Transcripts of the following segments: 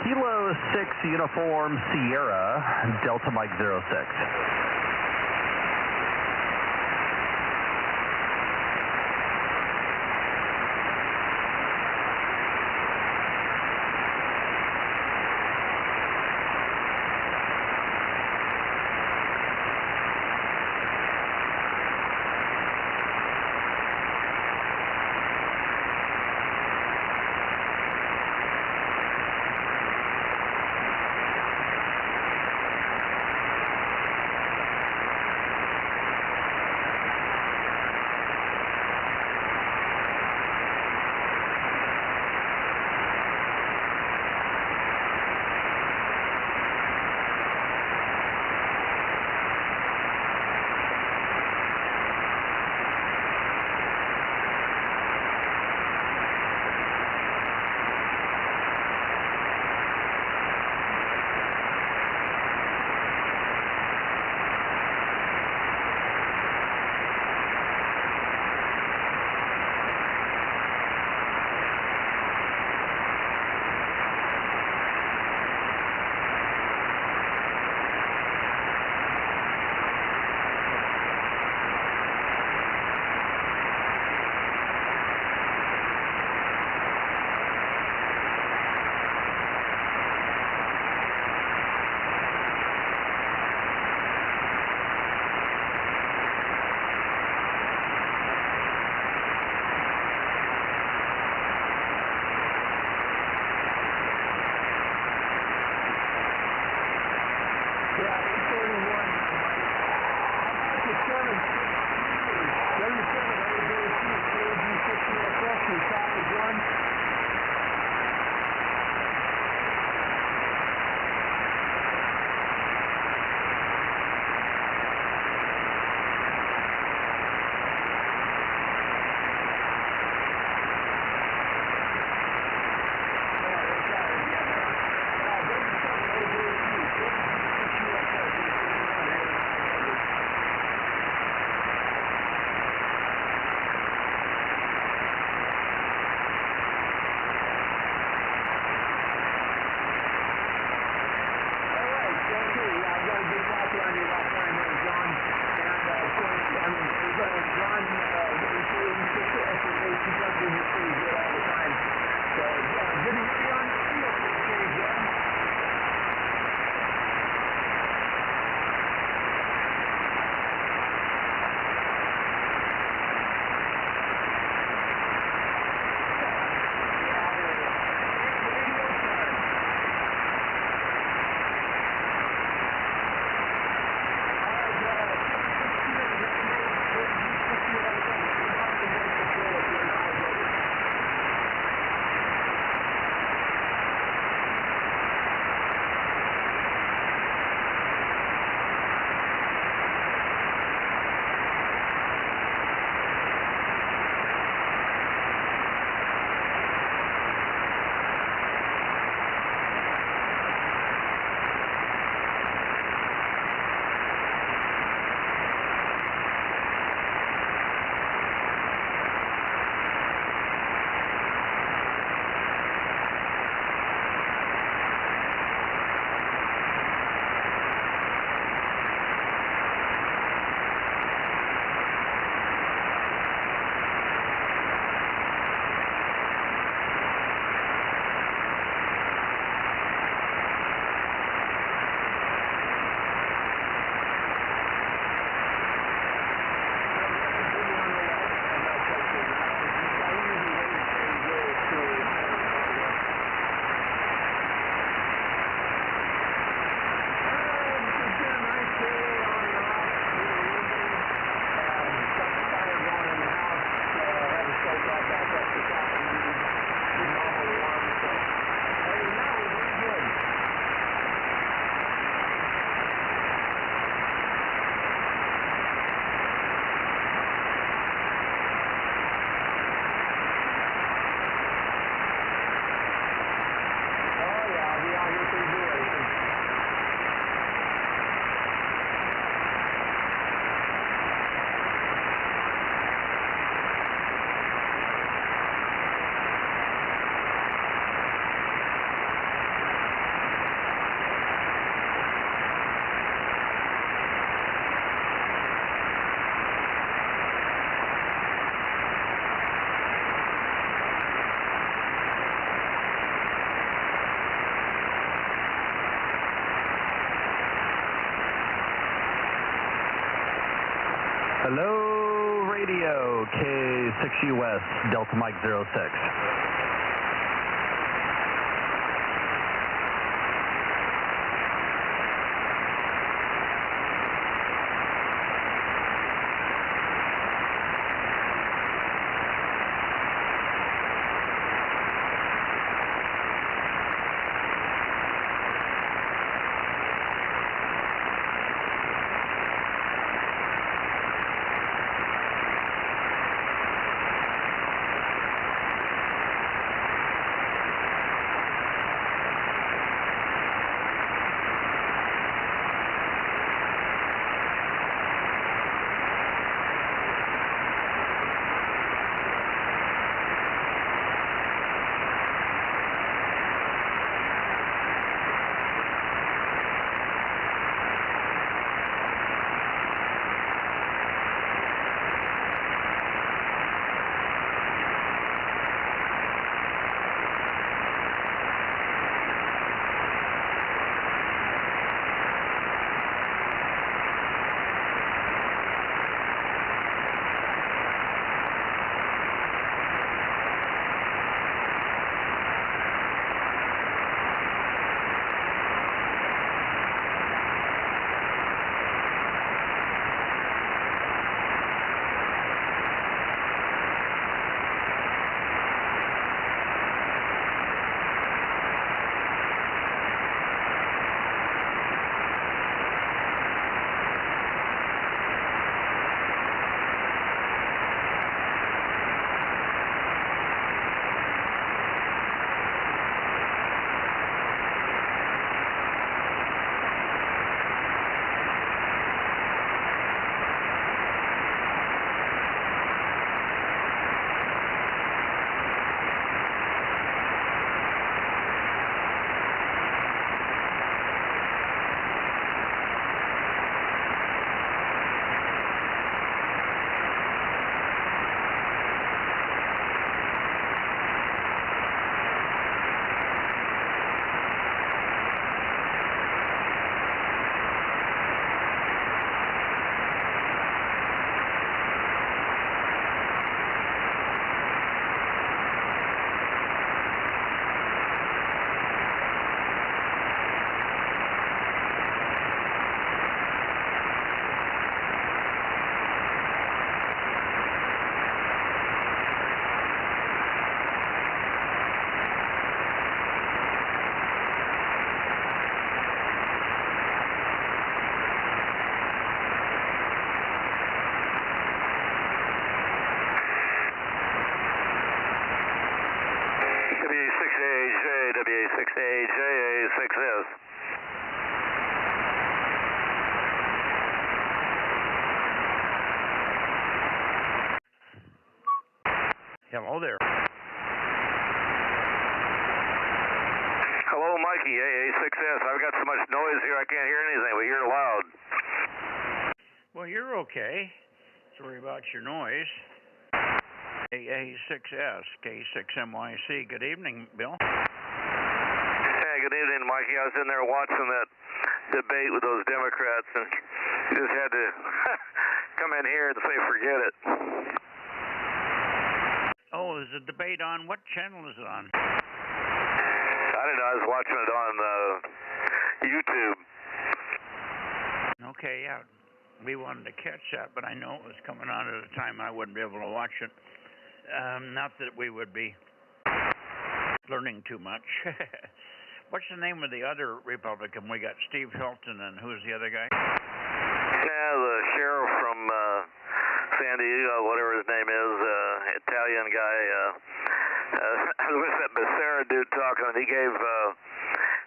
Kilo 6 Uniform Sierra, Delta Mike 06. Hello, radio, K6US, Delta Mike 06. WA6AJA6S. Hello there. Hello, Mikey, AA6S. I've got so much noise here I can't hear anything, but you're loud. Well, you're okay. Sorry about your noise. AA6S, K6MYC. Good evening, Bill. Hey, good evening, Mikey. I was in there watching that debate with those Democrats, and just had to come in here and say forget it. Oh, there's a debate on, what channel is it on? I don't know, I was watching it on YouTube. Okay, yeah. We wanted to catch that, but I know it was coming on at a time I wouldn't be able to watch it. Not that we would be learning too much. What's the name of the other Republican? We got Steve Hilton, and who's the other guy? Yeah, the sheriff from San Diego, whatever his name is, Italian guy. I was with that Becerra dude talking, and he gave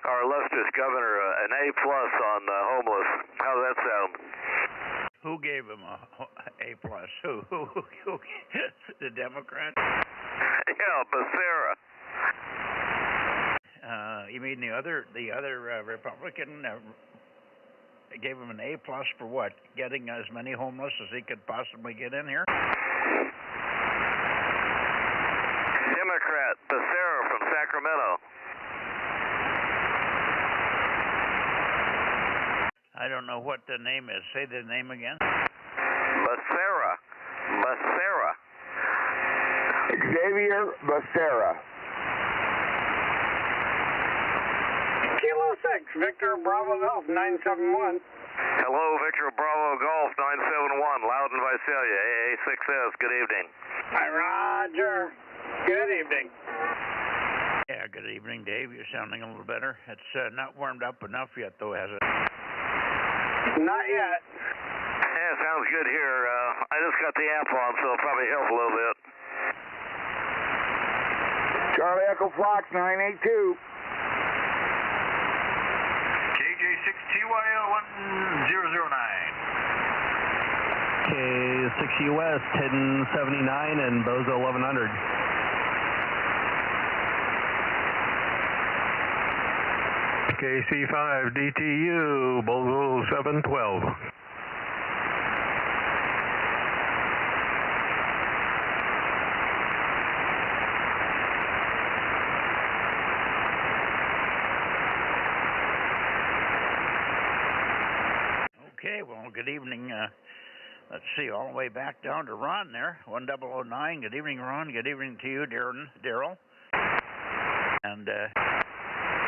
our illustrious governor an A+ on homeless. How's that sound? Who gave him a A+? Who? The Democrat? Yeah, Becerra. You mean the other Republican gave him an A+ for what? Getting as many homeless as he could possibly get in here? Democrat Becerra from Sacramento. I don't know what the name is. Say the name again. Becerra. Xavier Becerra. Kilo 6, Victor Bravo Golf 971. Hello, Victor Bravo Golf 971, Loudon, Visalia, AA6S. Good evening. Hi, Roger. Good evening. Yeah, good evening, Dave. You're sounding a little better. It's not warmed up enough yet, though, has it? Not yet. Yeah, sounds good here. I just got the app on, so it'll probably help a little bit. Charlie Echo Fox 982. KJ6TYO 1009. K6US 1079 and Bozo 1100. KC5DTU Bozo 712. Okay, well, good evening. Let's see, all the way back down to Ron there, 1009. Good evening, Ron. Good evening to you, Daryl. And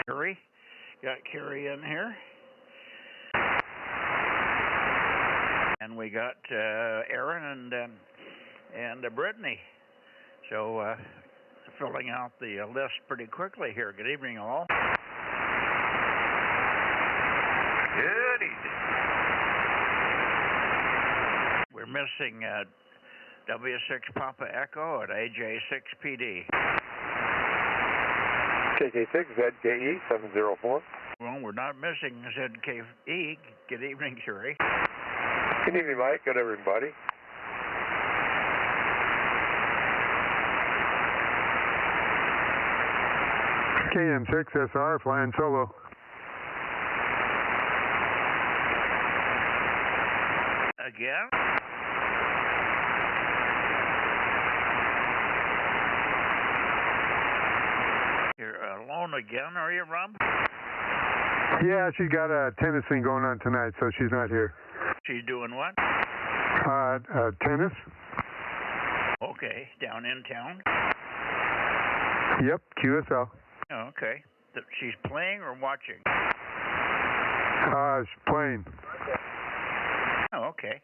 Kerry. Got Kerry in here. And we got Aaron and Brittany. So filling out the list pretty quickly here. Good evening, all. Good evening. We're missing W6 Papa Echo at AJ6PD. KK6 ZKE 704. Well, we're not missing ZKE. Good evening, Sherry. Good evening, Mike. Good everybody. KM6SR flying solo. Again? You're alone again, are you, Rob? Yeah, she's got a tennis thing going on tonight, so she's not here. She's doing what? Tennis? Okay, down in town? Yep, QSL. Oh, okay. She's playing or watching? She's playing. Oh, okay.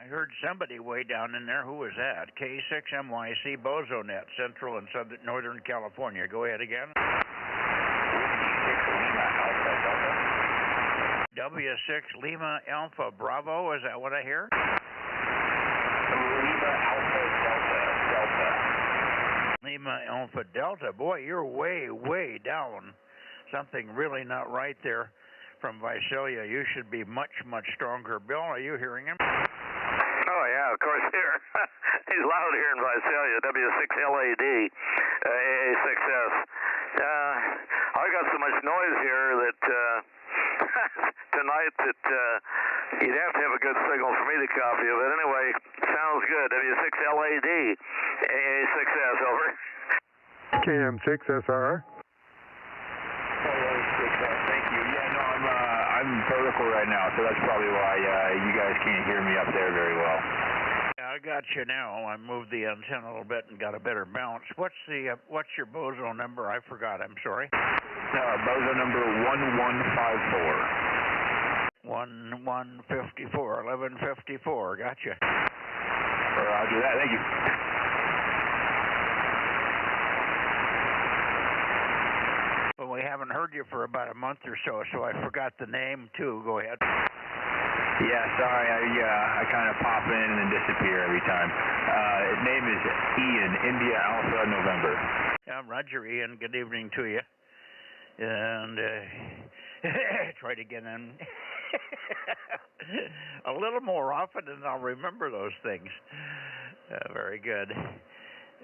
I heard somebody way down in there. Who was that? K6MYC Bozo Net, Central and Southern Northern California. Go ahead again. W6 Lima Alpha Bravo. Is that what I hear? Lima Alpha Delta. Lima Alpha Delta. Boy, you're way, way down. Something really not right there from Visalia. You should be much, much stronger. Bill, are you hearing him? Oh, yeah, of course, here. He's loud here in Visalia, W6LAD, AA6S. I got so much noise here that tonight that you'd have to have a good signal for me to copy it. But anyway, sounds good. W6LAD, AA6S, over. KM6SR. Thank you. Yeah, no, I'm vertical right now, so that's probably why you guys can't hear me up there very well. Yeah, I got you now. I moved the antenna a little bit and got a better bounce. What's your Bozo number? I forgot. I'm sorry. Bozo number 1154. 1154. 1154. Gotcha. Roger that. Thank you. Well, we haven't heard you for about a month or so, so I forgot the name too. Go ahead. Yeah, sorry. I kind of pop in and then disappear every time. His name is Ian, India Alpha November. Yeah, Roger, Ian. Good evening to you. And try to get in a little more often, and I'll remember those things. Very good.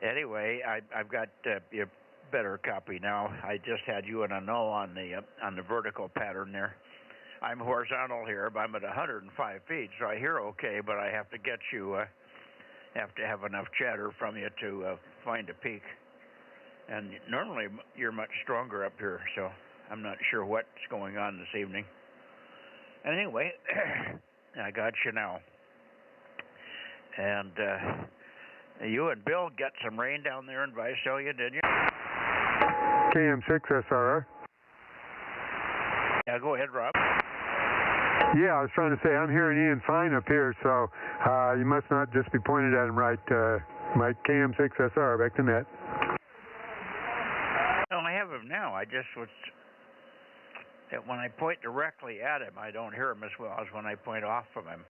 Anyway, I've got your better copy now. I just had you in a no on the vertical pattern there. I'm horizontal here, but I'm at 105 feet, so I hear okay, but I have to get you have to have enough chatter from you to find a peak. And normally you're much stronger up here, so I'm not sure what's going on this evening. Anyway, I got you now. And you and Bill got some rain down there in Visalia, did you? KM6 SRR. Yeah, go ahead, Rob. Yeah, I was trying to say I'm hearing Ian fine up here, so you must not just be pointed at him right. Mike, KM6 SR, back to net. No, I have him now. I just was... When I point directly at him, I don't hear him as well as when I point off from him.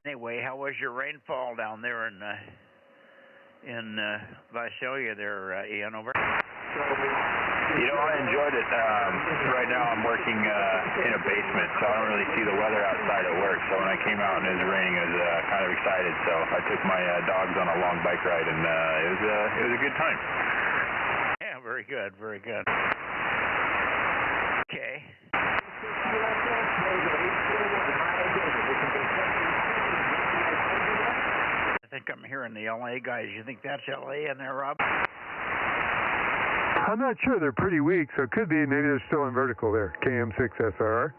Anyway, how was your rainfall down there in Visalia there, Ian, over? You know, I enjoyed it. Right now I'm working in a basement, so I don't really see the weather outside at work. So when I came out and it was raining, I was kind of excited. So I took my dogs on a long bike ride, and it was a good time. Yeah, very good, very good. Okay. I think I'm hearing the LA guys. You think that's LA in there, Rob? I'm not sure. They're pretty weak, so it could be. Maybe they're still in vertical there. KM6 SR.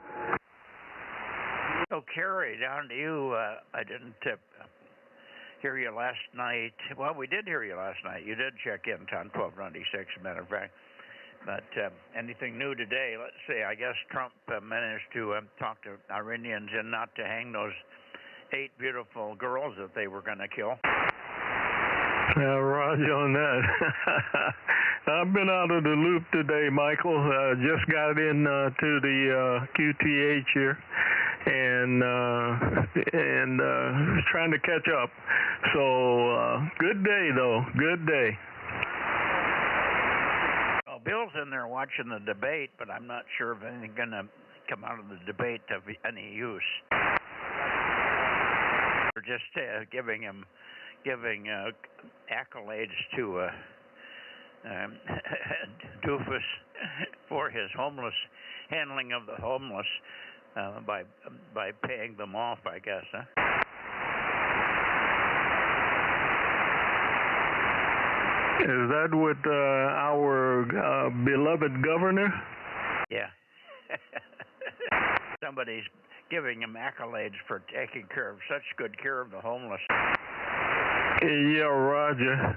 So, Carrie, down to you. I didn't hear you last night. Well, we did hear you last night. You did check in on 1296, as a matter of fact. But anything new today? Let's see. I guess Trump managed to talk to Iranians and not to hang those 8 beautiful girls that they were going to kill. Roger on that. I've been out of the loop today, Michael. Just got in to the QTH here, and trying to catch up. So good day, though. Good day. Well, Bill's in there watching the debate, but I'm not sure if anything's going to come out of the debate of any use. We're just giving accolades to Doofus for his handling of the homeless by paying them off, I guess, huh? Is that with our beloved governor? Yeah. Somebody's giving him accolades for taking such good care of the homeless. Yeah, Roger.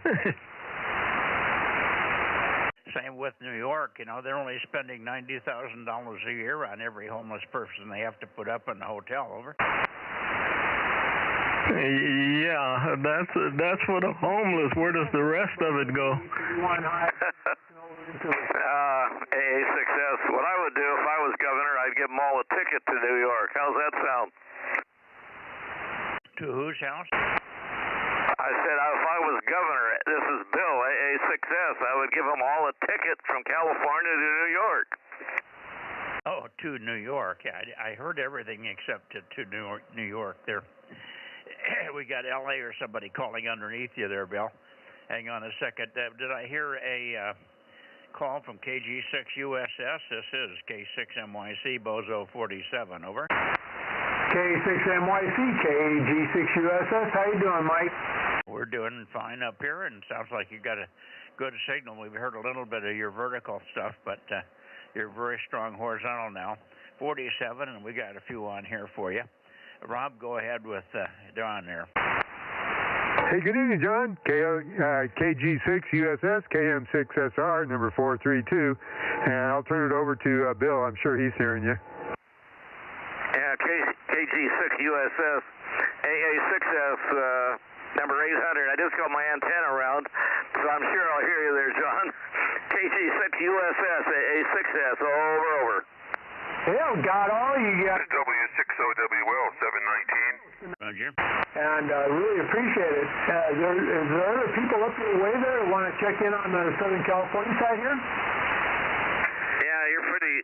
Same with New York. You know, they're only spending $90,000 a year on every homeless person they have to put up in the hotel. Over. Yeah, that's for the homeless. Where does the rest of it go? AA6S. What I would do if I was governor, I'd give them all a ticket to New York. How's that sound? To whose house? I said if I was governor, this is Bill, AA6S, I would give them all a ticket from California to New York. Oh, to New York. Yeah, I heard everything except to New York there. We got LA or somebody calling underneath you there, Bill. Hang on a second. Did I hear a call from KG6USS? This is K6MYC, Bozo 47, over. K6MYC, KG6USS. How you doing, Mike? We're doing fine up here, and sounds like you got a good signal. We've heard a little bit of your vertical stuff, but you're very strong horizontal now. 47, and we got a few on here for you. Rob, go ahead with Don there. Hey, good evening, John. KG6USS, KM6SR, number 432. And I'll turn it over to Bill. I'm sure he's hearing you. Yeah, KG6USS, AA6F, number 800. I just got my antenna around, so I'm sure I'll hear you there, John. KG6USS, AA6S, over. Hell, got all you got. W6OWL 719. Roger. And really appreciate it. Is there other people up your way there that want to check in on the Southern California side here? Yeah, you're pretty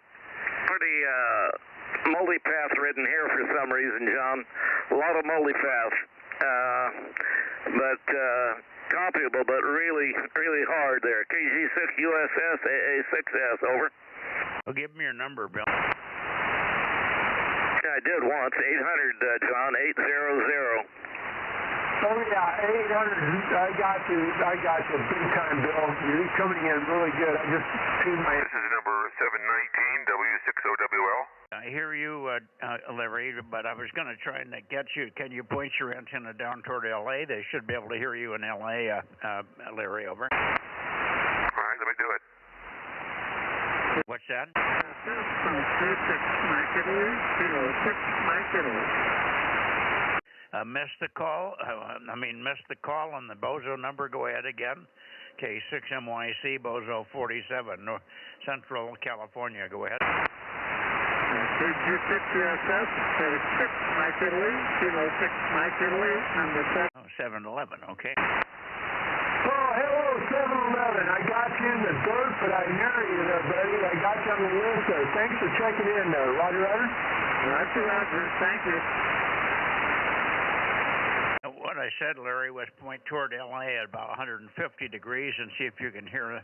multipath ridden here for some reason, John. A lot of multipath. But copyable, but really hard there. KG6USS, AA6S, over. Well, give me your number, Bill. I did once. 800, John, 800. Oh, yeah, 800. I got you. Big time, Bill. You're coming in really good. I just tuned my... This is number 719, W60WL. I hear you, Larry, but I was going to try and get you. Can you point your antenna down toward L.A.? They should be able to hear you in L.A., Larry, over. All right, let me do it. What's that? Missed the call. Missed the call on the Bozo number. Go ahead again. K6MYC, Bozo 47, North Central California. Go ahead. KG6USS, 6 Mike Italy, Kilo 6 Mike Italy, number 711, okay. Oh, hello, 711. I got you in the dirt, but I hear you there, buddy. I got you on the list there. Thanks for checking in there. Roger, Roger? Roger. Thank you. What I said, Larry, was point toward L.A. at about 150 degrees and see if you can hear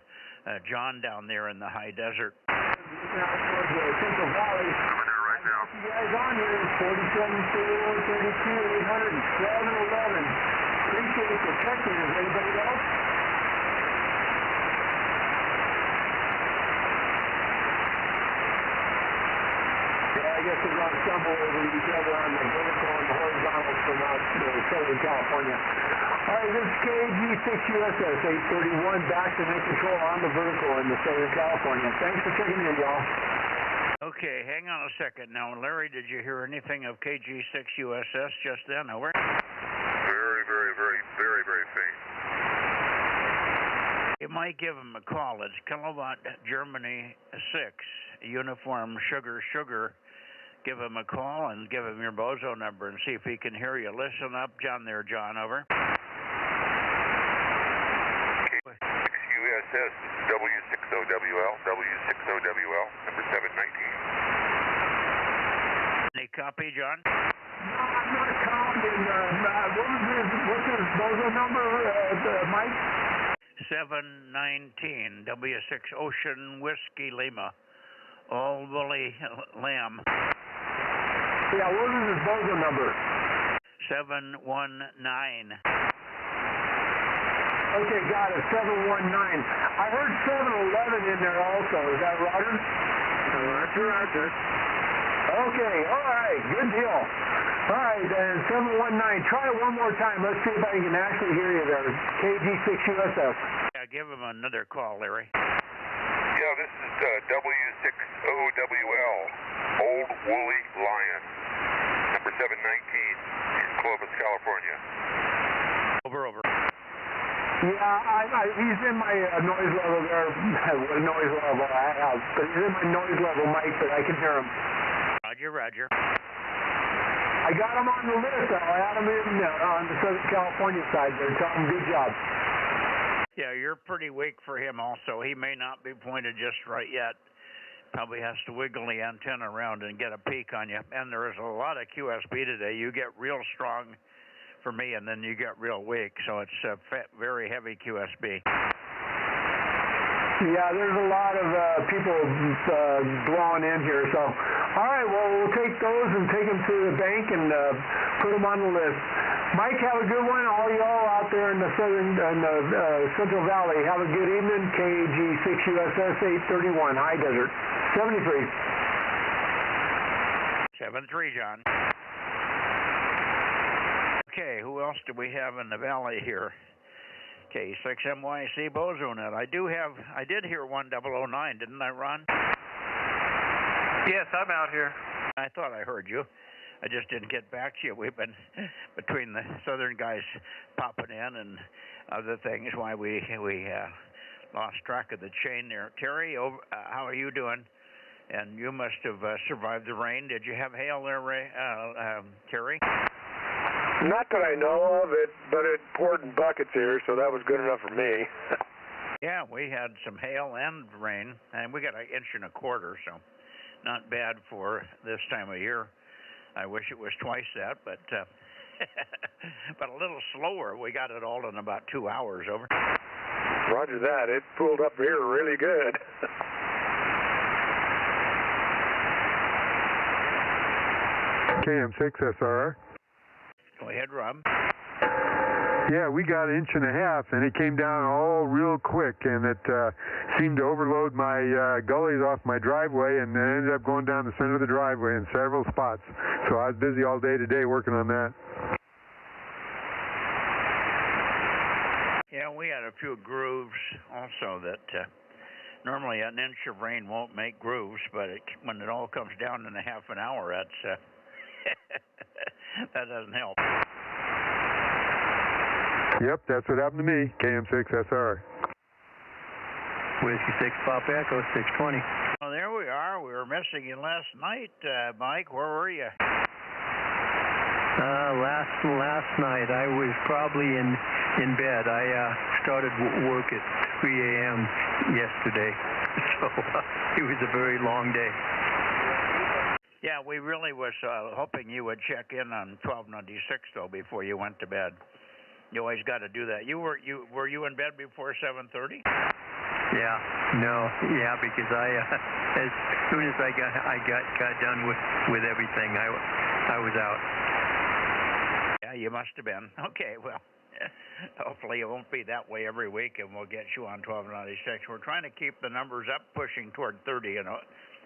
John down there in the high desert. Towards the Central Valley. I'm in there right now. You guys on here, 47, 32, 800, 711. Appreciate the check-in. Is anybody else? Yeah, I guess we're going to stumble over each other on the vertical and the horizontal from Southern California. All right, this is KG6USS 831 back to net control on the vertical in the Southern California. Thanks for checking in, y'all. Okay, hang on a second. Now, Larry, did you hear anything of KG6USS just then? Over. Very faint. You might give him a call. It's Kilowatt Germany 6, Uniform Sugar. Give him a call and give him your Bozo number and see if he can hear you. Listen up, John there, John, over. K6USS, W60WL, number 719. Any copy, John? I'm not counting. What's his Bozo number, Mike? 719, W6 Ocean Whiskey Lima, All Woolly Lamb. Yeah, what is his Bozo number? 719. Okay, got it, 719. I heard 711 in there also. Is that Roger? Roger. Okay, all right, good deal. All right, then 719. Try it one more time. Let's see if I can actually hear you there. KG6USS. Yeah, give him another call, Larry. Yeah, this is W60WL, Old Woolly Lion, number 719, in Clovis, California. Over. Yeah, he's in my noise level there. Noise level I have, but he's in my noise level, Mike, but I can hear him. Roger. I got him on the list. I had him in on the Southern California side there. Tell him good job. Yeah, you're pretty weak for him also. He may not be pointed just right yet. Probably has to wiggle the antenna around and get a peek on you. And there is a lot of QSB today. You get real strong for me, and then you get real weak. So it's very heavy QSB. Yeah, there's a lot of people blowing in here. So, all right, well, we'll take those and take them to the bank and put them on the list. Mike, have a good one. All y'all out there in the Central Valley, have a good evening. KG6USS 831, High Desert, 73. 73, John. Okay, who else do we have in the valley here? K6MYC Bozo Net. I did hear 1009, didn't I, Ron? Yes, I'm out here. I thought I heard you. I just didn't get back to you. We've been between the southern guys popping in and other things why we lost track of the chain there. Terry, how are you doing? And you must have survived the rain. Did you have hail there, Terry? Not that I know of it, but it poured in buckets here, so that was good enough for me. Yeah, we had some hail and rain, and we got 1.25 inches, so not bad for this time of year. I wish it was twice that, but but a little slower. We got it all in about 2 hours, over. Roger that. It pulled up here really good. KM6SR. Go ahead, Rob. Yeah, we got 1.5 inches, and it came down all real quick, and it seemed to overload my gullies off my driveway, and it ended up going down the center of the driveway in several spots. So I was busy all day today working on that. Yeah, we had a few grooves also that normally an inch of rain won't make grooves, but when it all comes down in a half an hour, that's that doesn't help. Yep, that's what happened to me, KM6SR. Whiskey 6 Papa Echo 620. Oh, there we are. We were missing you last night, Mike. Where were you? Last night I was probably in bed. I started work at 3 a.m. yesterday, so it was a very long day. Yeah, we really was hoping you would check in on 1296 though before you went to bed. You always got to do that. Were you in bed before 7:30? Yeah, because as soon as I got done with everything, I was out. Yeah, you must have been. Okay, well, hopefully it won't be that way every week, and we'll get you on 1296. We're trying to keep the numbers up, pushing toward 30,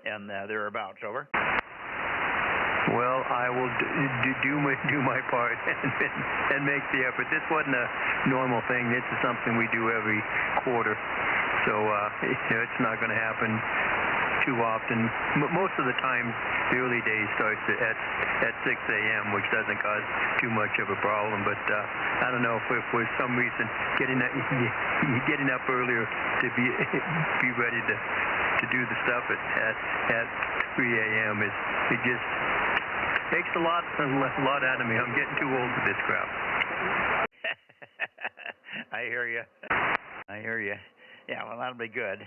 and thereabouts. Over. Well, I will do my part and make the effort. This wasn't a normal thing. This is something we do every quarter, so it's not going to happen too often. But most of the time, the early day starts at 6 a.m., which doesn't cause too much of a problem. But I don't know if for some reason getting up earlier to be ready to do the stuff at 3 a.m. it just takes a lot out of me. I'm getting too old for this crap. I hear you. Yeah, well, that'll be good.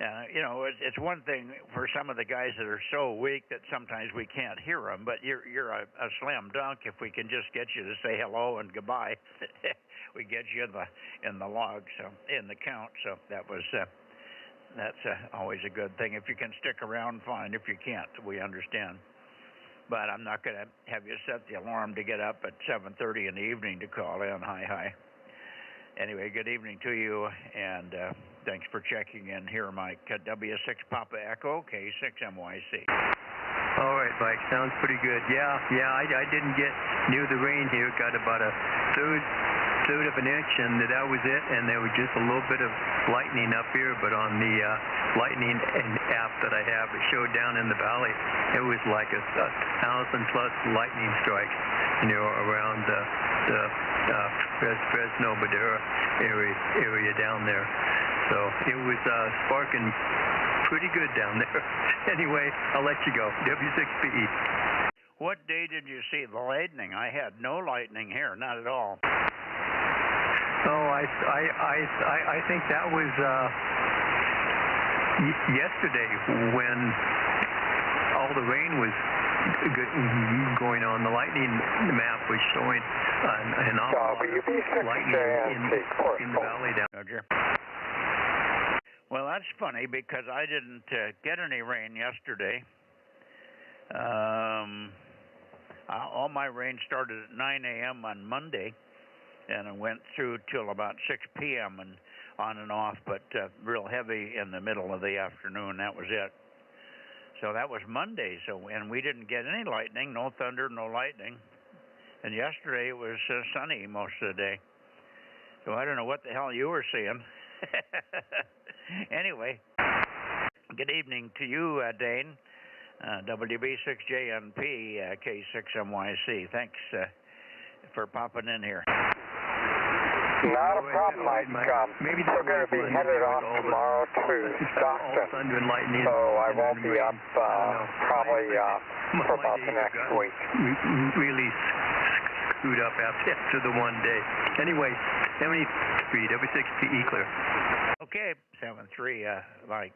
It's one thing for some of the guys that are so weak that sometimes we can't hear them, but you're a slam dunk if we can just get you to say hello and goodbye. We get you in the log, so in the count. So that's always a good thing. If you can stick around, fine. If you can't, we understand. But I'm not going to have you set the alarm to get up at 7:30 in the evening to call in. Hi. Anyway, good evening to you, and thanks for checking in here, Mike. W6 Papa Echo, K6MYC. All right, Mike, sounds pretty good. Yeah, I didn't get near the rain here. Got about a third of an inch, and that was it. And there was just a little bit of lightning up here, but on the lightning app that I have, it showed down in the valley. It was like 1,000+ lightning strikes, around the Fresno, Madera area down there. So it was sparking pretty good down there. Anyway, I'll let you go. W6PE. What day did you see the lightning? I had no lightning here, not at all. Oh, I think that was yesterday when all the rain was going on. The lightning map was showing an awful lot of lightning in the valley down there. Well, that's funny because I didn't get any rain yesterday. All my rain started at 9 a.m. on Monday, and it went through till about 6 p.m. and on and off, but real heavy in the middle of the afternoon. That was it. So that was Monday. And we didn't get any lightning, no thunder, no lightning. And yesterday it was sunny most of the day. So I don't know what the hell you were seeing. Anyway, good evening to you, Dane. WB6JNP, K6MYC. Thanks for popping in here. Not a problem, Mike. Maybe we're going to be headed off tomorrow to Stockton, so I won't be up probably for about the next week. Really screwed up after the one day. Anyway, 73, W6PE clear. Okay, 73, Mike.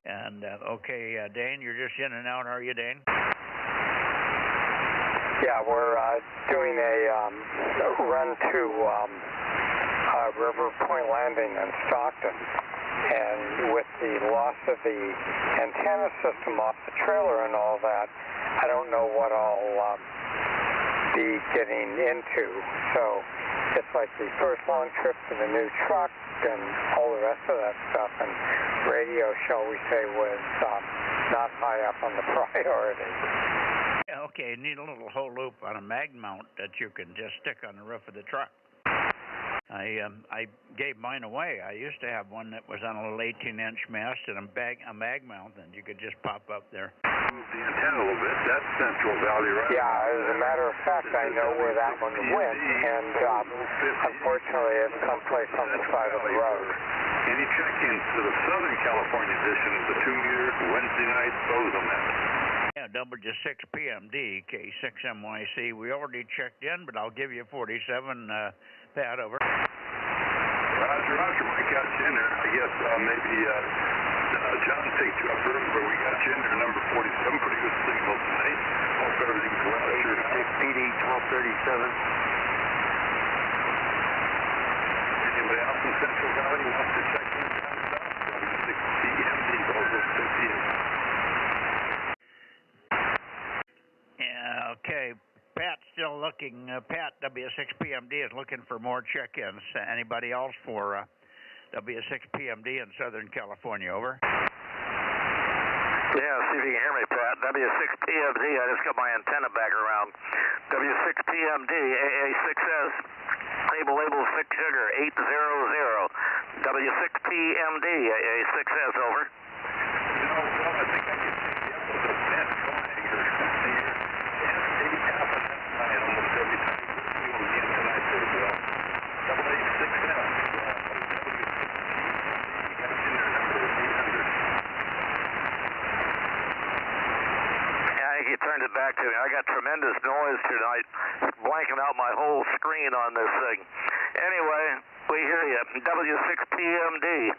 And, okay, Dane, you're just in and out, are you, Dane? Yeah, we're doing a run to River Point Landing in Stockton. And with the loss of the antenna system off the trailer and all that, I don't know what I'll be getting into. So it's like the first long trip to the new truck and all the rest of that stuff. And radio, shall we say, was not high up on the priority. Okay, need a little whole loop on a mag mount that you can just stick on the roof of the truck. I gave mine away. I used to have one that was on a little 18-inch mast and a mag mount, and you could just pop up there. Move the antenna a little bit. That's Central Valley, right? Yeah, as a matter of fact, I know where that one went, and unfortunately, it's someplace on the side of the road. Any check-ins to the Southern California edition of the 2-meter Wednesday night Bozo Net? Yeah, W6 PMD, K6MYC. We already checked in, but I'll give you 47, Pat, over. Roger, we got you in there. I guess maybe John picked you up earlier, but we got you in there, number 47. Pretty good signal tonight. Hope everything's well. 86 PD 1237. Anybody else in Central Valley wants to check in down south? W6 PMD, Bozo 58. Yeah, okay. Pat's still looking. Pat, W6PMD is looking for more check-ins. Anybody else for W6PMD in Southern California? Over. Yeah, see if you can hear me, Pat. W6PMD, I just got my antenna back around. W6PMD, AA6S, label 6 sugar, 800. W6PMD, AA6S, over. You know, Bill, I think I can pick you up with a Ben Conager. Almost every time you on the tonight there, Bill. AA6S. He turned it back to me. I got tremendous noise tonight, blanking out my whole screen on this thing. Anyway, we hear you. W6PMD,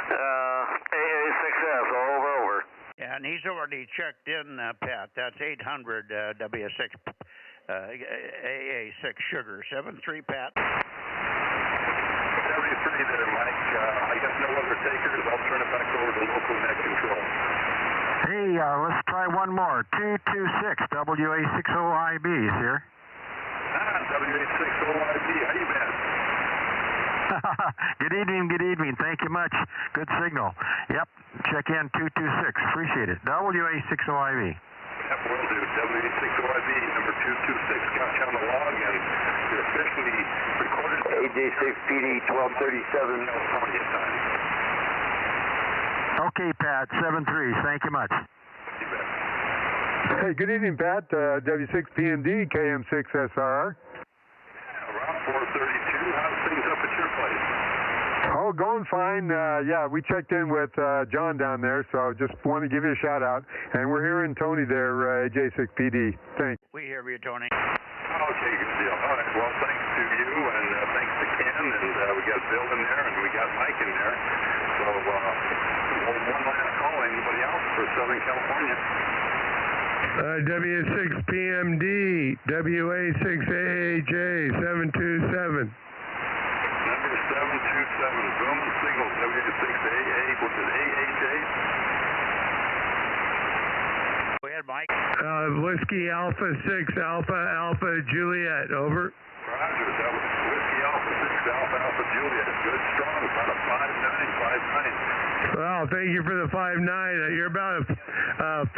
AA6S, over. Yeah, and he's already checked in, Pat. That's 800 W6 AA6 sugar. 73, Pat. 73 there, Mike. I guess no other takers. I'll turn it back over to local net control. Hey, let's try one more. 226 WA60IB is here. WA60IB, how you been? Good evening. Thank you much. Good signal. Yep, check in 226. Appreciate it. WA60IB. Yep, will do. WA60IB, number 226. Got you on the log, and you're officially recorded. AJ6PD 1237. California time. Okay, Pat, 7-3. Thank you much. You bet. Hey, good evening, Pat. W6PMD, KM6SR. Around 432. How's things up at your place? Oh, going fine. Yeah, we checked in with John down there, so just want to give you a shout out. And we're hearing Tony there, J6PD. Thanks. We hear you, Tony. Okay, good deal. All right, well, thanks to you, and thanks to Ken, and we got Bill in there, and we got Mike in there. So, one last call. Anybody else for Southern California? W6PMD, WA6AAJ, 727. Number 727, booming signals, W6AA, which is AAJ. Go ahead, Mike. Whiskey Alpha 6, Alpha Juliet, over. Roger, that was Whiskey Alpha 6, Alpha Juliet. Good, strong, about a 5.9. Well, thank you for the 5.9. You're about a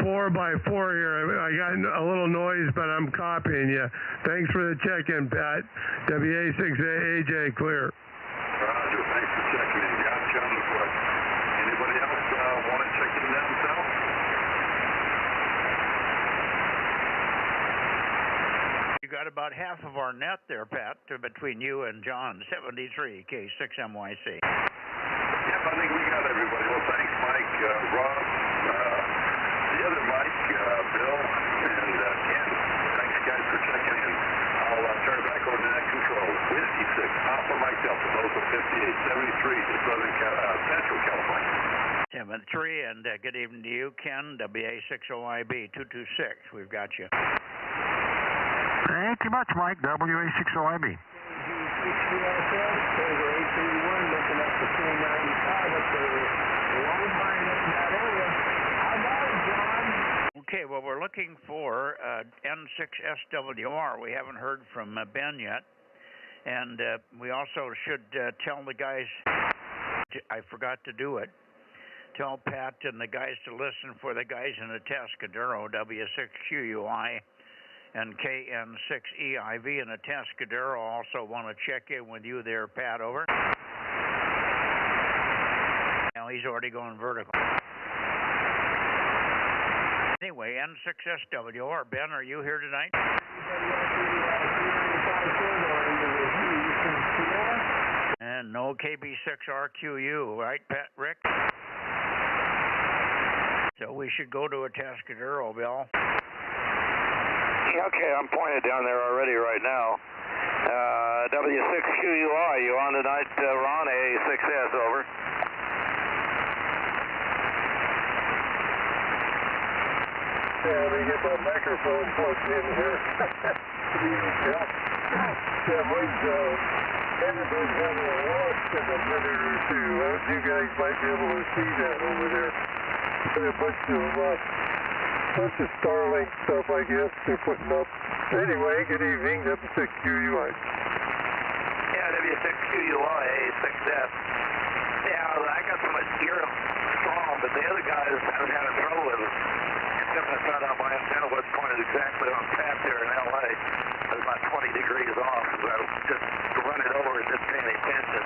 4x4 here. I got a little noise, but I'm copying you. Thanks for the check-in, Pat. WA6AJ, clear. Roger, thanks for checking in. Got you on the foot. Anybody else want to check in down south? You got about half of our net there, Pat, between you and John. 73, K6MYC. Yep, I think we got everybody. Well, thanks, Mike, Rob, the other Mike, Bill, and Ken. Thanks, guys, for checking in. I'll turn it back over to net control. Whiskey 6, Alpha Mike Delta, Bozo 58, 73 to Central California. 73, and good evening to you, Ken, WA60IB 226. We've got you. Thank you much, Mike. WA60IB. Over 831, looking up to 395 up there. Long line up in that area. How about it, John? Okay, well, we're looking for N6SWR. We haven't heard from Ben yet. And we also should tell the guys, I forgot to do it, tell Pat and the guys to listen for the guys in the Atascadero, W6QUI and KN6EIV in the Atascadero. Also want to check in with you there, Pat, over. Now he's already going vertical. Anyway, N6SWR. Ben, are you here tonight? And no KB6RQU, right, Pat, Rick? So we should go to a Atascadero, Bill. Okay, I'm pointed down there already right now. W6QUI, you on tonight, Ron? A6S, over. Yeah, let me get my microphone plugged in here. Yeah, Mike, Vandenberg's having a launch in a minute or two. You guys might be able to see that over there. There's a bunch of Starlink stuff, I guess, they're putting up. Anyway, good evening, W6QUI. Yeah, W6QUI, A6S. Yeah, I got so much gear strong, but the other guys haven't had trouble with it. Except I found out my antenna was pointed exactly on Pat there in L.A. It was about 20 degrees off, so I was just running over and just paying attention.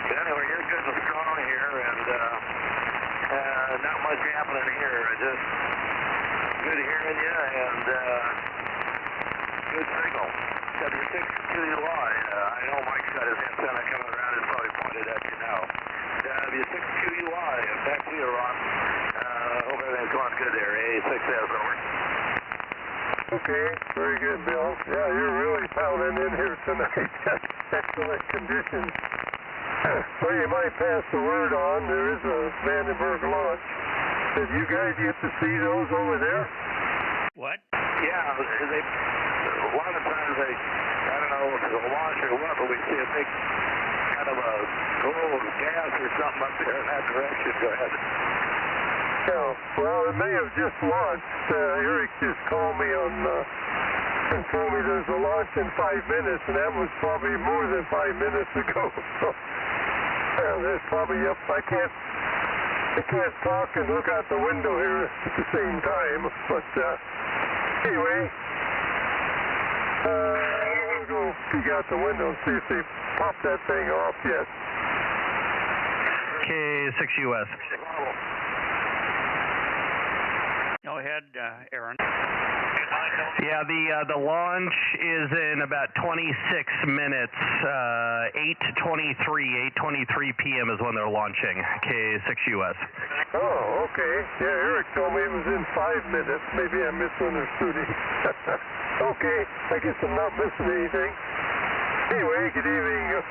But anyway, you're good and strong here, and not much happening here. Just good hearing you, and good signal. W6QUI. I know Mike's got his antenna coming around. It's probably pointed at you now. W6QUI. Back to you, Ron. Hope everything's going good there. A6S, over. Okay, very good, Bill. Yeah, you're really pounding in here tonight. Excellent conditions. Well, you might pass the word on. There is a Vandenberg launch. Did you guys get to see those over there? What? Yeah, a lot of times I don't know if it's a launch or what, but we see a big kind of a glow of gas or something up there in that direction. Go ahead. Yeah, well, it may have just launched. Eric just called me and told me there's a launch in 5 minutes, and that was probably more than 5 minutes ago. So, there's probably up. I can't talk and look out the window here at the same time. But anyway, we'll go peek out the window and see if they popped that thing off yet. K6US. Go ahead, Aaron. Yeah, the launch is in about 26 minutes. 8:23 p.m. is when they're launching. K6US. Oh, okay. Yeah, Eric told me it was in 5 minutes. Maybe I misunderstood him. Okay, I guess I'm not missing anything. Anyway, good evening,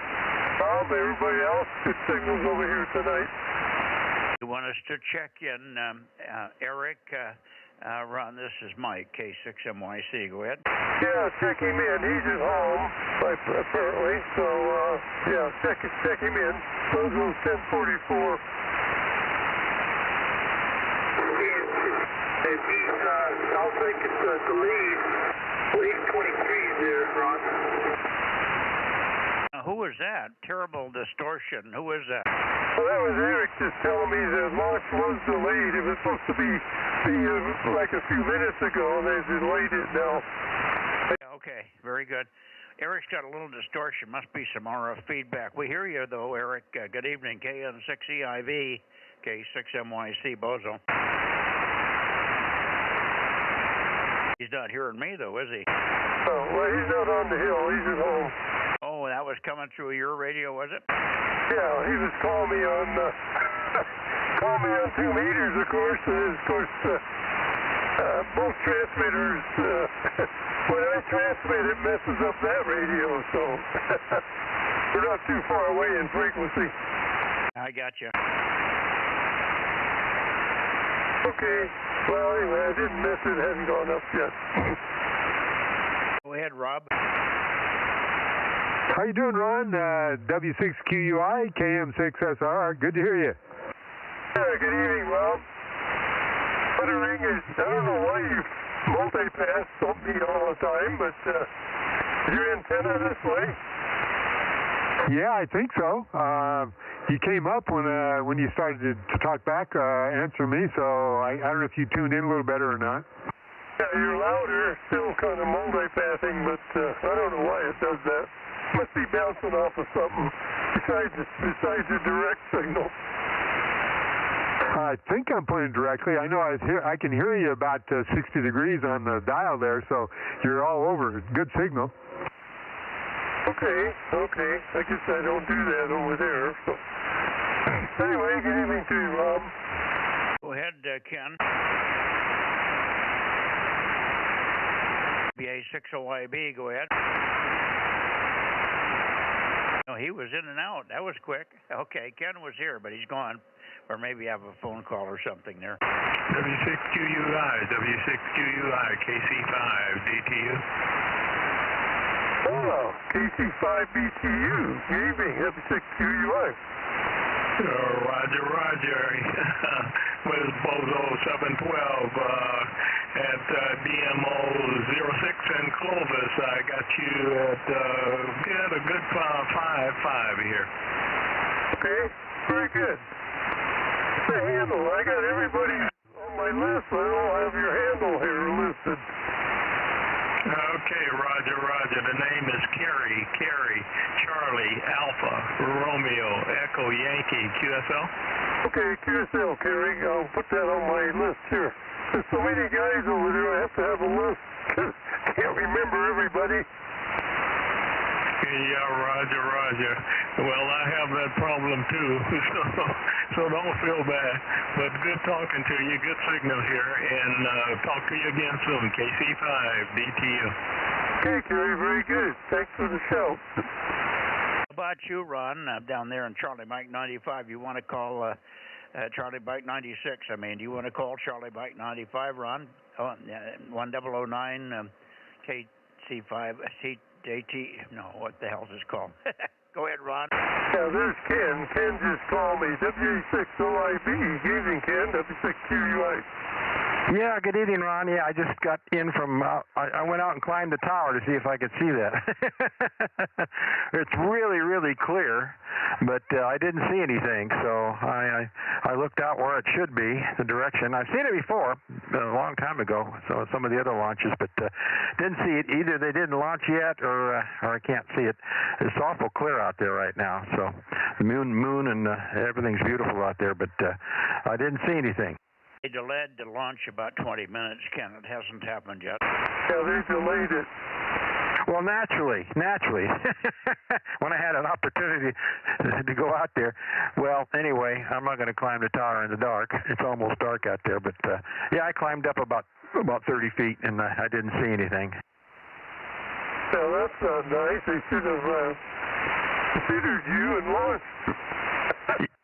Bob, everybody else. Good signals over here tonight. You want us to check in, Eric? Ron, this is Mike, K6MYC. Go ahead. Yeah, check him in. He's at home, apparently. So, yeah, check him in. Bozo 1044. He's, I'll think it's the lead. Lead 23 there, Ron. Who was that? Terrible distortion. Who is that? Well, that was Eric just telling me the launch was delayed. It was supposed to be like a few minutes ago, and they delayed it now. Okay, very good. Eric's got a little distortion. Must be some RF feedback. We hear you, though, Eric. Good evening, KN6EIV, K6MYC, Bozo. He's not hearing me, though, is he? Oh, well, he's not on the hill. He's at home. Oh, that was coming through your radio, was it? Yeah, he was calling me on 2 meters, of course. And of course, both transmitters, when I transmit, it messes up that radio, so we're not too far away in frequency. I got you. Okay. Well, anyway, I didn't miss it. It hasn't gone up yet. Go ahead, Rob. How you doing, Ron? W6QUI, KM6SR. Good to hear you. Yeah, good evening, Rob. What monitoring is, I don't know why you multipass on me all the time, but is your antenna this way? Yeah, I think so. You came up when you started to talk back, answer me, so I don't know if you tuned in a little better or not. Yeah, you're louder, still kind of multipassing, but I don't know why it does that. Must be bouncing off of something besides the direct signal. I think I'm putting it directly. I know I can hear you about 60 degrees on the dial there, so you're all over. Good signal. Okay. I guess I don't do that over there. So. Anyway, good evening to you, Rob. Go ahead, Ken. BA60YB, go ahead. No, he was in and out. That was quick. Okay, Ken was here, but he's gone. Or maybe have a phone call or something there. W6QUI, W6QUI, KC5, DTU. Oh, KC5BTU, good evening, W6QUI. Roger. With Bozo 712 at DMO 06 in Clovis. I got you at a good 5 here. Okay, very good. The handle, I got everybody on my list. I don't have your handle here listed. Okay, Roger. The name is Kerry, Charlie, Alpha, Romeo, Echo, Yankee, QSL? Okay, QSL, Kerry. I'll put that on my list here. There's so many guys over there, I have to have a list. Can't remember everybody. Yeah, Roger. Well, I have that problem too, so don't feel bad. But good talking to you, good signal here, and talk to you again soon. KC5, DTU. Okay, Kerry, very good. Thanks for the show. How about you, Ron, down there in Charlie Mike 95? You want to call Charlie Mike 96? I mean, do you want to call Charlie Mike 95, Ron? 1009 KC5 JT, no, what the hell is this called? Go ahead, Ron. Yeah, there's Ken. Ken just called me. WA6OIB. Good evening, Ken. W6QUI. Yeah, good evening, Ron. Yeah, I just got in from, I went out and climbed the tower to see if I could see that. It's really, really clear, but I didn't see anything, so I looked out where it should be, the direction. I've seen it before, a long time ago, so some of the other launches, but didn't see it. Either they didn't launch yet, or I can't see it. It's awful clear out there right now, so the moon and everything's beautiful out there, but I didn't see anything. They delayed the launch about 20 minutes, Ken. It hasn't happened yet. Yeah, they delayed it. Well, naturally. When I had an opportunity to go out there. Well, anyway, I'm not going to climb the tower in the dark. It's almost dark out there, but yeah, I climbed up about 30 feet, and I didn't see anything. Well, that's not nice. They should have considered you and launched.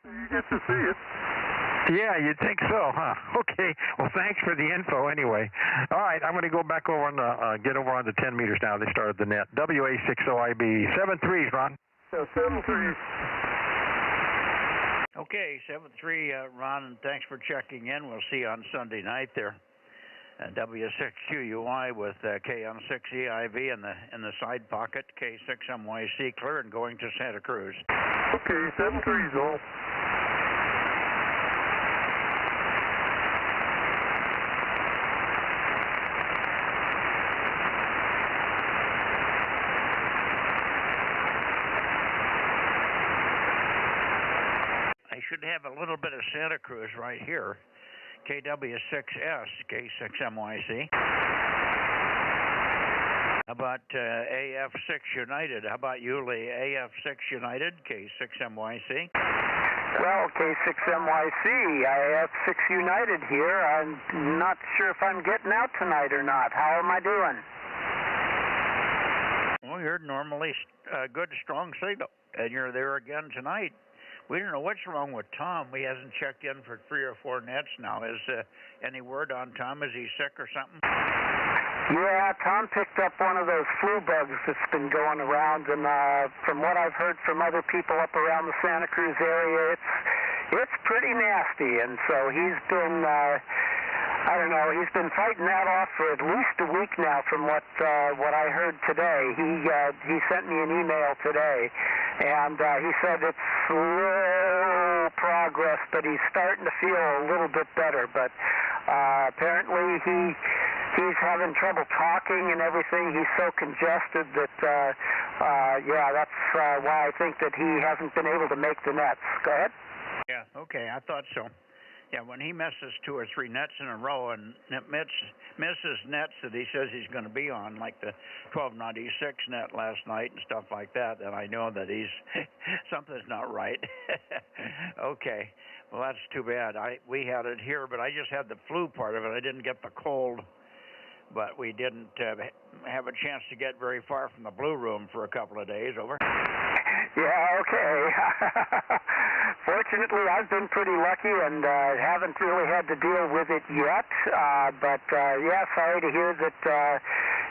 You get to see it. Yeah, you'd think so, huh? Okay. Well, thanks for the info anyway. All right, I'm going to go back over and get over on the 10 meters now. They started the net. WA60IB. 7-3s, Ron. Yeah, 7-3s. Okay, 7-3, Ron, and thanks for checking in. We'll see you on Sunday night there. W6QUI with KM6EIV in the side pocket, K6MYC clear and going to Santa Cruz. Okay, 7-3s all. I should have a little bit of Santa Cruz right here. KW6S, K6MYC. How about AF6 United? How about you, Lee? AF6 United, K6MYC. Well, K6MYC, AF6 United here. I'm not sure if I'm getting out tonight or not. How am I doing? Well, you're normally a good, strong signal, and you're there again tonight. We don't know what's wrong with Tom. He hasn't checked in for 3 or 4 nets now. Is any word on Tom? Is he sick or something? Yeah, Tom picked up one of those flu bugs that's been going around, and from what I've heard from other people up around the Santa Cruz area, it's pretty nasty, and so he's been I don't know. He's been fighting that off for at least a week now, from what I heard today. He sent me an email today, and he said it's slow progress, but he's starting to feel a little bit better. But apparently he's having trouble talking and everything. He's so congested that that's why I think that he hasn't been able to make the nets. Go ahead. Yeah. Okay. I thought so. Yeah, when he misses 2 or 3 nets in a row and misses nets that he says he's going to be on, like the 1296 net last night and stuff like that, then I know that he's something's not right. Okay, well that's too bad. We had it here, but I just had the flu part of it. I didn't get the cold, but we didn't have a chance to get very far from the blue room for a couple of days. Over. Yeah, okay. Fortunately, I've been pretty lucky and haven't really had to deal with it yet. But sorry to hear that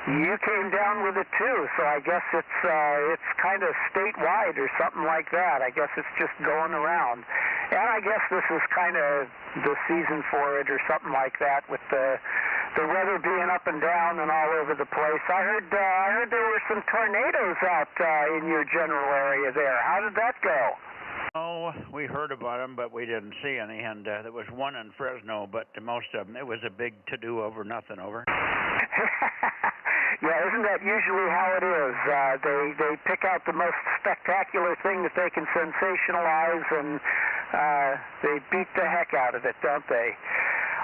you came down with it too. So I guess it's kind of statewide or something like that. I guess it's just going around. And I guess this is kind of the season for it or something like that, with the weather being up and down and all over the place. I heard there were some tornadoes out in your general area there. How did that go? Oh, we heard about them, but we didn't see any. And there was one in Fresno, but most of them, it was a big to-do over nothing. Over. Yeah, isn't that usually how it is? They pick out the most spectacular thing that they can sensationalize, and they beat the heck out of it, don't they?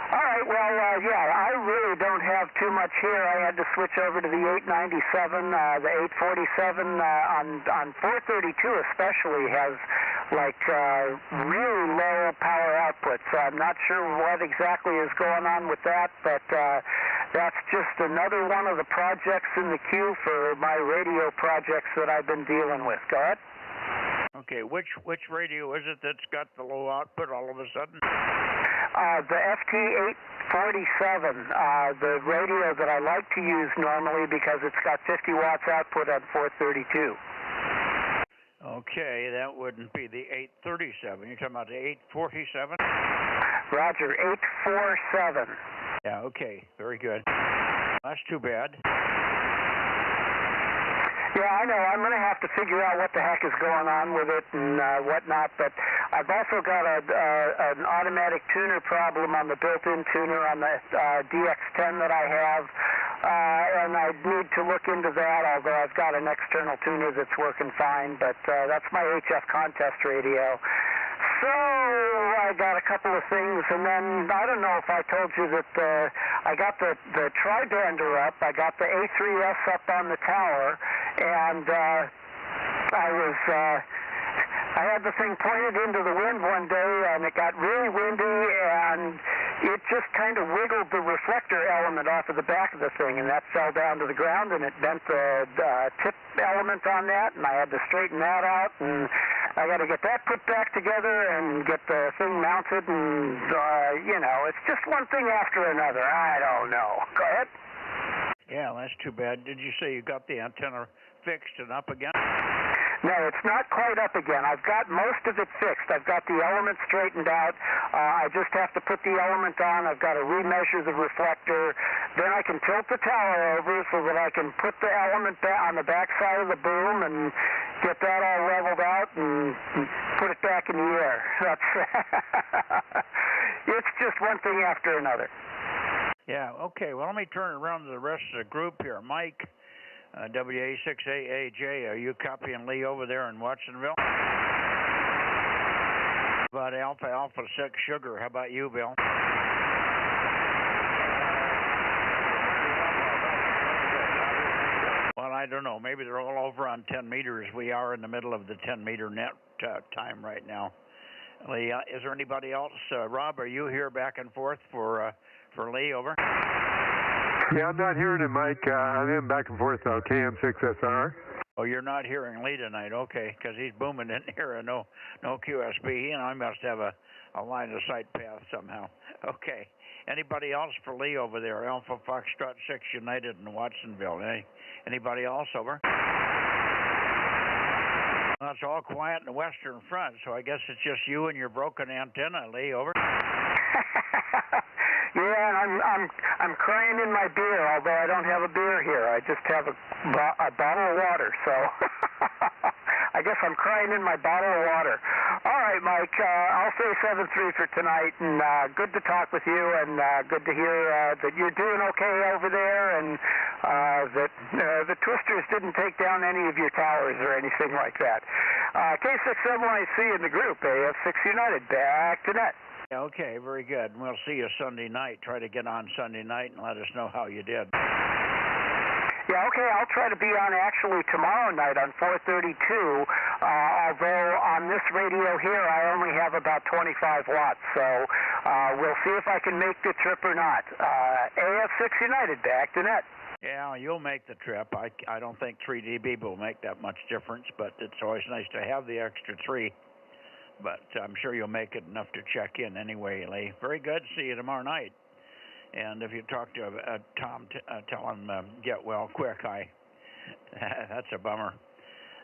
All right, well, I really don't have too much here. I had to switch over to the 897. The 847 on 432 especially has, like, really low power output. So I'm not sure what exactly is going on with that, but that's just another one of the projects in the queue for my radio projects that I've been dealing with. Go ahead. Okay, which radio is it that's got the low output all of a sudden? The FT847, the radio that I like to use normally because it's got 50 watts output on 432. Okay, that wouldn't be the 837. You're talking about the 847? Roger, 847. Yeah, okay, very good. That's too bad. Yeah, I know. I'm going to have to figure out what the heck is going on with it and whatnot, but I've also got an automatic tuner problem on the built-in tuner on the DX10 that I have, and I need to look into that, although I've got an external tuner that's working fine, but that's my HF contest radio. So I got a couple of things, and then I don't know if I told you that I got the tri-bender up. I got the A3S up on the tower, and I had the thing pointed into the wind one day, and it got really windy, and it just kind of wiggled the reflector element off of the back of the thing, and that fell down to the ground, and it bent the tip element on that, and I had to straighten that out, and I got to get that put back together and get the thing mounted, and, it's just one thing after another. I don't know. Go ahead. Yeah, that's too bad. Did you say you got the antenna fixed and up again? No, it's not quite up again. I've got most of it fixed. I've got the element straightened out. I just have to put the element on. I've got to remeasure the reflector. Then I can tilt the tower over so that I can put the element on the back side of the boom and get that all leveled out and put it back in the air. It's just one thing after another. Yeah, okay. Well, let me turn it around to the rest of the group here. Mike, WA6AAJ, are you copying Lee over there in Watsonville? About Alpha 6 Sugar. How about you, Bill? Well, I don't know. Maybe they're all over on 10 meters. We are in the middle of the 10-meter net time right now. Lee, is there anybody else? Rob, are you here back and forth for Lee? Over. Yeah, I'm not hearing him, Mike. I am back and forth though. KM6SR. Oh, you're not hearing Lee tonight, okay? Because he's booming in here, and no QSB. He and I must have a line of sight path somehow. Okay. Anybody else for Lee over there? Alpha Foxtrot 6 United in Watsonville. Anybody else? Over. Well, it's all quiet in the western front, so I guess it's just you and your broken antenna, Lee. Over. Yeah, I'm crying in my beer, although I don't have a beer here. I just have a bottle of water, so I guess I'm crying in my bottle of water. All right, Mike, I'll say 7-3 for tonight, and good to talk with you, and good to hear that you're doing okay over there, and that the Twisters didn't take down any of your towers or anything like that. K6MYC in the group, AF6 United, back to net. Okay, very good. We'll see you Sunday night. Try to get on Sunday night and let us know how you did. Yeah, okay, I'll try to be on actually tomorrow night on 432, although on this radio here I only have about 25 watts, so we'll see if I can make the trip or not. AF6 United, back to net. Yeah, you'll make the trip. I don't think 3 dB will make that much difference, but it's always nice to have the extra 3. But I'm sure you'll make it enough to check in anyway, Lee. Very good. See you tomorrow night. And if you talk to Tom, tell him get well quick. That's a bummer.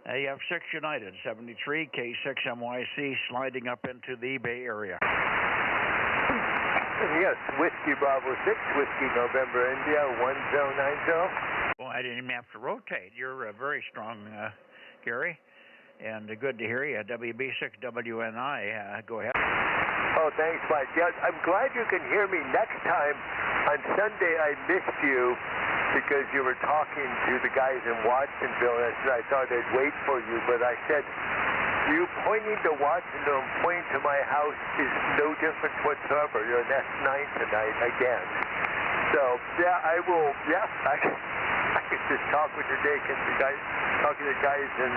AF6 United, 73, K6MYC, sliding up into the Bay Area. Yes, Whiskey Bravo 6, Whiskey November India, 1090. Well, I didn't even have to rotate. You're very strong, Gary. And good to hear you. WB6WNI, go ahead. Oh, thanks, Mike. Yeah, I'm glad you can hear me. Next time, on Sunday, I missed you because you were talking to the guys in Watsonville, and I thought I'd wait for you, but I said, you pointing to Watsonville and pointing to my house is no difference whatsoever. You're in S9 tonight again. So, yeah, I will, I could just talk with the talking to the guys in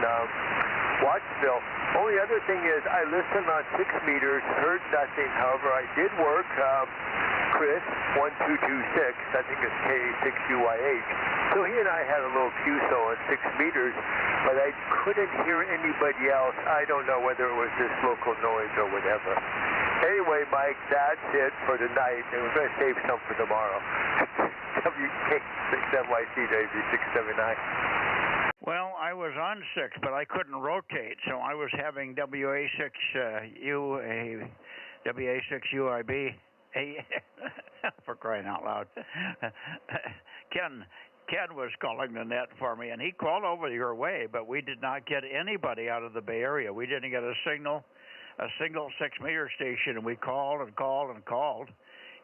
Wattsville. Only other thing is I listened on 6 meters, heard nothing. However, I did work Chris 1226, I think it's K6UIH. So he and I had a little QSO on 6 meters, but I couldn't hear anybody else. I don't know whether it was this local noise or whatever. Anyway, Mike, that's it for tonight, and we're going to save some for tomorrow. WK6MYC to AB679. Well, I was on 6, but I couldn't rotate, so I was having WA6UIB, for crying out loud. Ken was calling the net for me, and he called over your way, but we did not get anybody out of the Bay Area. We didn't get a single 6-meter station, and we called and called and called,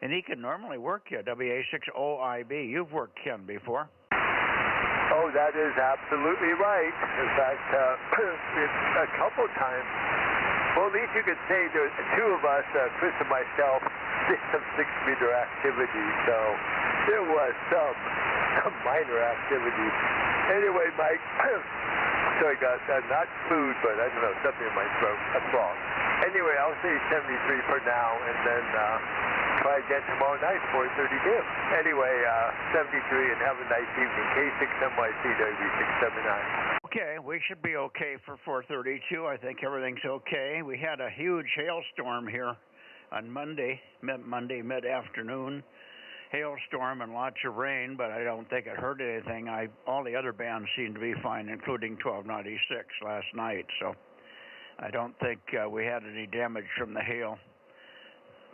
and he can normally work you, WA6OIB. You've worked Ken before. Oh, that is absolutely right. In fact, a couple times. Well, at least you could say there's 2 of us, Chris and myself, did some 6-meter activity. So there was some minor activity. Anyway, Mike, so I got not food, but I don't know, something in my throat. That's wrong. Anyway, I'll say 73 for now, and then try again tomorrow night, 432. Anyway, 73, and have a nice evening. K6MYC, WB679. Okay, we should be okay for 432. I think everything's okay. We had a huge hailstorm here on Monday, mid-afternoon. Hailstorm and lots of rain, but I don't think it hurt anything. All the other bands seem to be fine, including 1296 last night, so I don't think we had any damage from the hail.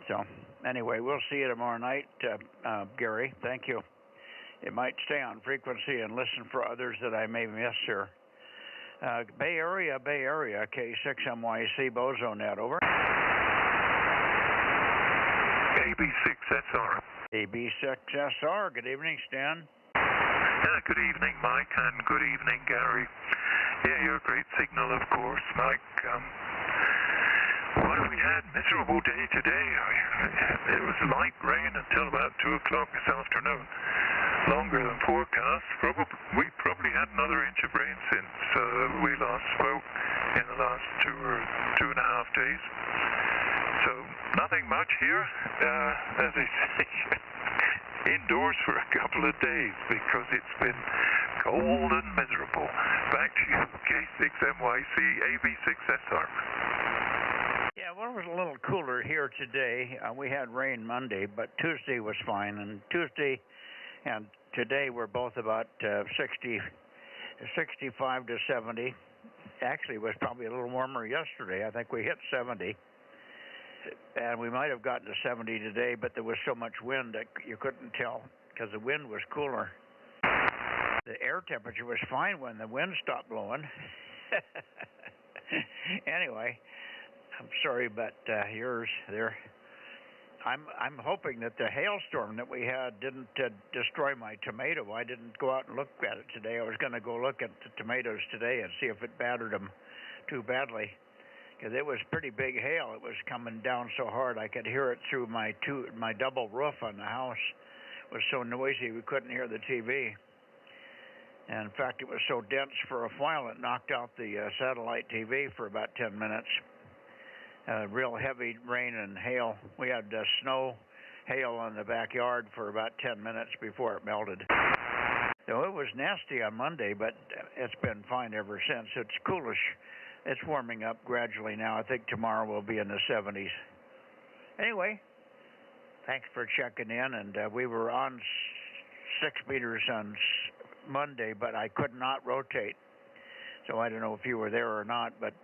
So anyway, we'll see you tomorrow night, Gary. Thank you. You might stay on frequency and listen for others that I may miss here. Bay Area, K6MYC, Bozo Net, over. AB6SR. AB6SR, good evening, Stan. Good evening, Mike, and good evening, Gary. Yeah, you're a great signal, of course, Mike. What have we had? Miserable day today. It was light rain until about 2 o'clock this afternoon. Longer than forecast. We probably had another inch of rain since we last spoke in the last 2 or 2.5 days. So nothing much here, as they say, indoors for a couple of days because it's been cold and miserable. Back to you, K6MYC, AB6SR. Yeah, well, it was a little cooler here today. We had rain Monday, but Tuesday was fine, and Tuesday and today were both about 65 to 70. Actually, it was probably a little warmer yesterday. I think we hit 70. and we might have gotten to 70 today, but there was so much wind that you couldn't tell because the wind was cooler. The air temperature was fine when the wind stopped blowing. Anyway, I'm sorry, but yours there. I'm hoping that the hailstorm that we had didn't destroy my tomato. I didn't go out and look at it today. I was going to go look at the tomatoes today and see if it battered them too badly, because it was pretty big hail. It was coming down so hard I could hear it through my double roof on the house. It was so noisy we couldn't hear the TV. And in fact, it was so dense for a while it knocked out the satellite TV for about 10 minutes. Real heavy rain and hail. We had snow, hail in the backyard for about 10 minutes before it melted. So it was nasty on Monday, but it's been fine ever since. It's coolish. It's warming up gradually now. I think tomorrow we'll be in the 70s. Anyway, thanks for checking in. And we were on 6 meters on Monday, but I could not rotate. So I don't know if you were there or not, but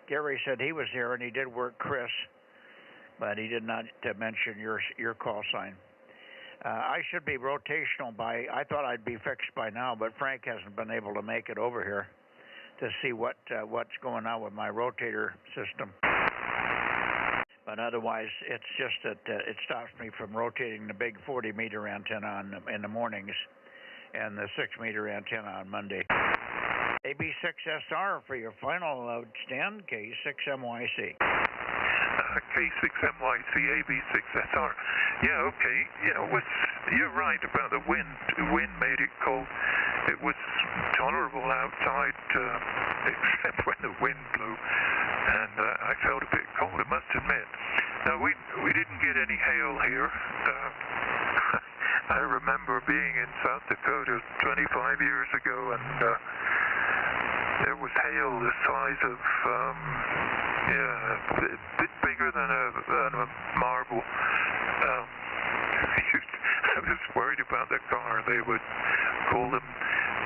Gary said he was there and he did work Chris, but he did not mention your call sign. I should be rotational by, I thought I'd be fixed by now, but Frank hasn't been able to make it over here to see what's going on with my rotator system. But otherwise, it's just that it stops me from rotating the big 40-meter antenna in the mornings and the 6-meter antenna on Monday. AB6SR for your final stand, K6MYC. K6MYC, AB6SR. Yeah, okay. You're right about the wind. The wind made it cold. It was tolerable outside, except when the wind blew, and I felt a bit cold, I must admit. Now, we didn't get any hail here. I remember being in South Dakota 25 years ago, and there was hail the size of, a bit bigger than a marble. I was worried about the car. They would call them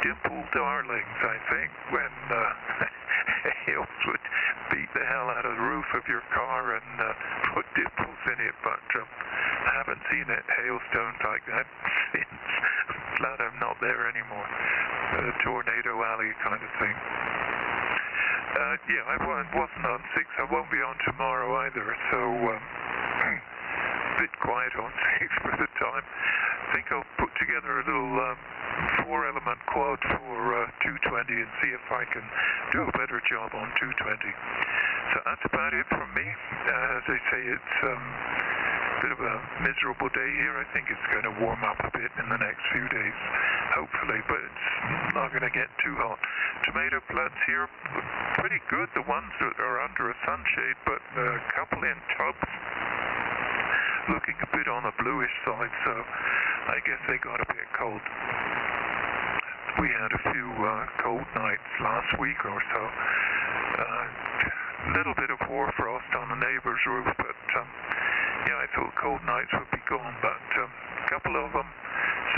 dimple darlings, I think, when hail would beat the hell out of the roof of your car and put dimples in it, but I haven't seen hailstones like that since. Glad I'm not there anymore. Tornado Alley kind of thing. I wasn't on 6. I won't be on tomorrow either, so a bit quiet on 6 for the time. I think I'll put together a little 4-element quad for 220 and see if I can do a better job on 220. So that's about it from me. As I say, it's a bit of a miserable day here. I think it's going to warm up a bit in the next few days, hopefully, but it's not going to get too hot. Tomato plants here, pretty good, the ones that are under a sunshade, but a couple in tubs, looking a bit on the bluish side, so I guess they got a bit cold. We had a few cold nights last week or so. A little bit of hoarfrost on the neighbor's roof, but I thought cold nights would be gone, but a couple of them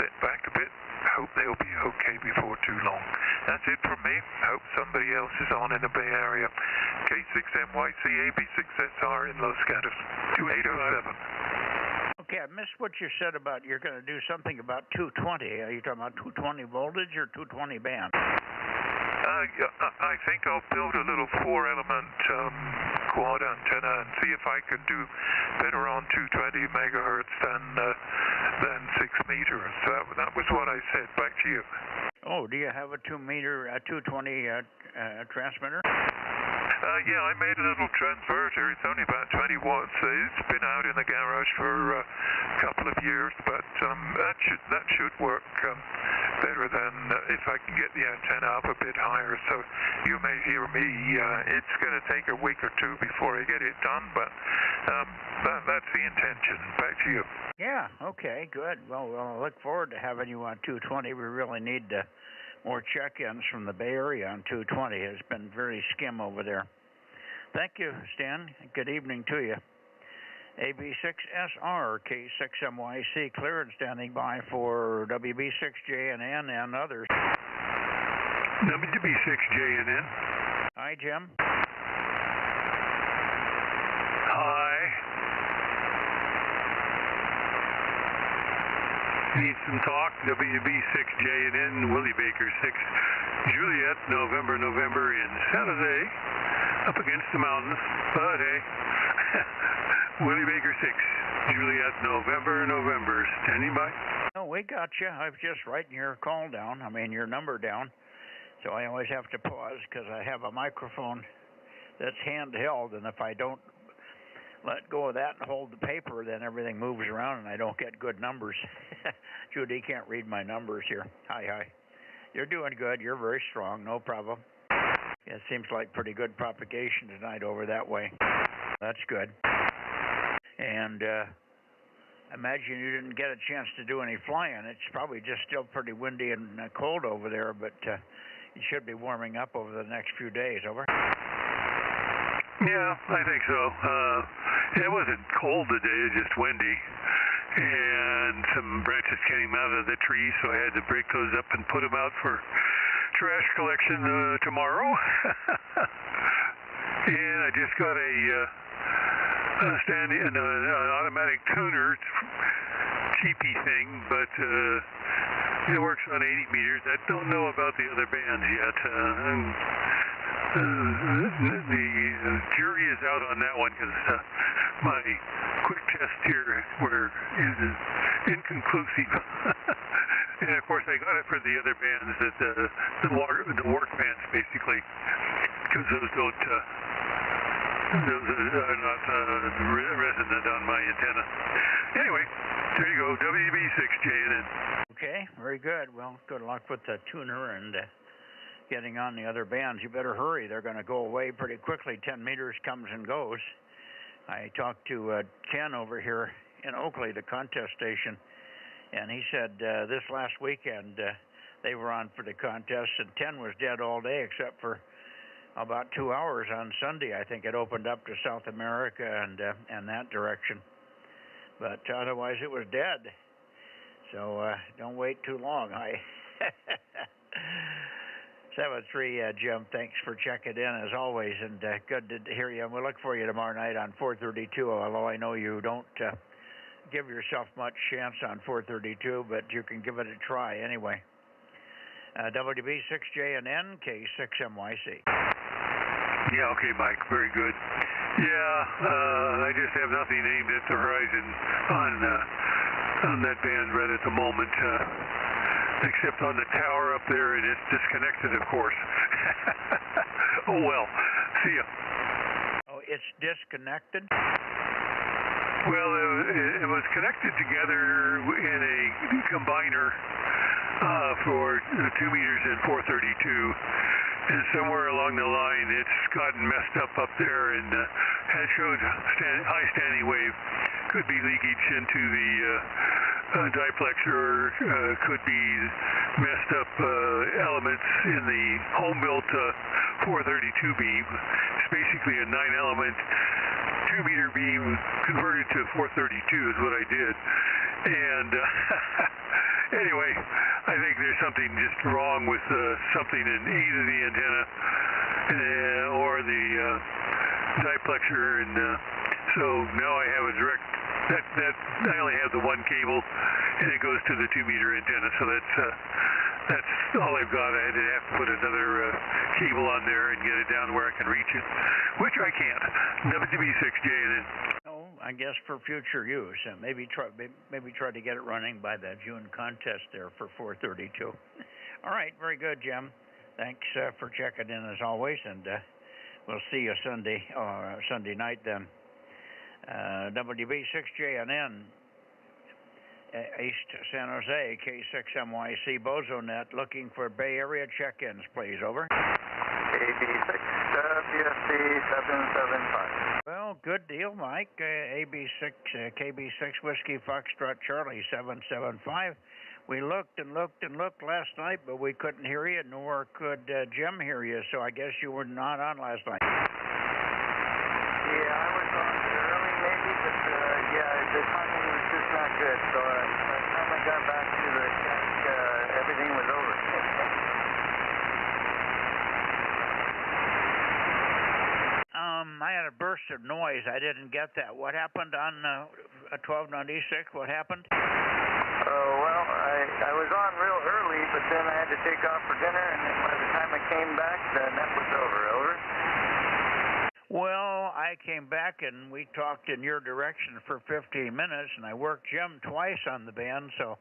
set back a bit. Hope they'll be okay before too long. That's it from me. Hope somebody else is on in the Bay Area. K6MYC, AB6SR in Los Gatos, 2807. Okay, I missed what you said about you're going to do something about 220. Are you talking about 220 voltage or 220 band? I think I'll build a little 4-element quad antenna and see if I can do better on 220 megahertz than 6 meters. That was what I said. Back to you. Oh, do you have a 220 transmitter? I made a little transverter. It's only about 20 watts. It's been out in the garage for a couple of years, but that should work better than if I can get the antenna up a bit higher. So you may hear me. It's going to take a week or two before I get it done, but that's the intention. Back to you. Yeah, okay, good. Well, I look forward to having you on 220. We really need more check-ins from the Bay Area on 220. It's been very skim over there. Thank you, Stan. Good evening to you. AB6SR, K6MYC, clear and standing by for WB6JNN and others. WB6JNN. Hi, Jim. Hi. Need some talk. WB 6JNN, Willie Baker 6, Juliet, November in San Jose, up against the mountains, but hey, Willie Baker 6, Juliet, November, standing by. Oh, we got you. I was just writing your call down, your number down, so I always have to pause because I have a microphone that's handheld, and if I don't let go of that and hold the paper, then everything moves around and I don't get good numbers. Judy can't read my numbers here. Hi. You're doing good. You're very strong. No problem. It seems like pretty good propagation tonight over that way. That's good. And I imagine you didn't get a chance to do any flying. It's probably just still pretty windy and cold over there, but it should be warming up over the next few days. Over. Yeah, I think so. It wasn't cold today, it was just windy. And some branches came out of the trees, so I had to break those up and put them out for trash collection tomorrow. And I just got an automatic tuner, cheapy thing, but it works on 80 meters. I don't know about the other bands yet. The jury is out on that one because my quick test here is inconclusive. And of course I got it for the other bands, the work bands basically, because those are not resonant on my antenna. Anyway, there you go, WB6JNN. Okay, very good. Well, good luck with the tuner and getting on the other bands. You better hurry. They're going to go away pretty quickly. 10 meters comes and goes. I talked to Ken over here in Oakley, the contest station, and he said this last weekend they were on for the contest, and 10 was dead all day except for about 2 hours on Sunday. I think it opened up to South America and that direction. But otherwise it was dead. So don't wait too long. 7-3, Jim, thanks for checking in as always, and good to hear you. And we'll look for you tomorrow night on 432, although I know you don't give yourself much chance on 432, but you can give it a try anyway. WB6JNN, K6MYC. Yeah, okay, Mike, very good. Yeah, I just have nothing aimed at the horizon on that band right at the moment. Except on the tower up there, and it's disconnected, of course. Oh, well. See ya. Oh, it's disconnected? Well, it was connected together in a combiner for 2 meters and 432. And somewhere along the line, it's gotten messed up there and has showed high standing wave. Could be leakage into the diplexer, could be messed up elements in the home-built 432 beam. It's basically a 9-element 2-meter beam converted to 432 is what I did. And anyway, I think there's something just wrong with something in either the antenna or the diplexer, and so now I have a direct. I only have the one cable, and it goes to the 2-meter antenna. So that's all I've got. I'd have to put another cable on there and get it down where I can reach it, which I can't. WB6JNN. Oh, I guess for future use, maybe try to get it running by the June contest there for 432. All right, very good, Jim. Thanks for checking in as always, and we'll see you Sunday night then. WB6JNN, East San Jose, K6MYC, Bozo Net, looking for Bay Area check-ins, please. Over. AB6, WSC 775. Well, good deal, Mike. AB6, KB6 Whiskey Foxtrot Charlie 775. We looked and looked and looked last night, but we couldn't hear you, nor could Jim hear you, so I guess you were not on last night. Yeah, I was on early maybe, but the timing was just not good, so by the time I got back to the shack, everything was over. I had a burst of noise. I didn't get that. What happened on 1296? What happened? Well, I was on real early, but then I had to take off for dinner, and then by the time I came back, the net was over. Over. Well, I came back and we talked in your direction for 15 minutes, and I worked Jim twice on the band, so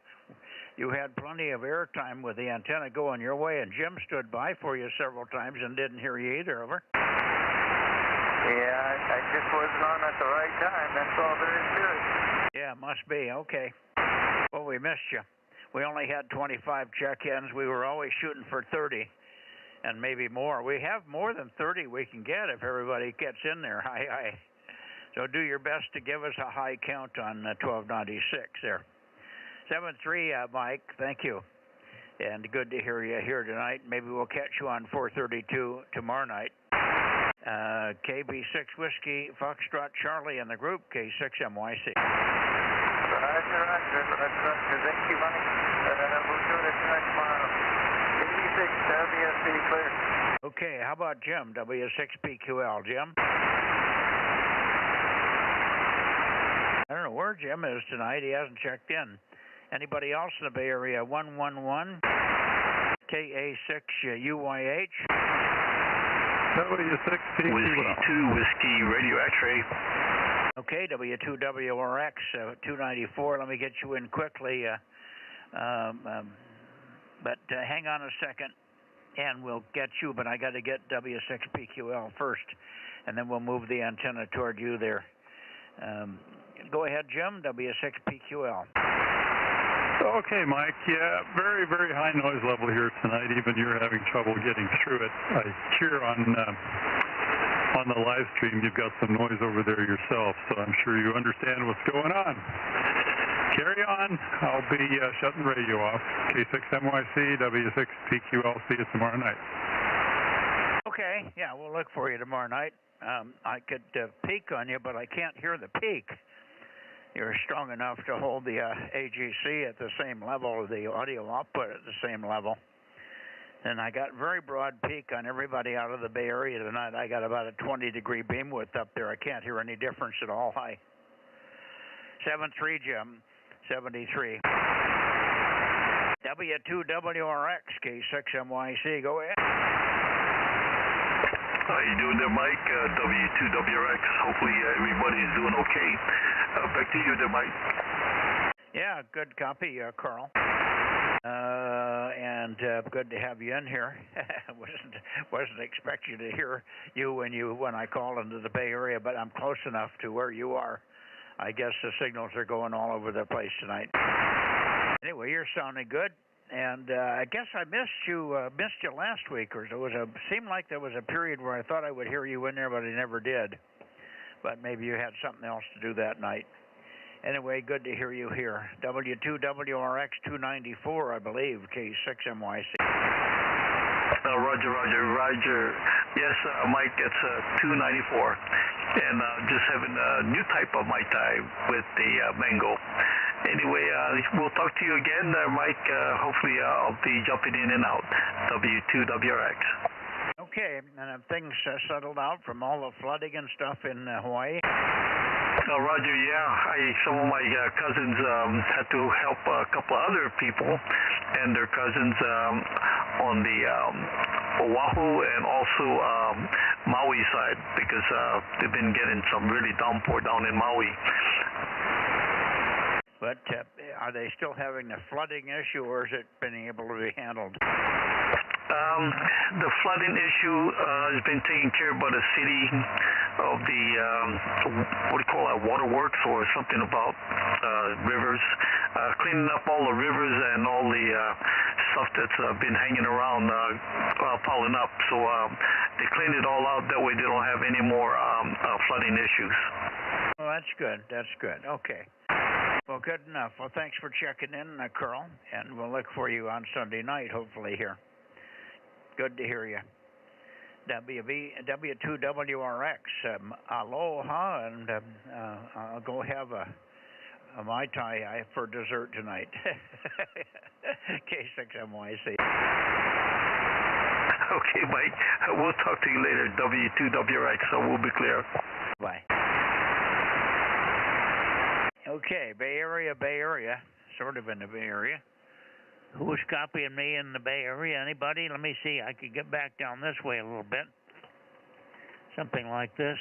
you had plenty of airtime with the antenna going your way, and Jim stood by for you several times and didn't hear you either. Over. Yeah, I just wasn't on at the right time. That's all there is to it. Yeah, must be. Okay. Well, we missed you. We only had 25 check-ins. We were always shooting for 30 and maybe more. We have more than 30 we can get if everybody gets in there. High. So do your best to give us a high count on 1296 there. 73, Mike, thank you. And good to hear you here tonight. Maybe we'll catch you on 432 tomorrow night. KB6 Whiskey, Foxtrot Charlie and the group, K6MYC. Roger. Thank you, Mike. We'll do it tonight tomorrow. 86 WSC clear. Okay, how about Jim, W6PQL? Jim? I don't know where Jim is tonight. He hasn't checked in. Anybody else in the Bay Area? 111 KA6UYH. W6PQL. Whiskey 2, Whiskey Radio X-ray. Okay, W2WRX 294. Let me get you in quickly. But hang on a second, and we'll get you. But I got to get W6PQL first, and then we'll move the antenna toward you there. Go ahead, Jim. W6PQL. Okay, Mike. Yeah, very, very high noise level here tonight. Even you're having trouble getting through it. I hear on the live stream you've got some noise over there yourself, so I'm sure you understand what's going on. Carry on. I'll be shutting the radio off. K6MYC, W6PQL. See you tomorrow night. Okay. Yeah, we'll look for you tomorrow night. I could peak on you, but I can't hear the peak. You're strong enough to hold the AGC at the same level, the audio output at the same level. And I got very broad peak on everybody out of the Bay Area tonight. I got about a 20-degree beam width up there. I can't hear any difference at all. Hi. 73 Jim, 73. W2WRX, K6MYC. Go ahead. How you doing there, Mike? W2WRX. Hopefully everybody's doing okay. Back to you there, Mike. Yeah, good copy, Carl. And good to have you in here. wasn't expecting to hear you when I called into the Bay Area, but I'm close enough to where you are. I guess the signals are going all over the place tonight. Anyway, you're sounding good, and I guess I missed you last week, or seemed like there was a period where I thought I would hear you in there, but I never did. But maybe you had something else to do that night. Anyway, good to hear you here. W2WRX 294, I believe, K6MYC. Roger. Yes, Mike, it's 294. And just having a new type of Mai Tai with the mango. Anyway, we'll talk to you again, Mike. Hopefully I'll be jumping in and out. W2WRX. Okay, and have things settled out from all the flooding and stuff in Hawaii? Roger, yeah. Some of my cousins had to help a couple other people and their cousins on the Oahu and also Maui side because they've been getting some really downpour down in Maui. But are they still having the flooding issue, or is it been able to be handled? The flooding issue has been taken care of by the city of the, what do you call it, waterworks or something about rivers, cleaning up all the rivers and all the stuff that's been hanging around, piling up. So they cleaned it all out. That way they don't have any more flooding issues. Well, that's good. Okay. Well, good enough. Well, thanks for checking in, Carl, and we'll look for you on Sunday night, hopefully, here. Good to hear you. W2WRX, aloha, and I'll go have a Mai Tai for dessert tonight. K6MYC. Okay, Mike. We'll talk to you later. W2WRX, so we'll be clear. Bye. Okay, Bay Area, sort of in the Bay Area. Who's copying me in the Bay Area? Anybody? Let me see. I could get back down this way a little bit. Something like this.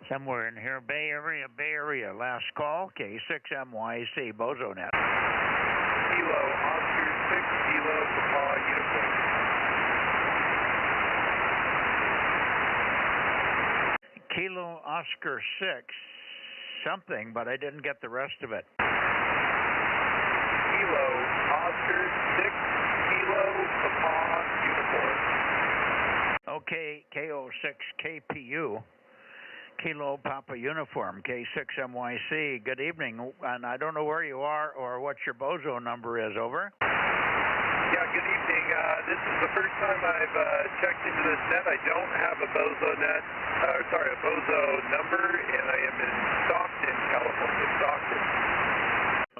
Somewhere in here. Bay Area, Bay Area. Last call, K6MYC, Bozo Net. Kilo, Oscar 6, Kilo, Papa, Uniform. Kilo, Oscar 6, something, but I didn't get the rest of it. Kilo, Oscar 6, Kilo, Papa, Uniform. Okay, KO6, KPU. Kilo Papa Uniform, K6MYC. Good evening, and I don't know where you are or what your Bozo number is, over. Yeah, good evening. This is the first time I've checked into this net. I don't have a Bozo net, a Bozo number, and I am in Stockton, California, Stockton.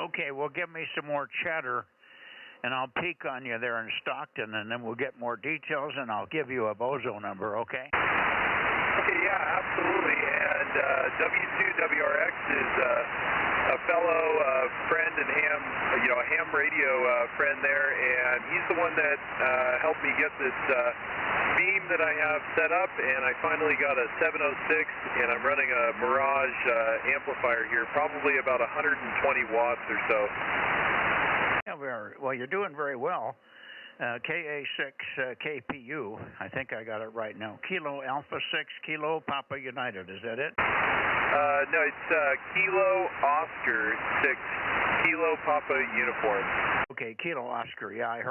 Okay, well, give me some more chatter, and I'll peek on you there in Stockton, and then we'll get more details, and I'll give you a Bozo number, okay? Okay, yeah, absolutely. And W2WRX is a fellow friend and a ham radio friend there, and he's the one that helped me get this beam that I have set up, and I finally got a 706, and I'm running a Mirage amplifier here, probably about 120 watts or so. Yeah, well, you're doing very well. KA6 KPU, I think I got it right now. Kilo Alpha 6, Kilo Papa United, is that it? No, it's Kilo Oscar 6, Kilo Papa Uniform. Okay, Kilo Oscar, yeah, I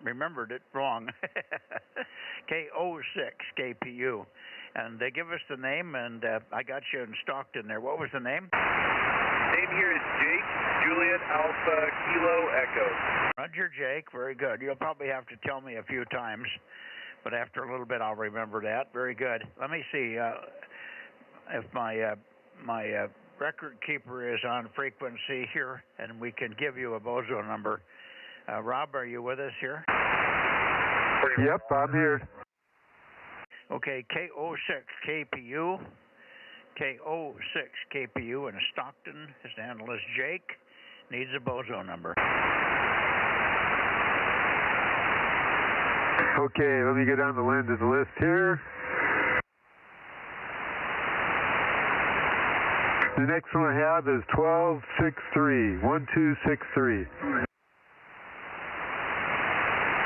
remembered it wrong. KO6 KPU. And they give us the name, and I got you in Stockton there. What was the name? Name here is Jake, Juliet Alpha Kilo Echo. Roger, Jake. Very good. You'll probably have to tell me a few times, but after a little bit I'll remember that. Very good. Let me see if my record keeper is on frequency here, and we can give you a Bozo number. Rob, are you with us here? Yep, I'm here. Okay, KO6 KPU. KO6 KPU in Stockton. His handle is Jake. Needs a Bozo number. Okay, let me get down the end of the list here. The next one I have is 1263, 1263.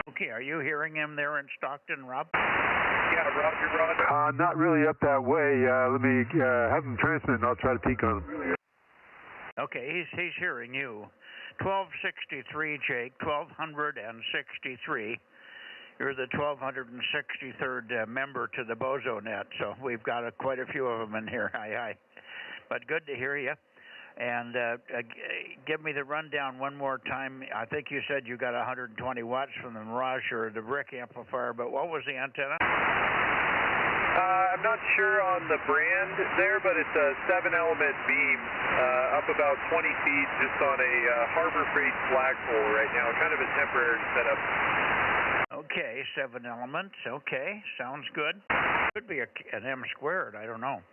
Okay, are you hearing him there in Stockton, Rob? Yeah, Roger. Not really up that way. Let me have him transmit, and I'll try to peek on him. Okay, he's hearing you. 1263, Jake, 1263. You're the 1263rd member to the Bozo Net, so we've got quite a few of them in here. Hi. But good to hear you. And give me the rundown one more time. I think you said you got 120 watts from the Mirage or the brick amplifier, but what was the antenna? I'm not sure on the brand there, but it's a 7-element beam up about 20 feet just on a Harbor Freight flagpole right now, kind of a temporary setup. Okay, 7 elements. Okay, sounds good. Could be an M squared. I don't know.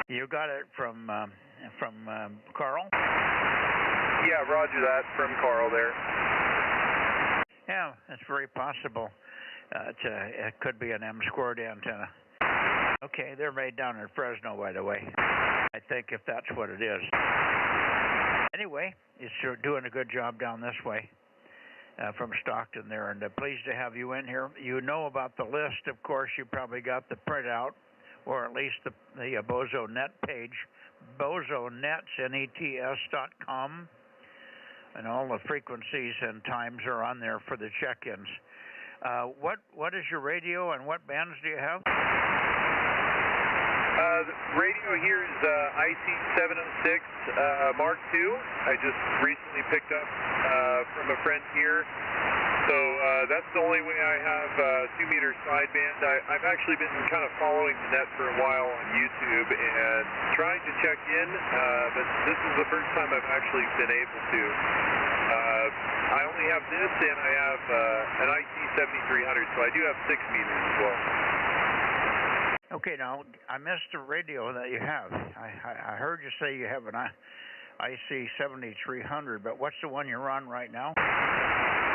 You got it from Carl? Yeah, roger that, from Carl there. Yeah, that's very possible. It could be an M squared antenna. Okay, they're made down in Fresno, by the way. I think if that's what it is. Anyway, you're doing a good job down this way from Stockton there, and pleased to have you in here. You know about the list, of course. You probably got the printout, or at least the Bozo Net page, BozoNets, NETS.com, and all the frequencies and times are on there for the check-ins. What is your radio, and what bands do you have? The radio here is IC706 Mark II. I just recently picked up from a friend here. So that's the only way I have 2-meter sideband. I've actually been kind of following the net for a while on YouTube and trying to check in, but this is the first time I've actually been able to. I only have this, and I have an IC7300, so I do have 6 meters as well. Okay, now, I missed the radio that you have. I heard you say you have an IC7300, but what's the one you're on right now?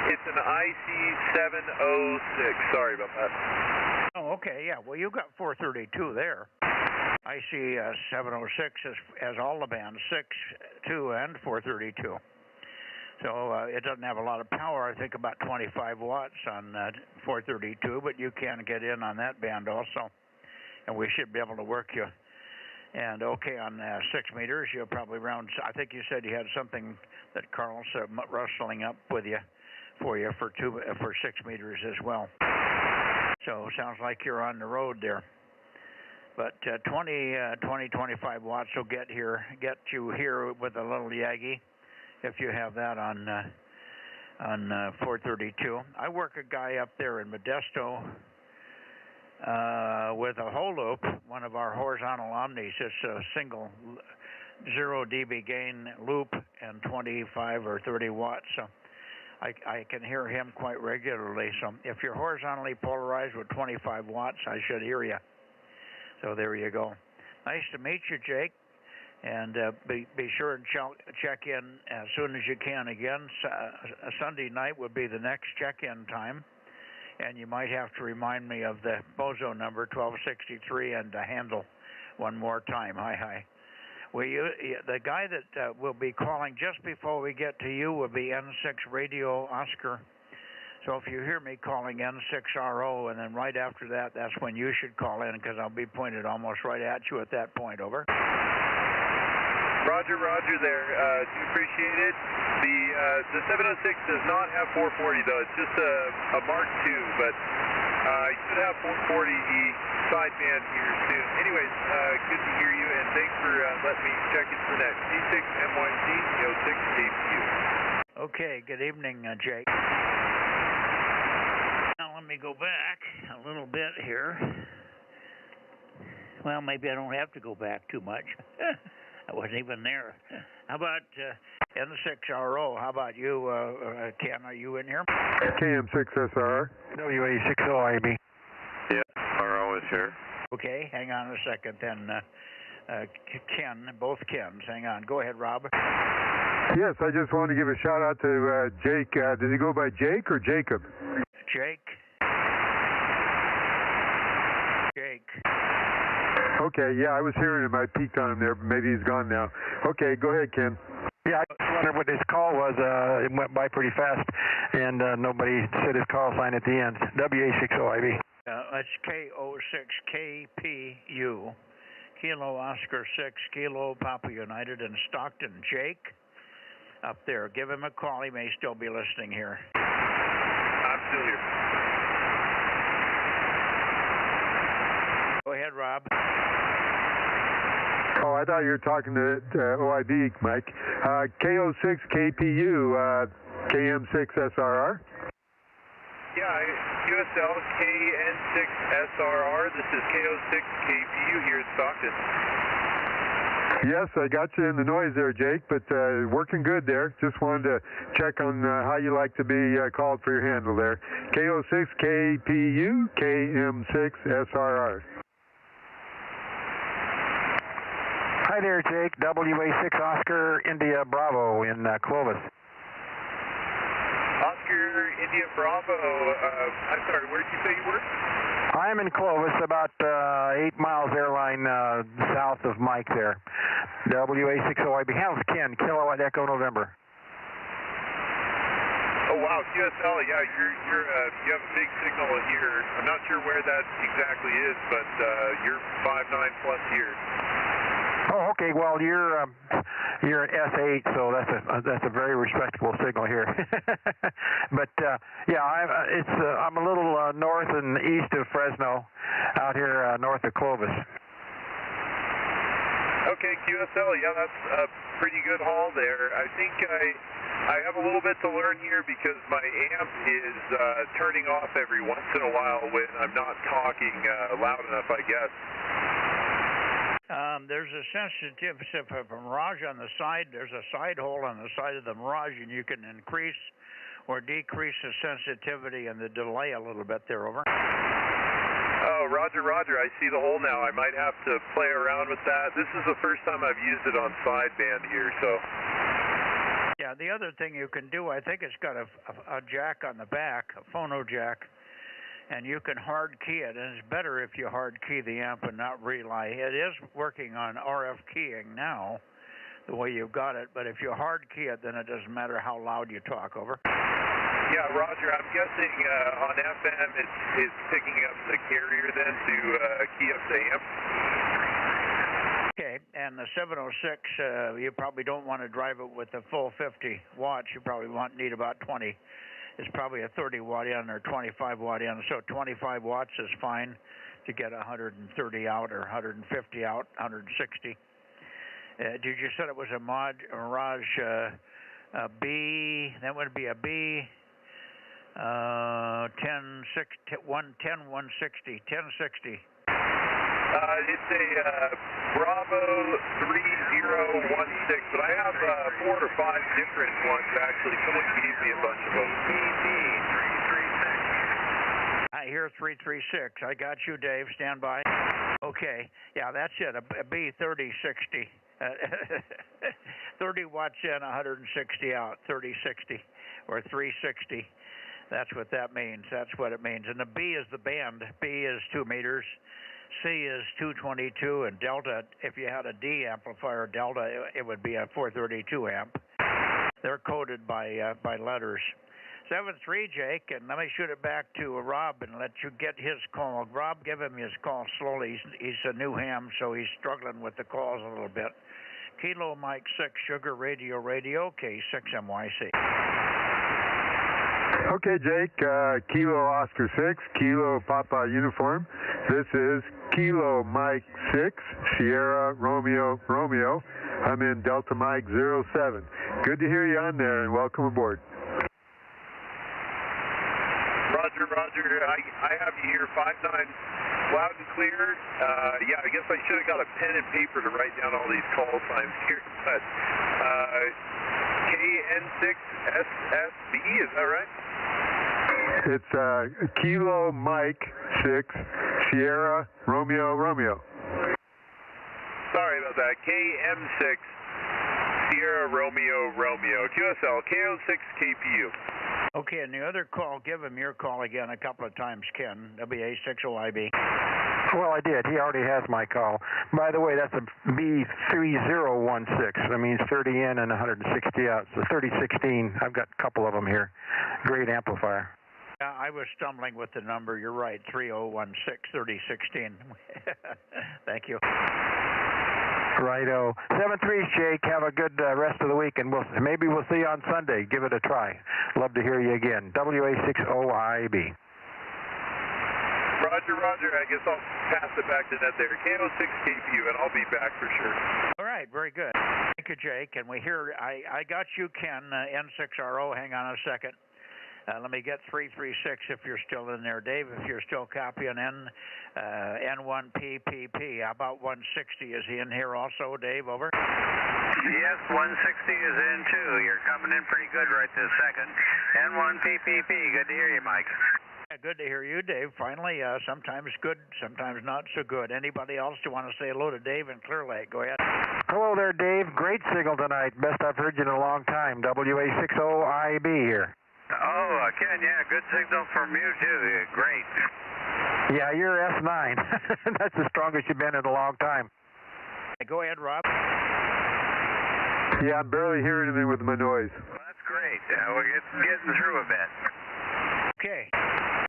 It's an IC706. Sorry about that. Oh, okay, yeah. Well, you got 432 there. IC 706 has all the bands, 6, 2, and 432. So it doesn't have a lot of power. I think about 25 watts on 432, but you can get in on that band also, and we should be able to work you. And okay, on 6 meters, you're probably around. I think you said you had something that Carl's rustling up with you for 6 meters as well. So sounds like you're on the road there. But 25 watts will get you here with a little Yagi, if you have that on 432. I work a guy up there in Modesto with a whole loop, one of our horizontal omnis. It's a single 0 dB gain loop and 25 or 30 watts. So I can hear him quite regularly. So if you're horizontally polarized with 25 watts, I should hear you. So there you go. Nice to meet you, Jake. And be sure and check in as soon as you can again. Sunday night would be the next check-in time. And you might have to remind me of the Bozo number, 1263, and the handle one more time. Hi. Well, the guy that will be calling just before we get to you will be N6 Radio Oscar. So if you hear me calling N6RO, and then right after that, that's when you should call in, because I'll be pointed almost right at you at that point. Over. Roger there. Do appreciate it. The 706 does not have 440 though. It's just a Mark II, but you should have 440 sideband here soon. Anyways, good to hear you, and thanks for letting me check into the net. C6MYC 06KPU. Okay. Good evening, Jake. Now let me go back a little bit here. Well, maybe I don't have to go back too much. I wasn't even there. How about N6RO? How about you, Ken? Are you in here? KM6SR. WA60IB. Yeah, RO is here. Okay, hang on a second then. Ken, both Kens. Hang on. Go ahead, Rob. Yes, I just wanted to give a shout out to Jake. Does he go by Jake or Jacob? Jake. Okay, yeah, I was hearing him. I peeked on him there, but maybe he's gone now. Okay, go ahead, Ken. Yeah, I just wondered what his call was. It went by pretty fast, and nobody said his call sign at the end. WA60IB. That's K06KPU. Kilo Oscar 6, Kilo Papa United in Stockton. Jake, up there. Give him a call. He may still be listening here. I'm still here. Go ahead, Rob. Oh, I thought you were talking to OIB, Mike. K06KPU, KM6SRR. Yeah, QSL KN6SRR. This is K06KPU here in Stockton. Yes, I got you in the noise there, Jake, but working good there. Just wanted to check on how you like to be called for your handle there. K06KPU, KM6SRR. Hi there, Jake. WA6 Oscar India Bravo in Clovis. Oscar India Bravo. I'm sorry, where did you say you were? I'm in Clovis, about 8 miles airline south of Mike there. WA60IB. How's Ken? Kilowatt Echo November. Oh wow, QSL. Yeah, you have a big signal here. I'm not sure where that exactly is, but you're 5.9 plus here. Oh, okay. Well, you're at S8, so that's a very respectable signal here. But yeah, I'm a little north and east of Fresno, out here north of Clovis. Okay, QSL. Yeah, that's a pretty good haul there. I think I have a little bit to learn here because my amp is turning off every once in a while when I'm not talking loud enough, I guess. There's a sensitivity mirage on the side. There's a side hole on the side of the mirage, and you can increase or decrease the sensitivity and the delay a little bit there. Over. Oh, Roger. I see the hole now. I might have to play around with that. This is the first time I've used it on sideband here, so. Yeah, the other thing you can do, I think it's got a jack on the back, a phono jack, and you can hard key it, and it's better if you hard key the amp and not relay. It is working on RF keying now, the way you've got it, but if you hard key it, then it doesn't matter how loud you talk. Over. Yeah, Roger, I'm guessing on FM it's picking up the carrier then to key up the amp. Okay, and the 706, you probably don't want to drive it with the full 50 watts. You probably need about 20. It's probably a 30 watt in or 25 watt in. So 25 watts is fine to get 130 out or 150 out, 160. Did you said it was a Mirage B? That would be a B 1060. It's a Bravo 3016, but I have 4 or 5 different ones actually. Someone gave me a bunch of them. I hear 336. I got you, Dave. Stand by. Okay. Yeah, that's it. A B3060. 30 watts in, 160 out. 3060 or 360. That's what that means. That's what it means. And the B is the band. B is 2 meters. C is 222, and Delta, if you had a D amplifier, Delta, it would be a 432 amp. They're coded by letters. 7-3, Jake, and let me shoot it back to Rob and let you get his call. Rob, give him his call slowly. He's a new ham, so he's struggling with the calls a little bit. Kilo Mike 6, Sugar Radio, K6MYC. Okay, Jake, Kilo Oscar 6, Kilo Papa Uniform. This is Kilo Mike 6, Sierra Romeo Romeo. I'm in Delta Mike 07. Good to hear you on there, and welcome aboard. Roger, I have you here 5-9, loud and clear. Yeah, I guess I should have got a pen and paper to write down all these call signs here, but KN6SSB, is that right? It's Kilo Mike 6, Sierra Romeo Romeo. Sorry about that. KM6 Sierra Romeo Romeo. QSL KO6 KPU. Okay, and the other call, give him your call again a couple of times, Ken. WA60IB. Well, I did. He already has my call. By the way, that's a B3016. That means 30 in and 160 out. So 3016. I've got a couple of them here. Great amplifier. Yeah, I was stumbling with the number. You're right, 3016, 3016. Thank you. Righto. 7-3, Jake. Have a good rest of the week, and maybe we'll see you on Sunday. Give it a try. Love to hear you again. WA60IB. Roger. I guess I'll pass it back to Net there. KO6 KPU, and I'll be back for sure. All right, very good. Thank you, Jake. And we hear, I got you, Ken, N6RO. Hang on a second. Let me get 336 if you're still in there, Dave. If you're still copying N1PPP. How about 160? Is he in here also, Dave? Over. Yes, 160 is in too. You're coming in pretty good right this second. N1PPP. Good to hear you, Mike. Yeah, good to hear you, Dave. Finally, sometimes good, sometimes not so good. Anybody else who want to say hello to Dave in Clear Lake? Go ahead. Hello there, Dave. Great signal tonight. Best I've heard you in a long time. WA60IB here. Oh, Ken, yeah, good signal from you, too. Great. Yeah, you're S9. That's the strongest you've been in a long time. Go ahead, Rob. Yeah, I'm barely hearing anything with my noise. Well, that's great. We're getting through a bit. Okay.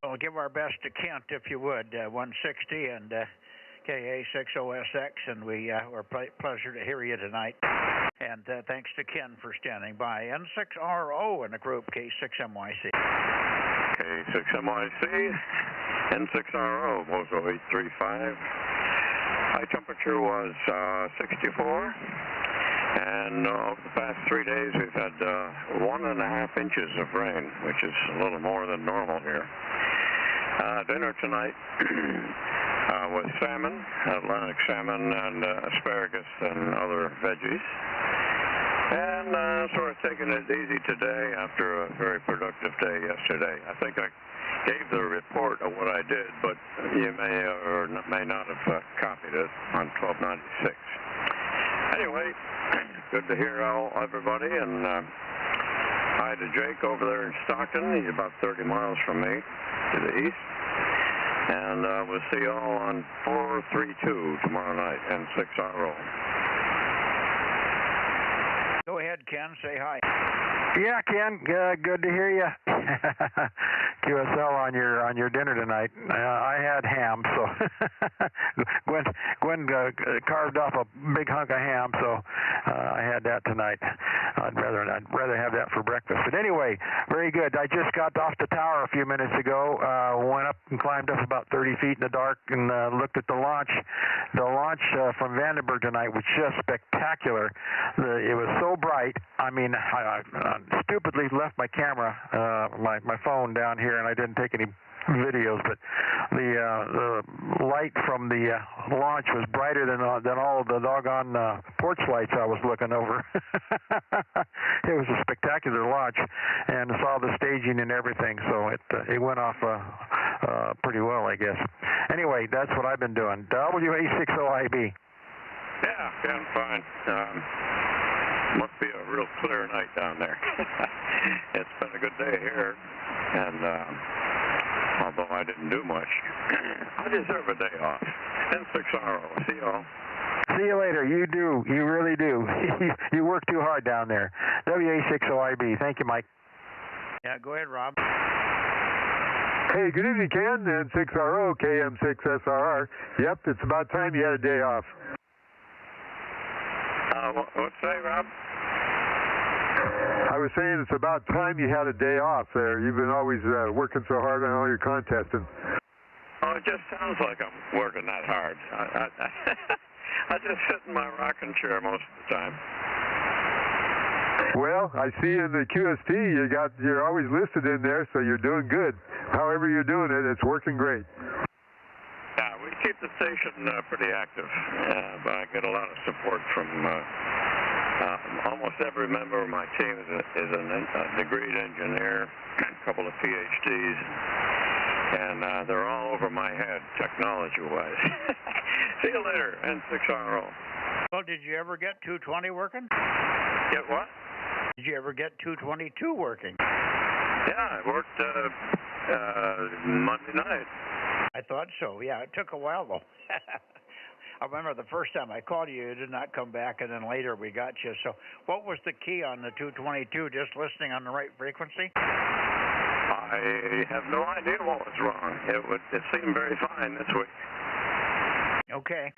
We'll give our best to Kent, if you would, 160 and KA60SX, and we're pleasure to hear you tonight. And thanks to Ken for standing by. N6RO in the group, K6MYC. K6MYC, N6RO, Bozo 835. High temperature was 64. And over the past 3 days, we've had 1.5 inches of rain, which is a little more than normal here. Dinner tonight was salmon, Atlantic salmon, and asparagus and other veggies. And sort of taking it easy today after a very productive day yesterday. I think I gave the report of what I did, but you may or may not have copied it on 1296. Anyway, good to hear everybody, and hi to Jake over there in Stockton. He's about 30 miles from me to the east. And we'll see you all on 432 tomorrow night, N6RO. Go ahead, Ken. Say hi. Yeah, Ken. Good to hear you. QSL on your dinner tonight. I had ham, so Gwen carved off a big hunk of ham, so I had that tonight. I'd rather have that for breakfast. But anyway, very good. I just got off the tower a few minutes ago. Went up and climbed up about 30 feet in the dark and looked at the launch. The launch from Vandenberg tonight was just spectacular. It was so bright. I mean, I stupidly left my camera, my phone down here, and I didn't take any videos, but the light from the launch was brighter than all of the doggone porch lights I was looking over. It was a spectacular launch, and saw the staging and everything, so it went off pretty well, I guess. Anyway, that's what I've been doing. WA60IB. Yeah, I'm fine. Must be a real clear night down there. It's been a good day here, and although I didn't do much, I deserve a day off. N6RO. See you all. See you later. You do. You really do. You work too hard down there. WA60IB. Thank you, Mike. Yeah, go ahead, Rob. Hey, good evening, Ken. N6RO, KM6SRR. Yep, it's about time you had a day off. What's that, Rob? I was saying it's about time you had a day off there. You've been always working so hard on all your contesting. Oh, it just sounds like I'm working that hard. I just sit in my rocking chair most of the time. Well, I see in the QST you're always listed in there, so you're doing good. However you're doing it, it's working great. Yeah, we keep the station pretty active, but I get a lot of support from almost every member of my team is a degreed engineer, a couple of PhDs, and they're all over my head technology-wise. See you later, N6RO. Well, did you ever get 220 working? Get what? Did you ever get 222 working? Yeah, I worked Monday night. I thought so. Yeah, it took a while, though. I remember the first time I called you, you did not come back, and then later we got you. So what was the key on the 222, just listening on the right frequency? I have no idea what was wrong. It seemed very fine this week. Okay.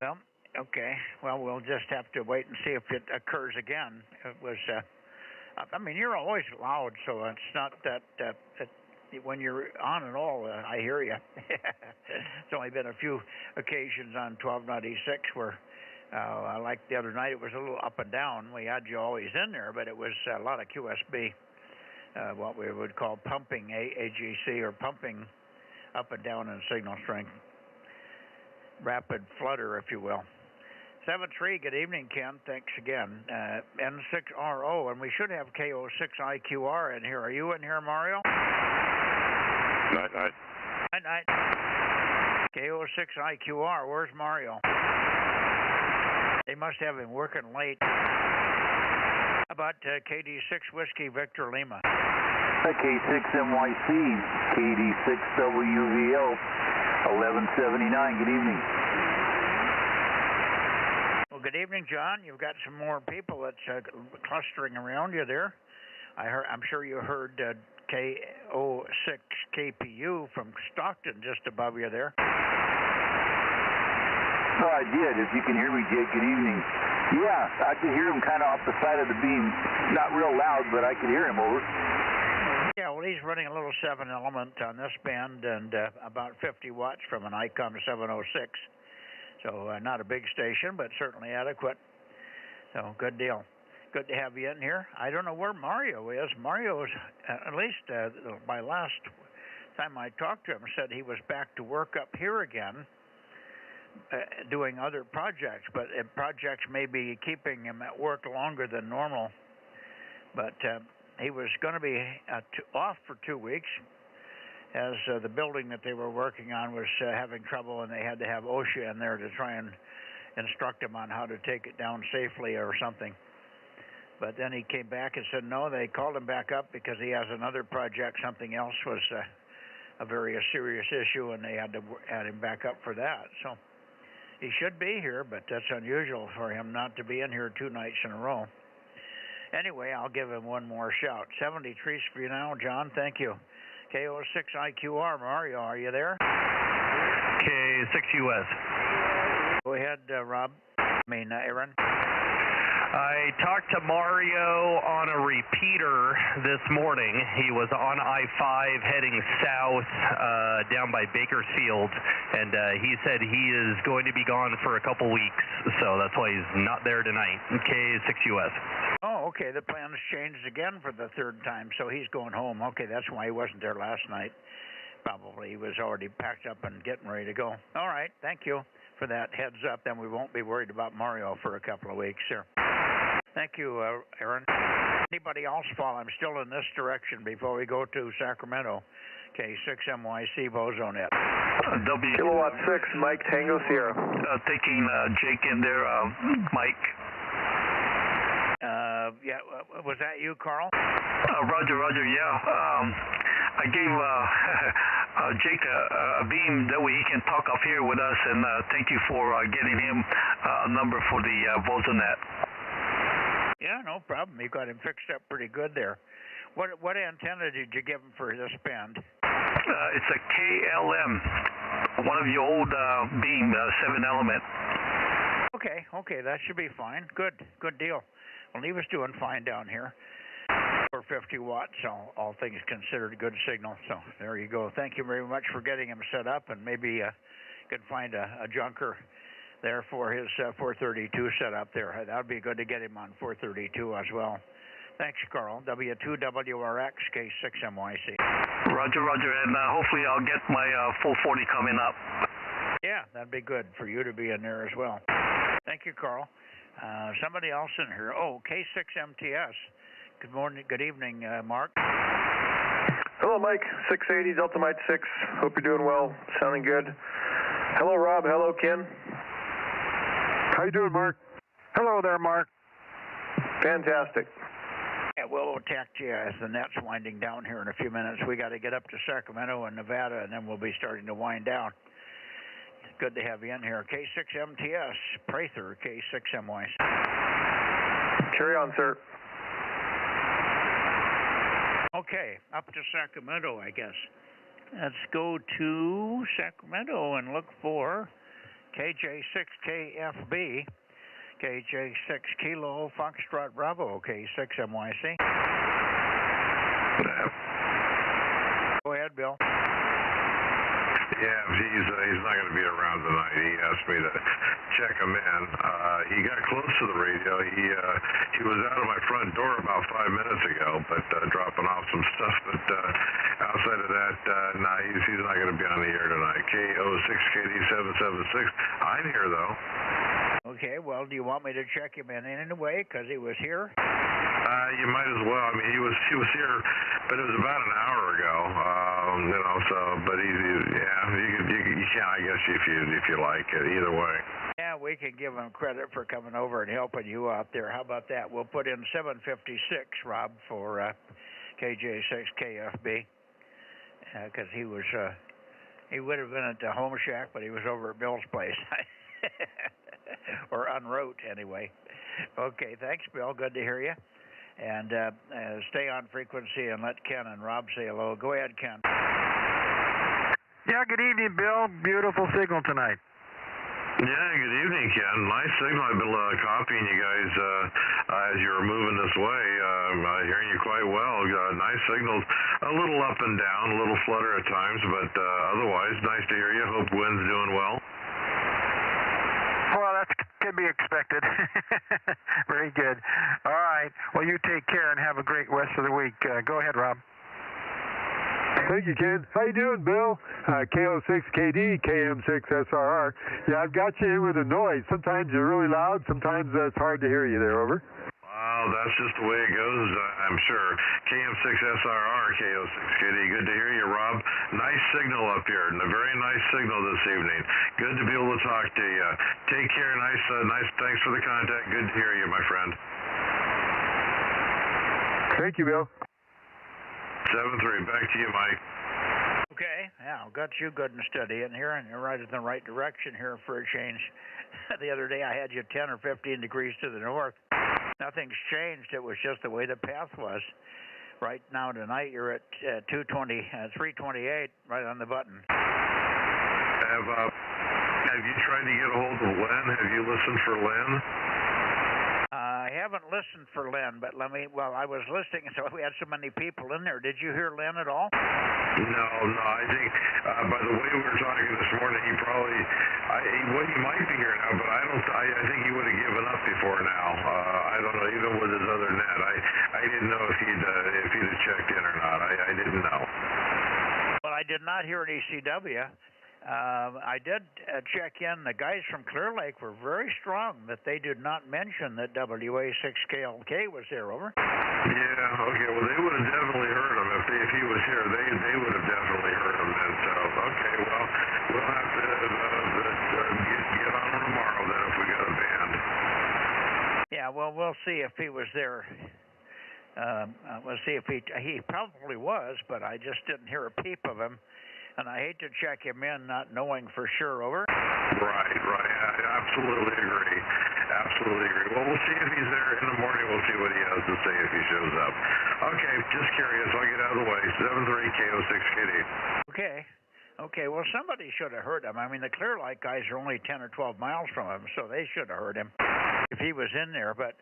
Well, okay. Well, we'll just have to wait and see if it occurs again. It was, I mean, you're always loud, so it's not that when you're on and all, I hear you. It's only been a few occasions on 1296 where, like the other night, it was a little up and down. We had you always in there, but it was a lot of QSB, what we would call pumping, AGC, or pumping up and down in signal strength. Rapid flutter, if you will. 7-3, good evening, Ken. Thanks again. N6RO, and we should have KO6IQR in here. Are you in here, Mario? Night. Night. KO6IQR, where's Mario? They must have him working late. How about KD6 Whiskey Victor Lima? K6NYC, KD6WVL, 1179, good evening. Well, good evening, John. You've got some more people that's clustering around you there. I'm sure you heard KO6 KPU from Stockton just above you there. Oh, I did. If you can hear me, Jake, good evening. Yeah, I could hear him kind of off the side of the beam. Not real loud, but I could hear him, over. Yeah, well, he's running a little 7-element on this band and about 50 watts from an ICOM 706. So not a big station, but certainly adequate. So good deal. Good to have you in here. I don't know where Mario is. Mario's, at least my last time I talked to him, said he was back to work up here again, doing other projects. But projects may be keeping him at work longer than normal. But he was going to be off for 2 weeks, as the building that they were working on was having trouble, and they had to have OSHA in there to try and instruct him on how to take it down safely or something. But then he came back and said no, they called him back up because he has another project. Something else was a very serious issue, and they had to add him back up for that. So he should be here, but that's unusual for him not to be in here 2 nights in a row. Anyway, I'll give him one more shout. 73 for you now, John. Thank you. KO6IQR, Mario, are you there? K6US. Go ahead, Rob. Aaron. I talked to Mario on a repeater this morning. He was on I-5 heading south down by Bakersfield, and he said he is going to be gone for a couple weeks, so that's why he's not there tonight. K6US. Oh, okay. The plan has changed again for the 3rd time, so he's going home. Okay, that's why he wasn't there last night. Probably he was already packed up and getting ready to go. All right, thank you for that heads up. Then we won't be worried about Mario for a couple of weeks here. Thank you, Aaron. Anybody else fall? I'm still in this direction before we go to Sacramento. K6MYC Bozo Net. Kilowatt 6, Mike Tango Sierra. Taking Jake in there, Mike. Yeah, was that you, Carl? Roger, yeah. I gave Jake a beam, that way he can talk up here with us, and thank you for getting him a number for the Bozo Net. Yeah, no problem. You got him fixed up pretty good there. What antenna did you give him for this band? It's a KLM, one of your old beam, 7-element. Okay, that should be fine. Good deal. Well, he was doing fine down here. For 50 watts, all things considered, good signal. So there you go. Thank you very much for getting him set up, and maybe you can find a junker there for his 432 setup there. That would be good to get him on 432 as well. Thanks, Carl. W2WRX K6MYC. Roger, and hopefully I'll get my full 40 coming up. Yeah, that'd be good for you to be in there as well. Thank you, Carl. Somebody else in here. Oh, K6MTS. Good morning, good evening, Mark. Hello, Mike. 680 Delta Mite 6. Hope you're doing well. Sounding good. Hello, Rob. Hello, Ken. How you doing, Mark? Hello there, Mark. Fantastic. Yeah, we'll attack you as the net's winding down here in a few minutes. We got to get up to Sacramento and Nevada, and then we'll be starting to wind down. Good to have you in here. K6MTS, Prather, K6MYC. Carry on, sir. Okay, up to Sacramento, I guess. Let's go to Sacramento and look for KJ6KFB, KJ6 Kilo Foxtrot Bravo, K6MYC. Go ahead, Bill. Yeah, he's not going to be around tonight. He asked me to check him in. He got close to the radio. He was out of my front door about 5 minutes ago, but dropping off some stuff. But outside of that, nah, he's not going to be on the air tonight. KO6KD776. I'm here though. Okay, well, do you want me to check him in anyway because he was here? You might as well. I mean, he was here, but it was about an hour ago. But you can, I guess, if you like it. Either way. Yeah, we can give him credit for coming over and helping you out there. How about that? We'll put in 756, Rob, for KJ6KFB, because he would have been at the Home Shack, but he was over at Bill's place. Or en route, anyway. Okay, thanks, Bill. Good to hear you. And stay on frequency and let Ken and Rob say hello. Go ahead, Ken. Yeah, good evening, Bill. Beautiful signal tonight. Yeah, good evening, Ken. Nice signal. I've been copying you guys as you were moving this way. Hearing you quite well. Nice signals. A little up and down, a little flutter at times, but otherwise, nice to hear you. Hope Wynn's doing well. Well, that could be expected. Very good. All right. Well, you take care and have a great rest of the week. Go ahead, Rob. Thank you, Ken. How you doing, Bill? KO6KD, KM6SRR. Yeah, I've got you in with a noise. Sometimes you're really loud. Sometimes it's hard to hear you there. Over. Wow, that's just the way it goes, I'm sure. KM6SRR, KO6KD. Good to hear you, Rob. Nice signal up here, and a very nice signal this evening. Good to be able to talk to you. Take care. Nice. Thanks for the contact. Good to hear you, my friend. Thank you, Bill. 7-3, back to you, Mike. Okay, yeah, got you good and steady in here, and you're right in the right direction here for a change. The other day I had you 10 or 15 degrees to the north. Nothing's changed. It was just the way the path was. Right now tonight you're at 328, right on the button. Have you tried to get a hold of Len? Have you listened for Len? I haven't listened for Len, but I was listening, so we had so many people in there. Did you hear Len at all? No, I think, by the way we were talking this morning, he might be here now, but I think he would have given up before now. I don't know, even with his other net. I didn't know if he'd have checked in or not. I didn't know. Well, I did not hear an ECW. I did check in. The guys from Clear Lake were very strong that they did not mention that WA6KLK was there, over. Yeah, okay, well, they would have definitely heard him. If he was here, they would have definitely heard him then. So, okay, well, we'll have to get on him tomorrow then if we got a band. Yeah, well, we'll see if he was there. We'll see if he probably was, but I just didn't hear a peep of him. And I hate to check him in not knowing for sure, over. Right. I absolutely agree. Well, we'll see if he's there in the morning. We'll see what he has to say if he shows up. Okay, just curious. I'll get out of the way. 73KO6KD. Okay, well, somebody should have heard him. I mean, the Clear Lake guys are only 10 or 12 miles from him, so they should have heard him if he was in there. But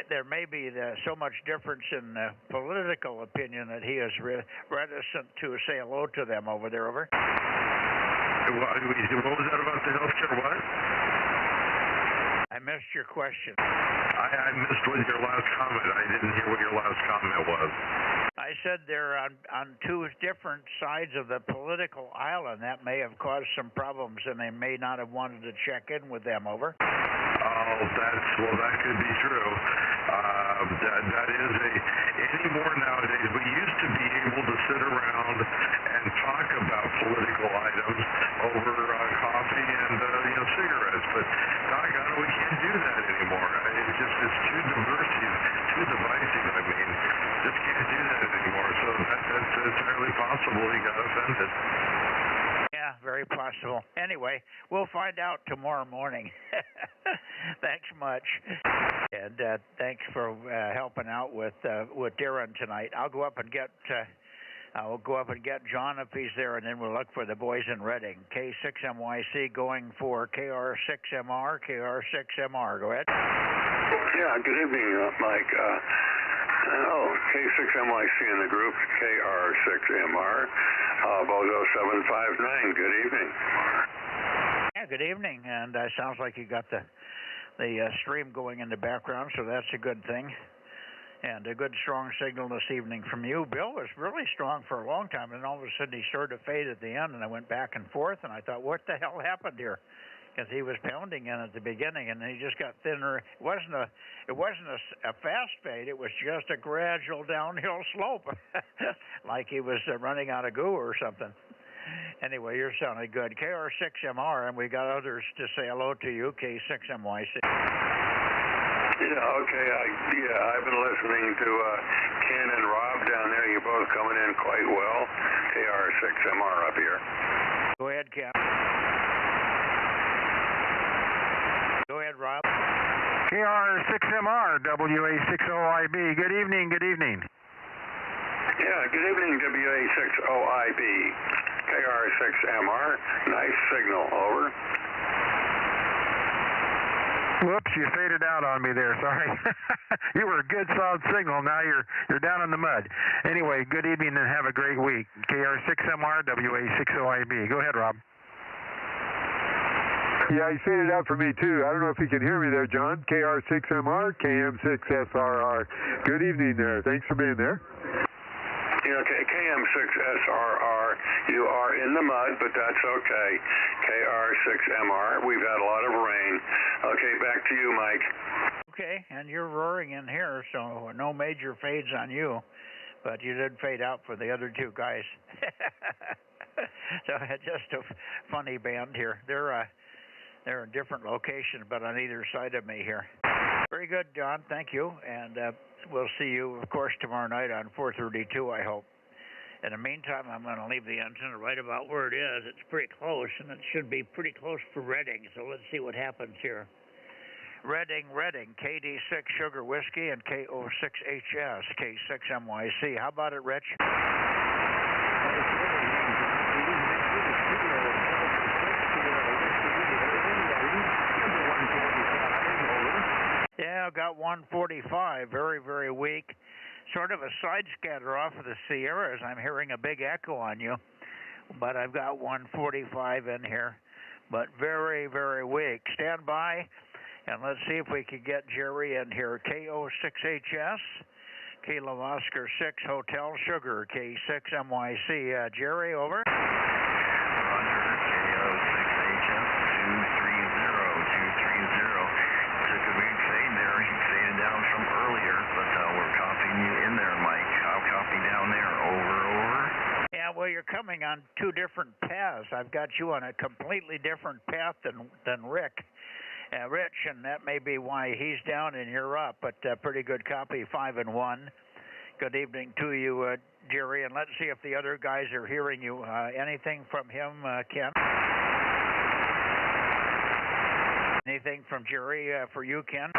there may be so much difference in political opinion that he is reticent to say hello to them over there, over. What was that about the healthcare, what? I missed your question. I missed what your last comment. I didn't hear what your last comment was. I said they're on two different sides of the political aisle, and that may have caused some problems, and they may not have wanted to check in with them, over. Oh, that could be true. That is anymore nowadays. We used to be able to sit around and talk about political items over coffee and cigarettes, but doggone it, we can't do that anymore. It's too divisive. I mean, just can't do that anymore. So that's entirely possible he got offended. Yeah, very possible. Anyway, we'll find out tomorrow morning. Thanks much, and thanks for helping out with Darren tonight. I'll go up and get John if he's there, and then we'll look for the boys in Reading. K6MYC going for KR6MR. KR6MR. Go ahead. Yeah. Good evening, Mike. K6MYC in the group, KR6MR, Bozo 759. Good evening. Yeah, good evening, and sounds like you got the stream going in the background, so that's a good thing. And a good strong signal this evening from you. Bill was really strong for a long time, and all of a sudden he started to fade at the end, and I went back and forth, and I thought, what the hell happened here? Because he was pounding in at the beginning, and he just got thinner. It wasn't a fast fade. It was just a gradual downhill slope, like he was running out of goo or something. Anyway, you're sounding good. KR6MR, and we got others to say hello to you. K6MYC. Yeah, okay. I've been listening to Ken and Rob down there. You're both coming in quite well. KR6MR up here. Go ahead, Ken. Go ahead, Rob. KR6MR, WA60IB. Good evening. Yeah, good evening, WA60IB. KR6MR. Nice signal, over. Whoops, you faded out on me there, sorry. You were a good solid signal, now you're down in the mud. Anyway, good evening and have a great week. KR6MR, WA60IB. Go ahead, Rob. Yeah, he faded out for me too. I don't know if you can hear me there, John. KR6MR, KM6SRR. Good evening there. Thanks for being there. Yeah, KM6SRR, you are in the mud, but that's okay. KR6MR, we've had a lot of rain. Okay, back to you, Mike. Okay, and you're roaring in here, so no major fades on you, but you did fade out for the other two guys. So just a funny band here. They're They're in different locations, but on either side of me here. Very good, John. Thank you. And we'll see you, of course, tomorrow night on 432, I hope. In the meantime, I'm going to leave the antenna right about where it is. It's pretty close, and it should be pretty close for Reading, so let's see what happens here. Reading, KD6 Sugar Whiskey and KO6HS, K6MYC. How about it, Rich? Yeah, I've got 145, very, very weak. Sort of a side scatter off of the Sierras. I'm hearing a big echo on you, but I've got 145 in here, but very, very weak. Stand by, and let's see if we can get Jerry in here. KO6HS, Kilo Oscar 6 Hotel Sugar, K6MYC. Jerry, over. Roger, KO6HS 230. Took a big fade there. He faded down from earlier, but we're copying you in there, Mike. I'll copy down there. Over. Yeah, well, you're coming on two different paths. I've got you on a completely different path than Rich, and that may be why he's down and you're up, but pretty good copy, 5 and 1. Good evening to you, Jerry, and let's see if the other guys are hearing you. Anything from him, Ken? Anything from Jerry for you, Ken?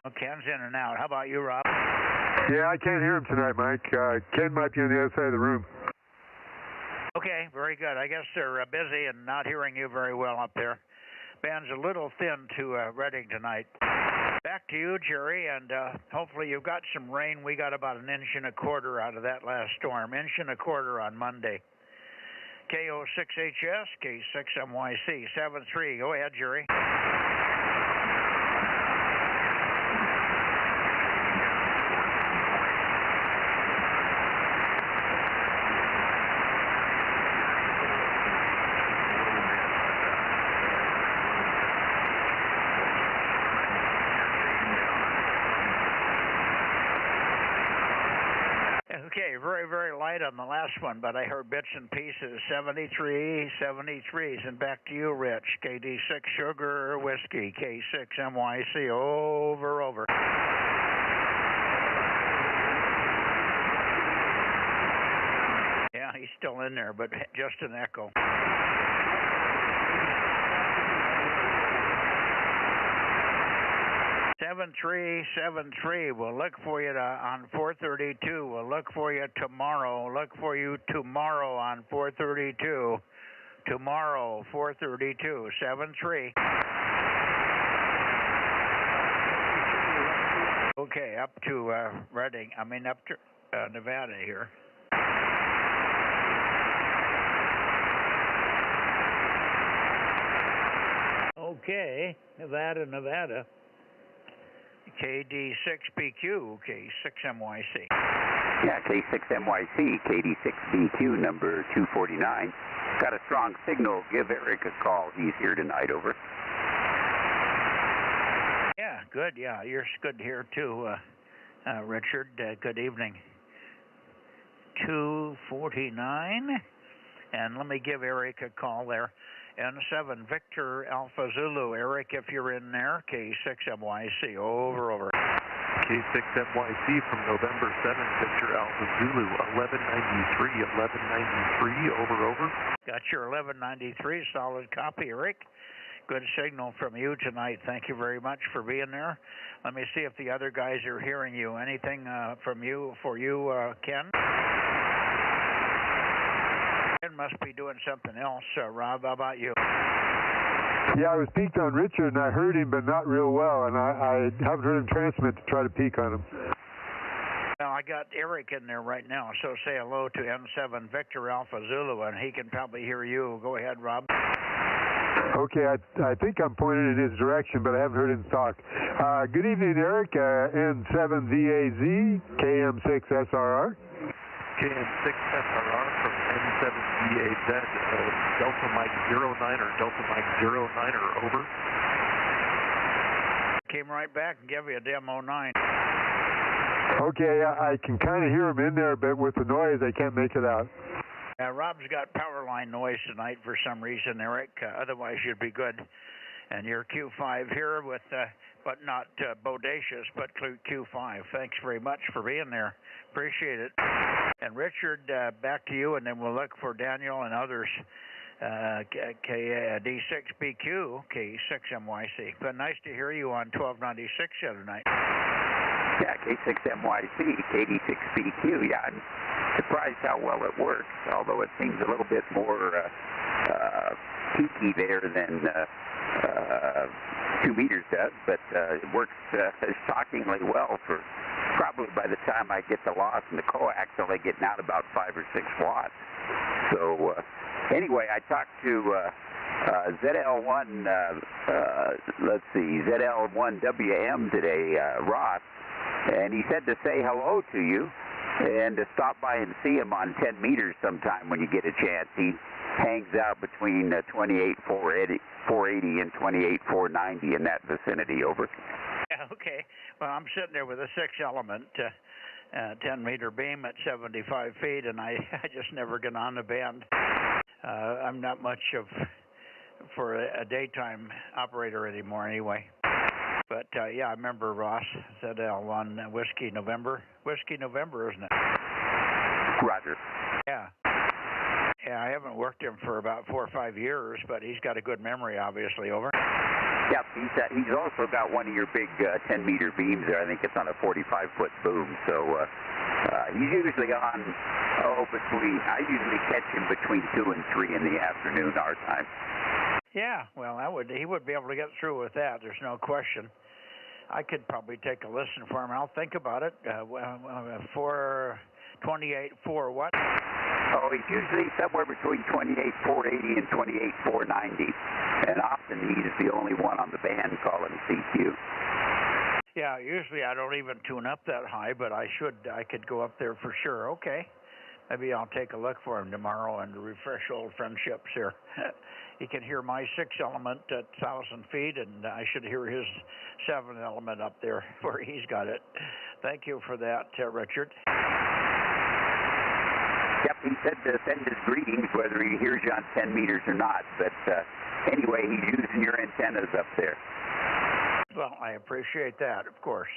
Oh, Ken's in and out. How about you, Rob? Yeah, I can't hear him tonight, Mike. Ken might be on the other side of the room. Okay, very good. I guess they're busy and not hearing you very well up there. Band's a little thin to Reading tonight. Back to you, Jerry, and hopefully you've got some rain. We got about 1.25 inches out of that last storm. 1.25 inches on Monday. KO6HS, K6MYC, 73. Go ahead, Jerry. Okay, very, very light on the last one, but I heard bits and pieces. 73, 73s. And back to you, Rich. KD6 Sugar Whiskey, K6MYC. Over. Yeah, he's still in there, but just an echo. 7373. We'll look for you on 432. We'll look for you tomorrow. Look for you tomorrow on 432. Tomorrow, 432. 73. Okay, up to Reading. I mean, up to Nevada here. Okay, Nevada. KD6BQ, K6MYC. Yeah, K6MYC, KD6BQ, number 249. Got a strong signal. Give Eric a call. He's here tonight, over. Yeah, good. Yeah, you're good here too, Richard. Good evening. 249. And let me give Eric a call there. N7 Victor Alpha Zulu. Eric, if you're in there, K6MYC. Over. K6MYC from November 7th, Victor Alpha Zulu, 1193, over. Got your 1193, solid copy, Eric. Good signal from you tonight. Thank you very much for being there. Let me see if the other guys are hearing you. Anything from you, Ken? Ken must be doing something else. Rob, how about you? Yeah, I was peaked on Richard, and I heard him, but not real well, and I haven't heard him transmit to try to peak on him. Well, I got Eric in there right now, so say hello to N7 Victor Alpha Zulu, and he can probably hear you. Go ahead, Rob. Okay, I think I'm pointed in his direction, but I haven't heard him talk. Good evening, Eric. N7VAZ, KM6SRR. KM6SRR from N7VAZ, Delta Mike 09er, Delta Mike 09er, over. Came right back and gave you a demo 9. Okay, I can kind of hear him in there, but with the noise, I can't make it out. Rob's got power line noise tonight for some reason, Eric. Otherwise, you'd be good. And you're Q5 here with, but not bodacious, but Q5. Thanks very much for being there. Appreciate it. And Richard, back to you, and then we'll look for Daniel and others. D6BQ, K6MYC. But nice to hear you on 1296 the other night. Yeah, K6MYC, KD6BQ. Yeah, I'm surprised how well it works, although it seems a little bit more peaky there than 2 meters does, but it works shockingly well for probably by the time I get the loss in the coax, I'll be getting out about 5 or 6 watts. So anyway, I talked to ZL1, let's see, ZL1WM today, Ross, and he said to say hello to you and to stop by and see him on 10 meters sometime when you get a chance. He hangs out between 28,480 and 28,490 in that vicinity, over. Yeah, okay. Well, I'm sitting there with a 6-element 10-meter beam at 75 feet, and I just never get on the band. I'm not much for a daytime operator anymore anyway. But, yeah, I remember Ross, ZL1 Whiskey November. Whiskey November, isn't it? Roger. Yeah. Yeah, I haven't worked him for about 4 or 5 years, but he's got a good memory, obviously, over. Yep, he's also got one of your big 10-meter beams there. I think it's on a 45-foot boom. So he's usually on, I usually catch him between 2 and 3 in the afternoon, our time. Yeah, well, he would be able to get through with that. There's no question. I could probably take a listen for him. I'll think about it. 28,4 what? Oh, he's usually somewhere between 28,480 and 28,490. And often he's the only one on the band calling CQ. Yeah, usually I don't even tune up that high, but I could go up there for sure. Okay. Maybe I'll take a look for him tomorrow and refresh old friendships here. He can hear my 6-element at 1,000 feet, and I should hear his 7-element up there where he's got it. Thank you for that, Richard. Yep, he said to send his greetings whether he hears you on 10 meters or not. But anyway, he's using your antennas up there. Well, I appreciate that, of course.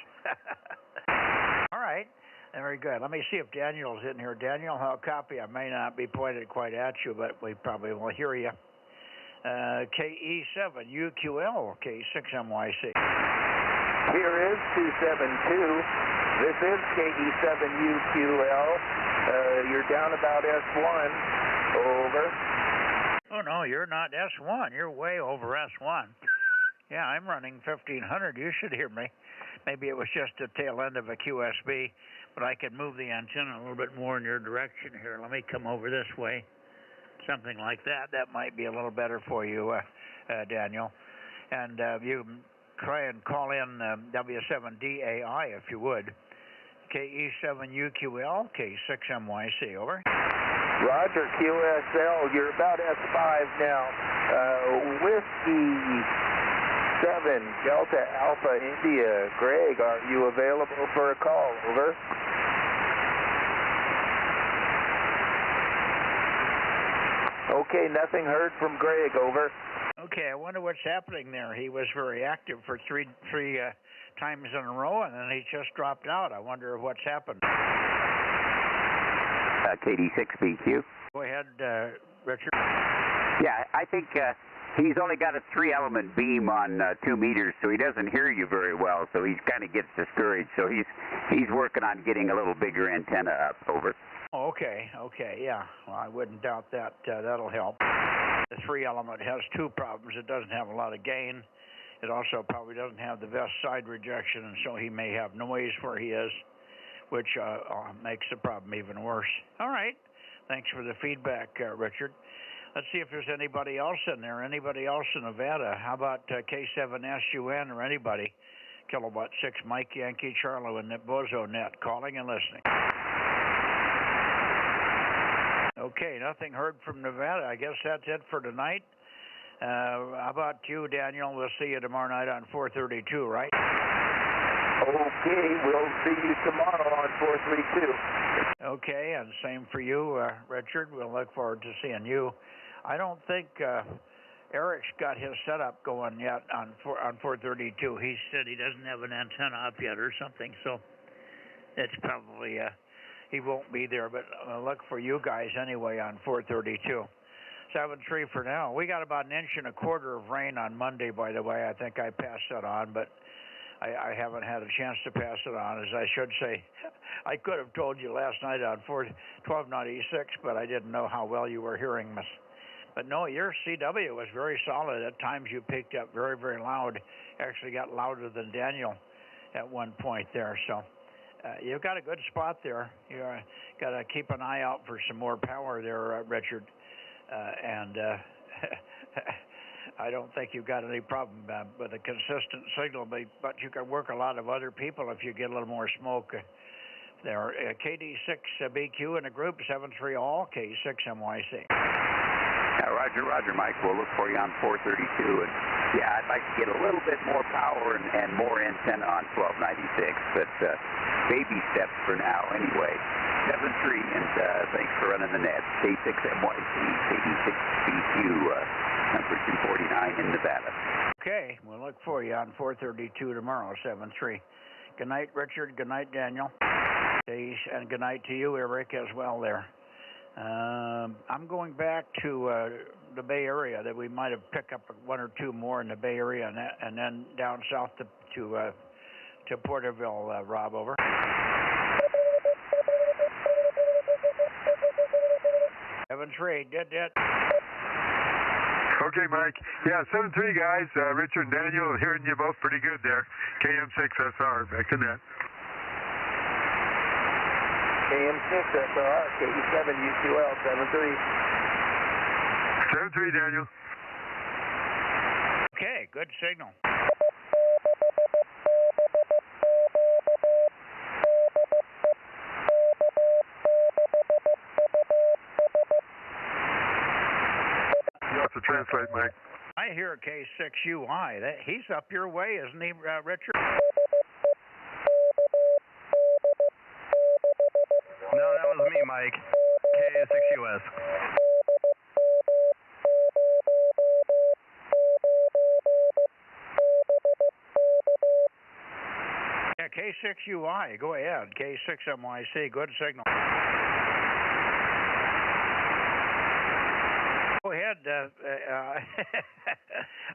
All right. Very good. Let me see if Daniel's in here. Daniel, I'll copy. I may not be pointed quite at you, but we probably will hear you. KE7UQL, K6MYC. Here is 272. This is KE7UQL. You're down about S1. Over. Oh, no, you're not S1. You're way over S1. Yeah, I'm running 1,500. You should hear me. Maybe it was just the tail end of a QSB, but I could move the antenna a little bit more in your direction here. Let me come over this way. Something like that. That might be a little better for you, Daniel. And you try and call in W7DAI if you would. KE7UQL, K6MYC, over. Roger, QSL. You're about S5 now. Whiskey 7, Delta Alpha India. Greg, are you available for a call? Over. Okay, nothing heard from Greg. Over. Okay, I wonder what's happening there. He was very active for three times in a row, and then he just dropped out. I wonder what's happened. KD6BQ. Go ahead, Richard. Yeah, I think he's only got a 3-element beam on 2 meters, so he doesn't hear you very well, so he kind of gets discouraged. So he's working on getting a little bigger antenna up. Over. Oh, okay, yeah. Well, I wouldn't doubt that. That'll help. The 3-element has 2 problems. It doesn't have a lot of gain. It also probably doesn't have the best side rejection, and so he may have noise where he is, which makes the problem even worse. All right. Thanks for the feedback, Richard. Let's see if there's anybody else in there, anybody else in Nevada. How about K7SUN or anybody? Kilowatt 6 Mike Yankee Charlie in the Bozo Net, calling and listening. Okay, nothing heard from Nevada. I guess that's it for tonight. How about you, Daniel? We'll see you tomorrow night on 432, right? Okay, we'll see you tomorrow on 432. Okay, and same for you, Richard. We'll look forward to seeing you. I don't think Eric's got his setup going yet on 432. He said he doesn't have an antenna up yet or something, so it's probably he won't be there. But I'll look for you guys anyway on 432. 7-3 for now. We got about 1.25 inches of rain on Monday, by the way. I think I passed that on, but I haven't had a chance to pass it on, as I should say. I could have told you last night on 1296, but I didn't know how well you were hearing us. But no, your CW was very solid. At times you picked up very, very loud. Actually got louder than Daniel at one point there. So you've got a good spot there. You got to keep an eye out for some more power there, Richard. I don't think you've got any problem with a consistent signal, but you can work a lot of other people if you get a little more smoke there. KD6BQ in a group, 7-3 all, K6MYC. Roger, Mike. We'll look for you on 432. And yeah, I'd like to get a little bit more power and more antenna on 1296, but baby steps for now anyway. 7-3, and thanks for running the net. K6MYC, KD6BQ, number 249 in Nevada. Okay, we'll look for you on 432 tomorrow, 7-3. Good night, Richard. Good night, Daniel. And good night to you, Eric, as well there. I'm going back to the Bay Area, that we might have picked up one or two more in the Bay Area, and then down south to Porterville, Rob, over. Trade, did. Okay, Mike. Yeah, 7-3, guys. Richard and Daniel, hearing you both pretty good there. KM6SR, back to net. KM6SR, KE7UQL, 7-3. 7-3, Daniel. Okay, good signal. To translate, Mike. I hear K6UI. He's up your way, isn't he, Richard? No, that was me, Mike. K6US. Yeah, K6UI. Go ahead. K6MYC. Good signal. Go ahead.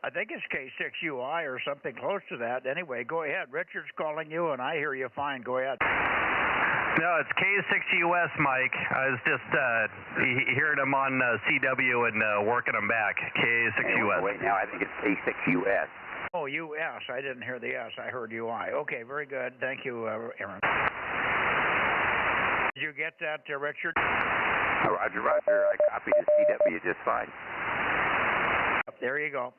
I think it's K6UI or something close to that. Anyway, go ahead. Richard's calling you, and I hear you fine. Go ahead. No, it's K6US, Mike. I was just hearing them on CW and working them back. K6US. Wait, now I think it's K6US. Oh, US. I didn't hear the S. I heard UI. Okay, very good. Thank you, Aaron. Did you get that, Richard? Roger. I copied the CW just fine. There you go.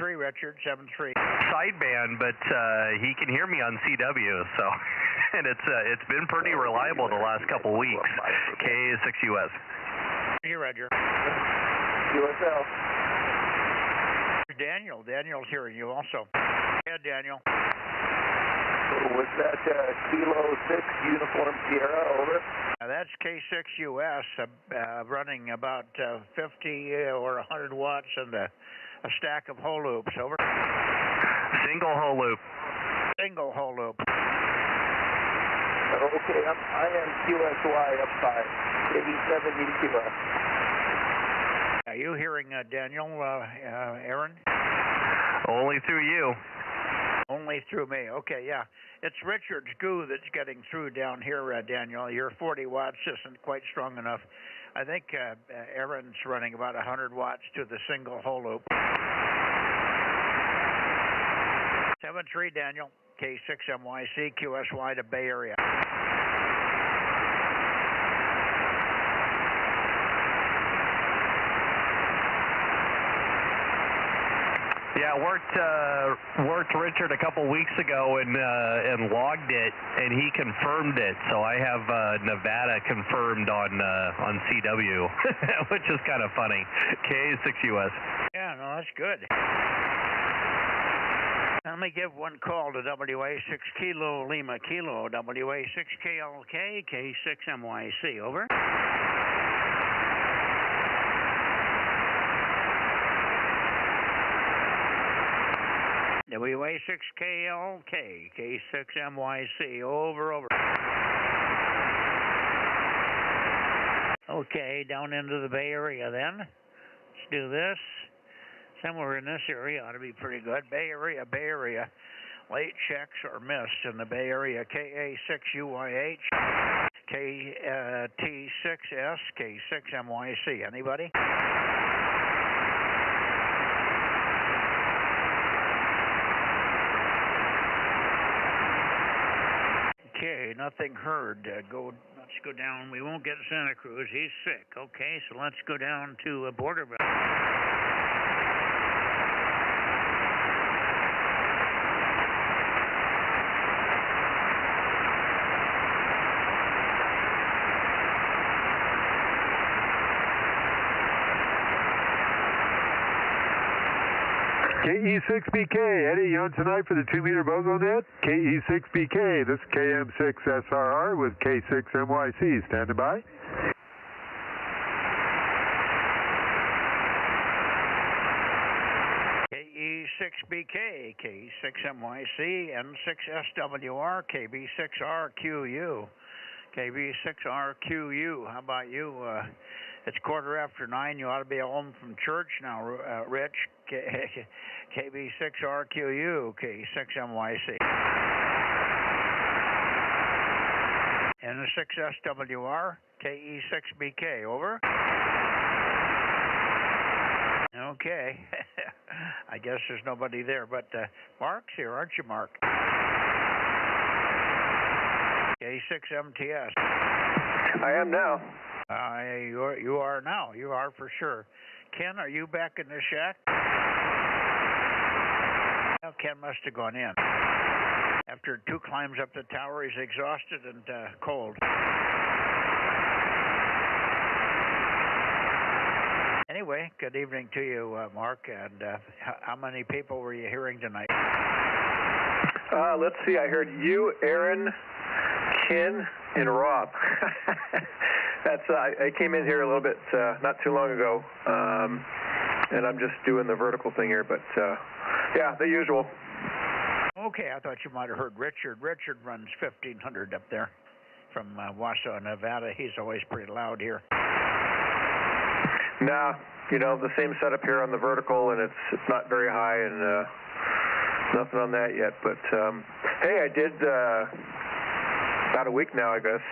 Richard, 7-3. Sideband, but he can hear me on CW, so and it's been pretty reliable the last couple weeks. K6US. Hey, Roger. USL. Daniel's hearing you also. Yeah, Daniel. Was that Kilo 6 Uniform Sierra, over? That's K6US, running about 50 or 100 watts and a stack of hole loops, over. Single hole loop. Single hole loop. Okay, I am QSY up 5. 87 Are you hearing Daniel, Aaron? Only through you. Only through me. Okay, yeah. It's Richard's goo that's getting through down here, Daniel. Your 40 watts isn't quite strong enough. I think Aaron's running about 100 watts to the single hole loop. 7-3, Daniel. K6MYC, QSY to Bay Area. Yeah, worked Richard a couple weeks ago and logged it, and he confirmed it. So I have Nevada confirmed on CW, which is kind of funny. K6US. Yeah, no, that's good. Let me give one call to WA6 Kilo Lima Kilo, WA6 KLK, K6 MYC, over. WA6 KLK, K6 MYC, over. Okay, down into the Bay Area then. Let's do this. Somewhere in this area ought to be pretty good. Bay Area. Late checks are missed in the Bay Area. KA6UYH, KT6S, K6MYC. Anybody? Okay, nothing heard. Let's go down. We won't get Santa Cruz. He's sick. Okay, so let's go down to Borderville. KE6BK, Eddie, you on tonight for the 2-meter Bozo Net? KE6BK, this is KM6SRR with K6MYC, standing by. KE6BK, K6MYC, N6SWR, KB6RQU. KB6RQU, how about you? It's 9:15. You ought to be home from church now, Rich. KB6RQU, K6MYC. N6SWR, KE6BK, over. Okay. I guess there's nobody there, but Mark's here, aren't you, Mark? K6MTS. I am now. You are now. You are for sure. Ken, are you back in the shack? Well, Ken must have gone in. After 2 climbs up the tower, he's exhausted and cold. Anyway, good evening to you, Mark. And how many people were you hearing tonight? Let's see. I heard you, Aaron, Ken, and Rob. I came in here a little bit not too long ago, and I'm just doing the vertical thing here. But yeah, the usual. Okay, I thought you might have heard Richard. Richard runs 1500 up there from Wausau, Nevada. He's always pretty loud here. Nah, the same setup here on the vertical, and it's not very high, and nothing on that yet. But hey, I did about a week now, I guess.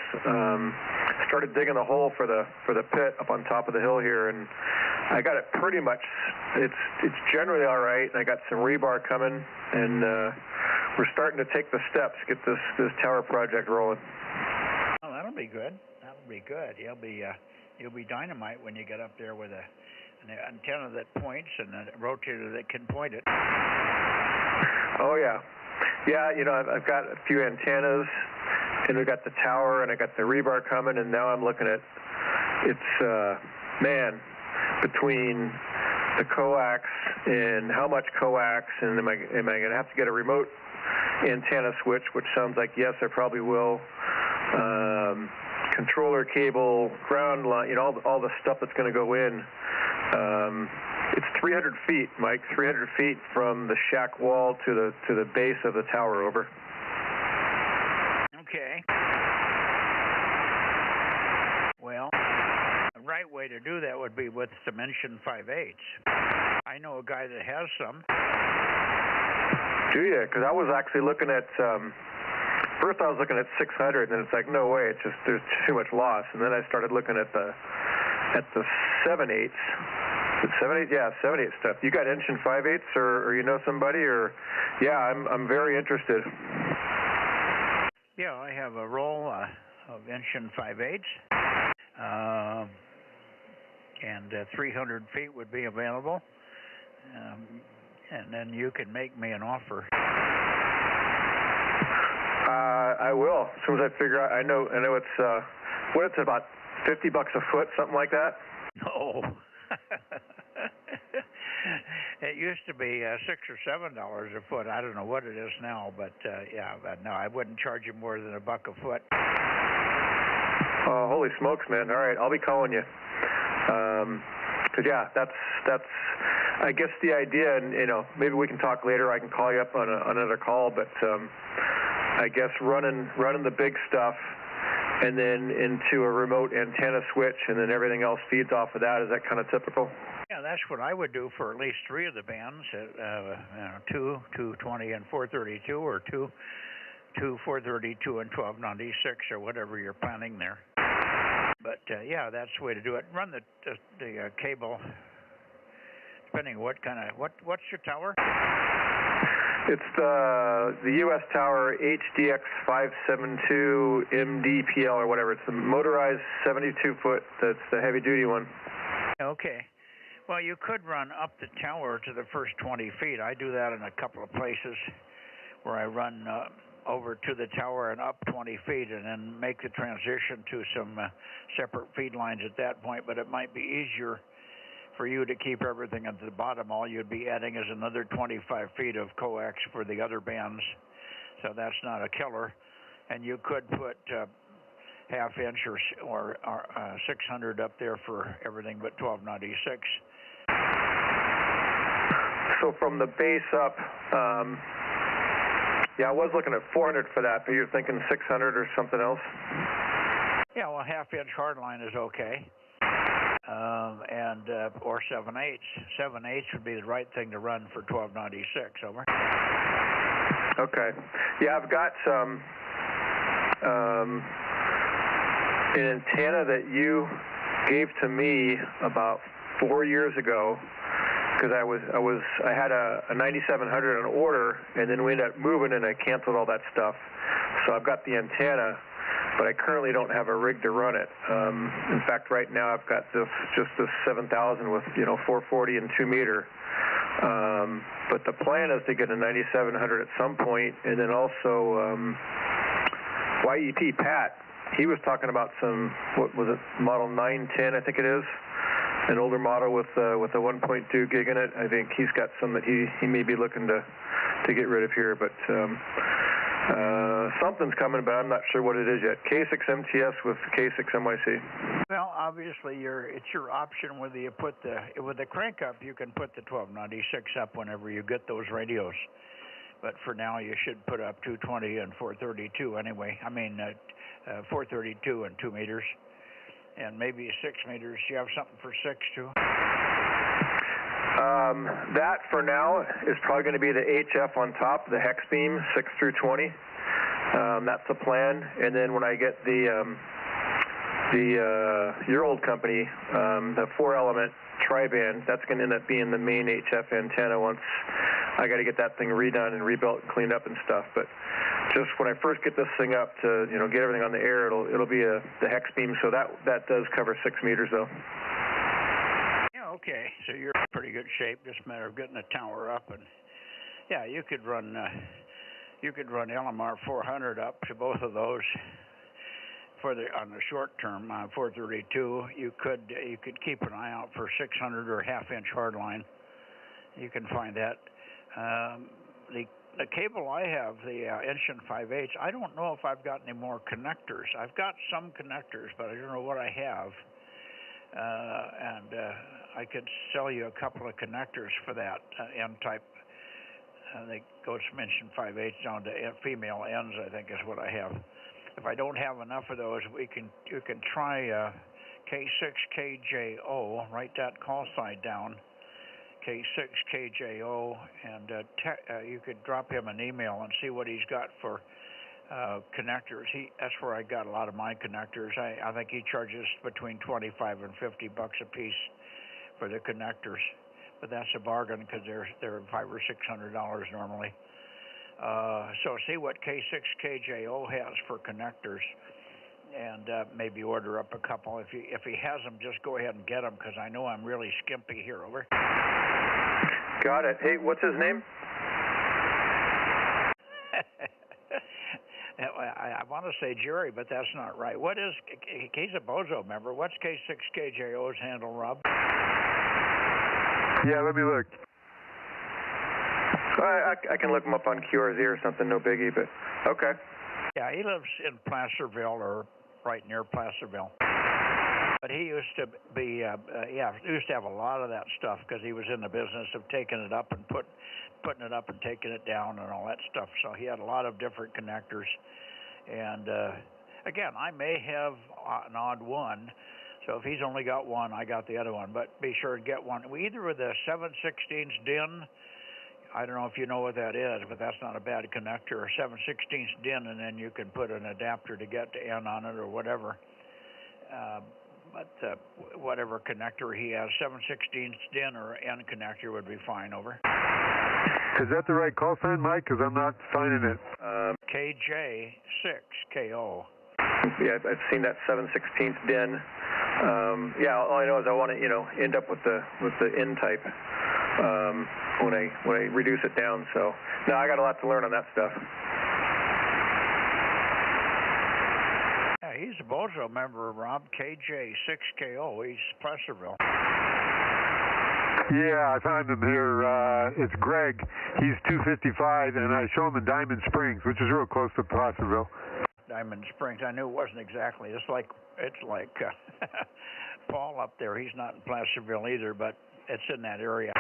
Started digging the hole for the pit up on top of the hill here, and I got it pretty much. It's generally all right, and I got some rebar coming, and we're starting to take the steps, get this tower project rolling. Oh, that'll be good. That'll be good. You'll be dynamite when you get up there with an antenna that points and a rotator that can point it. Oh yeah, I've got a few antennas, and we got the tower, and I got the rebar coming, and now I'm looking at between the coax and how much coax, and am I going to have to get a remote antenna switch, which sounds like yes, I probably will. Controller cable, ground line, all the stuff that's going to go in. It's 300 feet, Mike, 300 feet from the shack wall to the base of the tower, over. Okay. Well, the right way to do that would be with dimension 5/8. I know a guy that has some. Do you? Because I was actually looking at, first I was looking at 600, and then it's like, no way, it's just, there's too much loss. And then I started looking at the 7/8. 7/8, yeah, 7/8 stuff. You got inch and 5/8, or you know somebody, or yeah, I'm very interested. Yeah, I have a roll of inch and 5/8, and 300 feet would be available. and then you can make me an offer. I will. As soon as I figure out, I know it's, what it's about $50 a foot, something like that? No. It used to be $6 or $7 a foot. I don't know what it is now, but yeah, but no, I wouldn't charge you more than $1 a foot. Oh, holy smokes, man. All right, I'll be calling you. 'Cause yeah, that's I guess the idea, and maybe we can talk later. I can call you up on another call, but I guess running the big stuff and then into a remote antenna switch, and then everything else feeds off of that. Is that kind of typical? Yeah, that's what I would do for at least 3 of the bands, 2, 220, and 432, or 2, 432, and 1296, or whatever you're planning there. But yeah, that's the way to do it. Run the cable, depending on what kind of what's your tower? It's the U.S. tower HDX 572 MDPL or whatever. It's the motorized 72-foot. That's the heavy-duty one. Okay. Well, you could run up the tower to the first 20 feet. I do that in a couple of places where I run over to the tower and up 20 feet and then make the transition to some separate feed lines at that point. But it might be easier for you to keep everything at the bottom. All you'd be adding is another 25 feet of coax for the other bands. So that's not a killer. And you could put half-inch or 600 up there for everything but 1296. So from the base up, yeah, I was looking at 400 for that, but you're thinking 600 or something else? Yeah, well, half-inch hardline is okay. Or 7/8. 7/8 would be the right thing to run for 1296. Over. Okay. Yeah, I've got some an antenna that you gave to me about 4 years ago, because I had a 9700 on order, and then we ended up moving and I canceled all that stuff. So I've got the antenna, but I currently don't have a rig to run it. In fact, right now I've got just this 7000 with 440 and 2 meter. But the plan is to get a 9700 at some point, and then also YEP Pat. He was talking about some, what was it, model 910, I think it is, an older model with a 1.2 gig in it. I think he's got some that he may be looking to get rid of here, but something's coming, but I'm not sure what it is yet. K6 MTS with K6 MYC. Well, obviously, it's your option whether you put with the crank up, you can put the 1296 up whenever you get those radios. But for now, you should put up 220 and 432 anyway. I mean, 432 and 2 meters. And maybe 6 meters. You have something for 6 too? That for now is probably going to be the HF on top, the hex beam, 6 through 20. That's the plan. And then when I get your old company, the 4-element tri-band, that's going to end up being the main HF antenna once I got to get that thing redone and rebuilt and cleaned up and stuff. But just when I first get this thing up to get everything on the air, it'll be the hex beam. So that does cover 6 meters though. Okay, so you're in pretty good shape. Just a matter of getting the tower up, and yeah, you could run LMR 400 up to both of those on the short term. 432, you could keep an eye out for 600 or half-inch hardline. You can find that. The cable I have, the Incheon 5/8, I don't know if I've got any more connectors. I've got some connectors, but I don't know what I have. I could sell you a couple of connectors for that N-type. They go from Incheon 5/8 down to female ends, I think is what I have. If I don't have enough of those, you can try K6KJO. Write that call sign down, K6KJO, and you could drop him an email and see what he's got for connectors. That's where I got a lot of my connectors. I think he charges between $25 and $50 a piece for the connectors, but that's a bargain because they're $500 or $600 normally. So see what K6KJO has for connectors, and maybe order up a couple. If he has them, just go ahead and get them because I know I'm really skimpy here. Over. Got it. Hey, what's his name? I want to say Jerry, but that's not right. What is, he's a Bozo member. What's K6KJO's handle, Rob? Yeah, let me look. I can look him up on QRZ or something, no biggie, but okay. Yeah, he lives in Placerville or right near Placerville. But he used to be, he used to have a lot of that stuff because he was in the business of taking it up and putting it up and taking it down and all that stuff. So he had a lot of different connectors. And again, I may have an odd one. So if he's only got one, I got the other one. But be sure to get one. Either with a 7/16 DIN, I don't know if you know what that is, but that's not a bad connector. Or 7/16 DIN, and then you can put an adapter to get to N on it or whatever. But whatever connector he has, 7/16 DIN or N connector would be fine, over. Is that the right call sign, Mike? Because I'm not finding it. KJ6KO. Yeah, I've seen that 7/16 DIN. Yeah, all I know is I want to, end up with the N type when I reduce it down. So, no, I got a lot to learn on that stuff. Yeah, he's a Bozo member, Rob. KJ6KO. He's Placerville. Yeah, I found him here. It's Greg. He's 255, and I show him in Diamond Springs, which is real close to Placerville. Diamond Springs. I knew it wasn't exactly. It's like Paul up there. He's not in Placerville either, but it's in that area.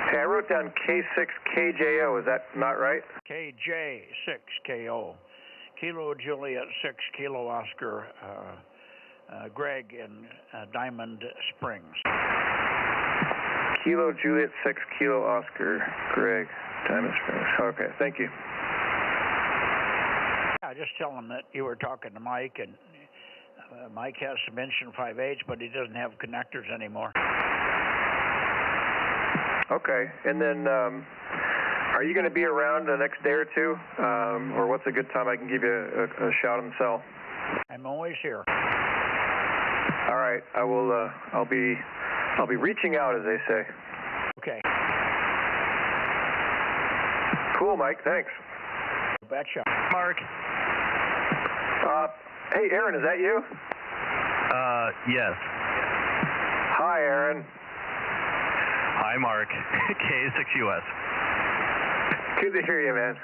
Okay, I wrote down K6KJO. Is that not right? KJ6KO. Kilo Juliet 6 Kilo Oscar. Greg in Diamond Springs. Kilo Juliet 6 Kilo Oscar Greg, Diamond Springs. Okay, thank you. I just tell him that you were talking to Mike, and Mike has some Engine 5H, but he doesn't have connectors anymore. Okay, and then are you going to be around the next day or two, or what's a good time I can give you a shout on the cell? I'm always here. All right, I will. I'll be reaching out, as they say. Okay. Cool, Mike. Thanks. You betcha. Mark. Hey, Aaron, is that you? Yes. Hi, Aaron. Hi, Mark. K6US. Good to hear you, man.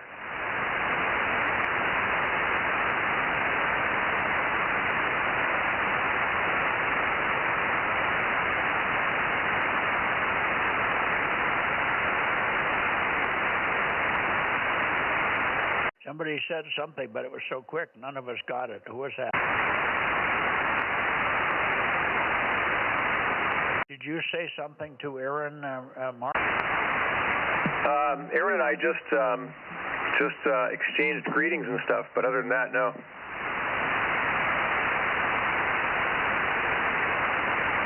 Somebody said something, but it was so quick, none of us got it. Who was that? Did you say something to Aaron, Mark? Aaron and I just exchanged greetings and stuff, but other than that, no.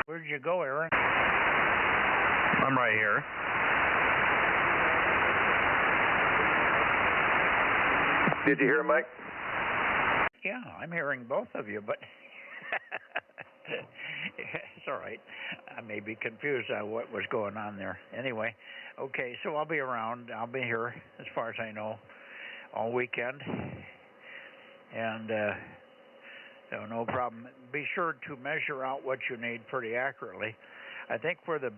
Where'd you go, Aaron? I'm right here. Did you hear him, Mike? Yeah, I'm hearing both of you, but it's all right. I may be confused on what was going on there. Anyway, okay, so I'll be around. I'll be here, as far as I know, all weekend. And so no problem. Be sure to measure out what you need pretty accurately. I think where the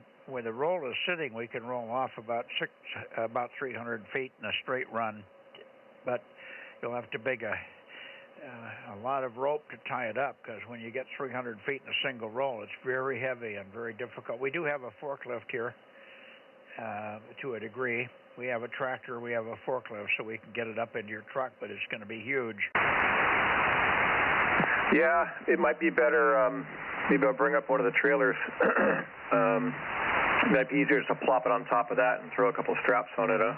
roll is sitting, we can roll off about 300 feet in a straight run, but you'll have to dig a lot of rope to tie it up, because when you get 300 feet in a single roll, it's very heavy and very difficult. We do have a forklift here to a degree. We have a tractor, we have a forklift, so we can get it up into your truck, but it's going to be huge. Yeah, it might be better. Maybe I'll bring up one of the trailers. It might be easier to plop it on top of that and throw a couple straps on it, huh?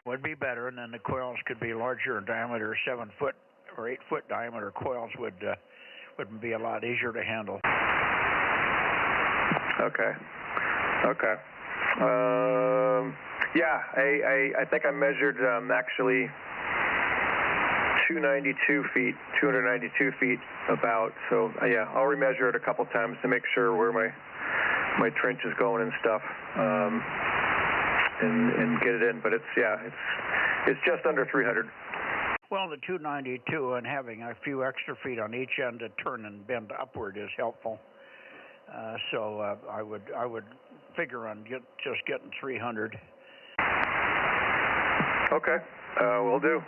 Would be better, and then the coils could be larger in diameter. 7-foot or 8-foot diameter coils would be a lot easier to handle. Okay. Yeah, I think I measured actually 292 feet about. So yeah, I'll remeasure it a couple times to make sure where my trenches going and stuff, and get it in. But it's just under 300. Well, the 292 and having a few extra feet on each end to turn and bend upward is helpful. So I would figure on just getting 300. Okay, will do.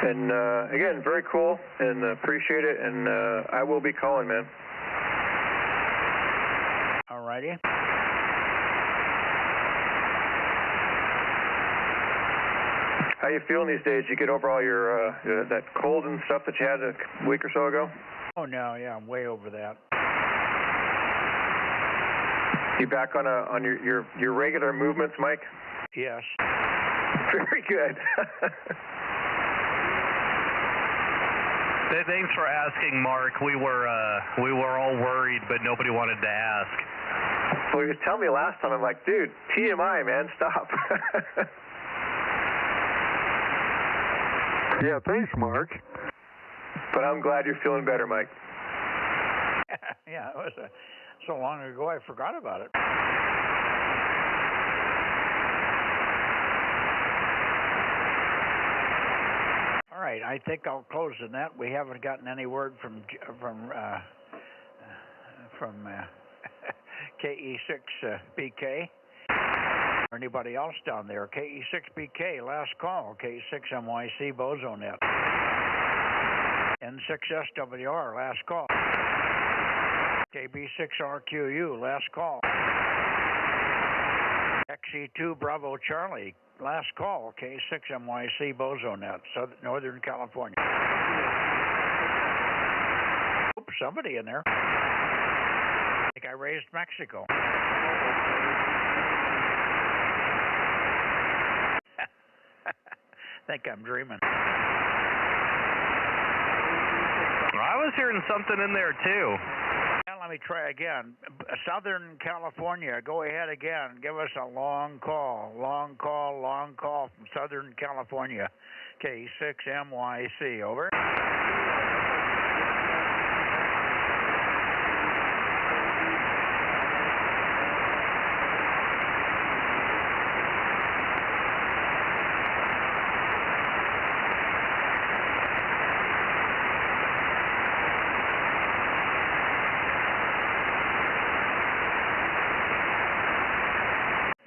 And again, very cool, and appreciate it. And I will be calling, man. All righty. How you feeling these days? You get over all your that cold and stuff that you had a week or so ago? Oh no, yeah, I'm way over that. You back on your regular movements, Mike? Yes. Very good. Thanks for asking, Mark. We were all worried, but nobody wanted to ask. Well, you tell me last time. I'm like, dude, TMI, man, stop. Yeah, thanks, Mark. But I'm glad you're feeling better, Mike. Yeah, it was so long ago I forgot about it. All right, I think I'll close the net. We haven't gotten any word from KE6BK or anybody else down there. KE6BK, last call. K6MYC Bozo Net. N6SWR, last call. KB6RQU, last call. XE2 Bravo Charlie, last call. K6MYC Bozo Net, Northern California. Oops, somebody in there. I think I raised Mexico. Think I'm dreaming. I was hearing something in there too. Well, let me try again. Southern California, go ahead again. Give us a long call from Southern California. K6MYC, over.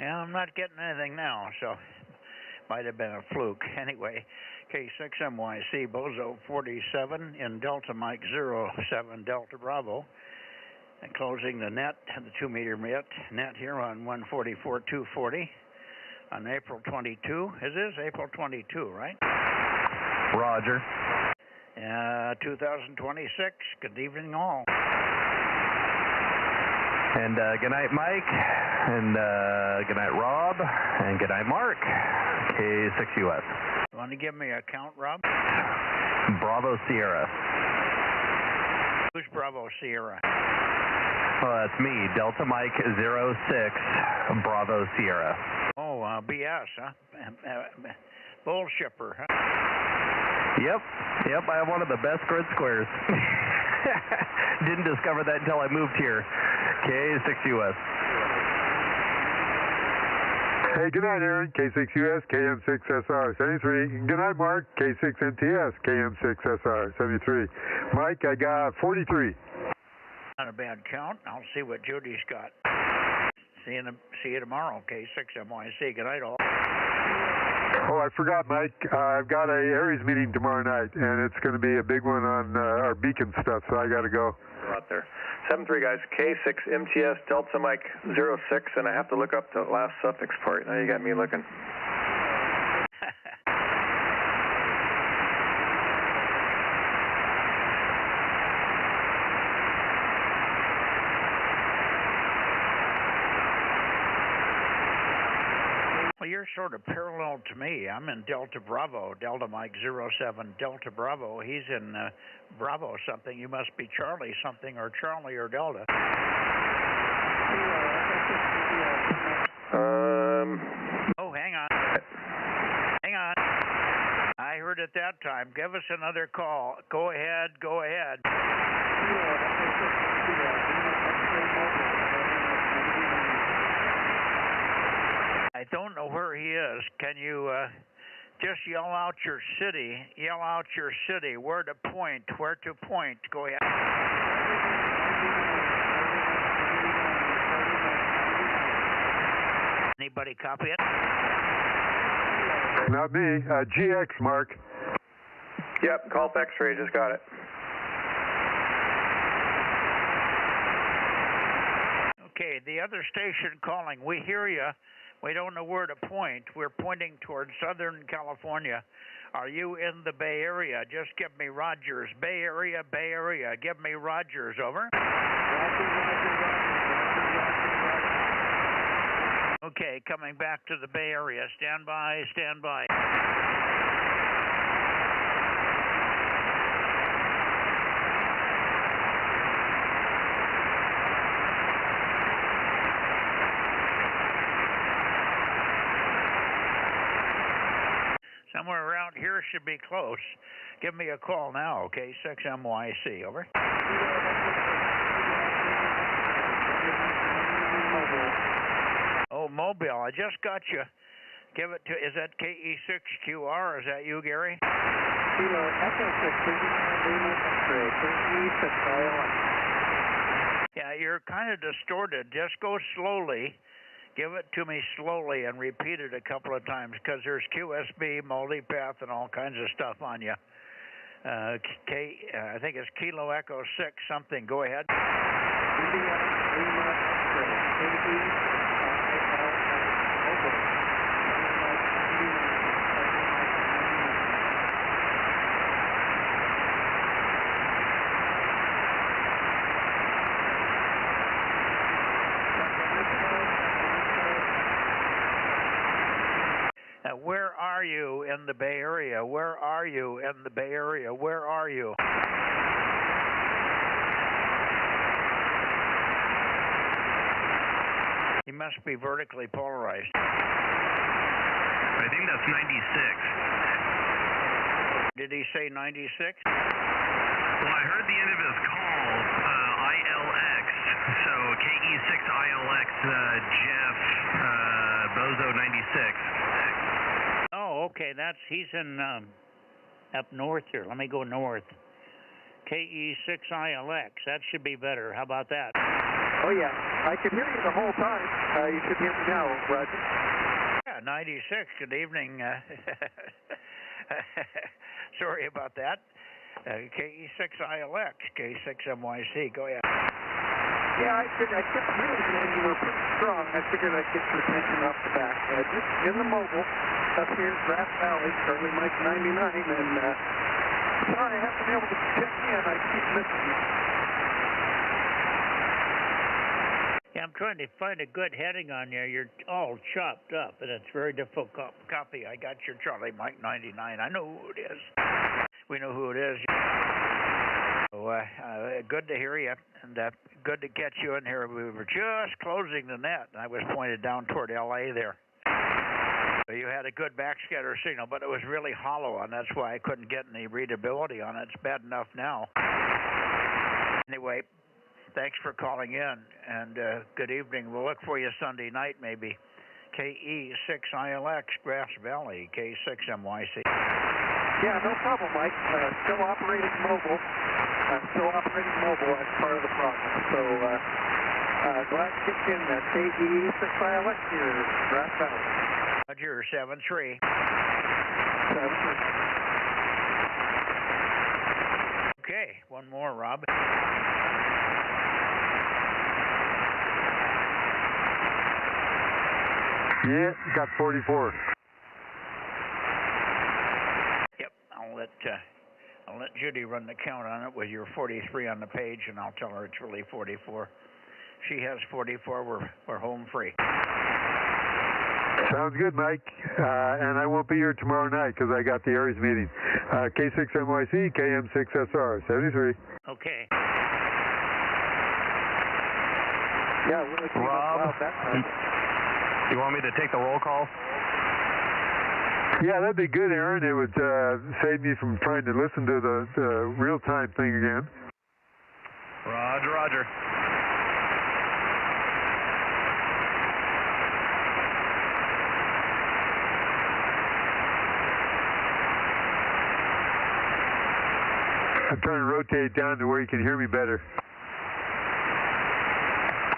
I'm not getting anything now, so might have been a fluke. Anyway, K6MYC Bozo 47 in Delta Mike 07 Delta Bravo. And closing the net, the 2-meter net here on 144.240 on April 22. Is this April 22, right? Roger. 2026. Good evening, all. And good night, Mike. And good night, Rob. And good night, Mark. K6US. You want to give me a count, Rob? Bravo Sierra. Who's Bravo Sierra? Oh, that's me. Delta Mike 06 Bravo Sierra. Oh, BS, huh? Bull shipper, huh? Yep. I have one of the best grid squares. Didn't discover that until I moved here. K6US. Hey, good night, Aaron. K6US, KM6SR, 73. Good night, Mark. K6NTS, KM6SR, 73. Mike, I got 43. Not a bad count. I'll see what Judy's got. See you tomorrow, K6MYC. Good night, all. Oh, I forgot, Mike. I've got a Aries meeting tomorrow night, and it's going to be a big one on our beacon stuff, so I got to go. Out there. 73 guys, K6MTS Delta Mike 06, and I have to look up the last suffix part. Now you got me looking. Well, you're sort of parallel to me. I'm in Delta Bravo, Delta Mike 07 Delta Bravo. He's in Bravo something. You must be Charlie something or Charlie or Delta. Oh, hang on. I heard it that time. Give us another call. Go ahead. I don't know where he is. Can you just yell out your city? Yell out your city. Where to point? Where to point? Go ahead. Anybody copy it? Not me. GX, Mark. Yep, Gulf X-ray, just got it. Okay, the other station calling. We hear you. We don't know where to point. We're pointing towards Southern California. Are you in the Bay Area? Just give me Rogers. Bay Area, Bay Area. Give me Rogers. Over. Okay, coming back to the Bay Area. Stand by, stand by. Somewhere around here should be close. Give me a call now, okay? 6MYC, over. Oh, Mobile, I just got you. Give it to, is that KE6QR? Is that you, Gary? Kilo Echo 6, Yeah, you're kind of distorted. Just go slowly. Give it to me slowly and repeat it a couple of times because there's QSB, multipath, and all kinds of stuff on you. I think it's Kilo Echo 6 something. Go ahead. Where are you in the Bay Area? Where are you in the Bay Area? Where are you? He must be vertically polarized. I think that's 96. Did he say 96? Well, I heard the end of his call, ILX. So KE6ILX, Jeff, Bozo 96. Oh, okay. He's in up north here. Let me go north. KE6ILX. That should be better. How about that? Oh, yeah. I could hear you the whole time. You should hear me now, Roger. Yeah, 96. Good evening. Sorry about that. KE6ILX, K6MYC. Go ahead. Yeah, I kept hearing you when you were pretty strong. I figured I'd get your attention off the back. Just in the mobile, up here in Grass Valley, Charlie Mike 99, and sorry I haven't been able to check in. I keep missing you. Yeah, I'm trying to find a good heading on you. You're all chopped up, and it's very difficult to copy. I got your Charlie Mike 99. I know who it is. We know who it is. So, good to hear you, and good to catch you in here. We were just closing the net, and I was pointed down toward L.A. there. So you had a good backscatter signal, but it was really hollow, and that's why I couldn't get any readability on it. It's bad enough now. Anyway, thanks for calling in, and good evening. We'll look for you Sunday night, maybe. KE6ILX, Grass Valley, K6MYC. Yeah, no problem, Mike. Still operating mobile. Still operating mobile as part of the process. So, glad to get in there. KE6ILX here, Grass Valley. Roger, 7-3. 7-3. Okay, one more, Rob. Yeah, got 44. Yep, I'll let Judy run the count on it with your 43 on the page, and I'll tell her it's really 44. She has 44. We're home free. Sounds good, Mike. And I won't be here tomorrow night because I got the Aries meeting. K6MYC, KM6SR, 73. Okay. Yeah, really came Rob, up that time. you want me to take the roll call? Yeah, that'd be good, Aaron. It would save me from trying to listen to the real-time thing again. Roger, roger. I'm trying to rotate down to where you can hear me better.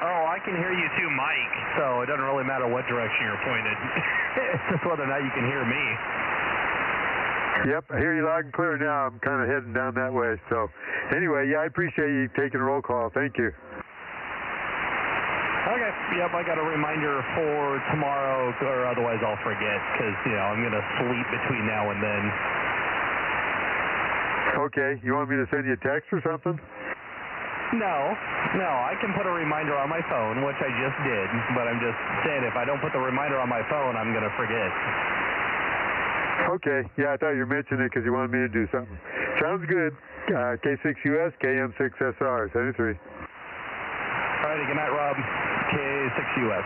Oh, I can hear you too, Mike, so it doesn't really matter what direction you're pointed. It's just whether or not you can hear me. Yep, I hear you loud and clear now. I'm kind of heading down that way. So anyway, yeah, I appreciate you taking a roll call. Thank you. Okay, yep, I got a reminder for tomorrow, or otherwise I'll forget, because, I'm going to sleep between now and then. Okay, you want me to send you a text or something? No, I can put a reminder on my phone, which I just did, but I'm just saying if I don't put the reminder on my phone, I'm going to forget. Okay, yeah, I thought you mentioned it because you wanted me to do something. Sounds good. K6US, KM6SR, 73. All righty, good night, Rob. K6US.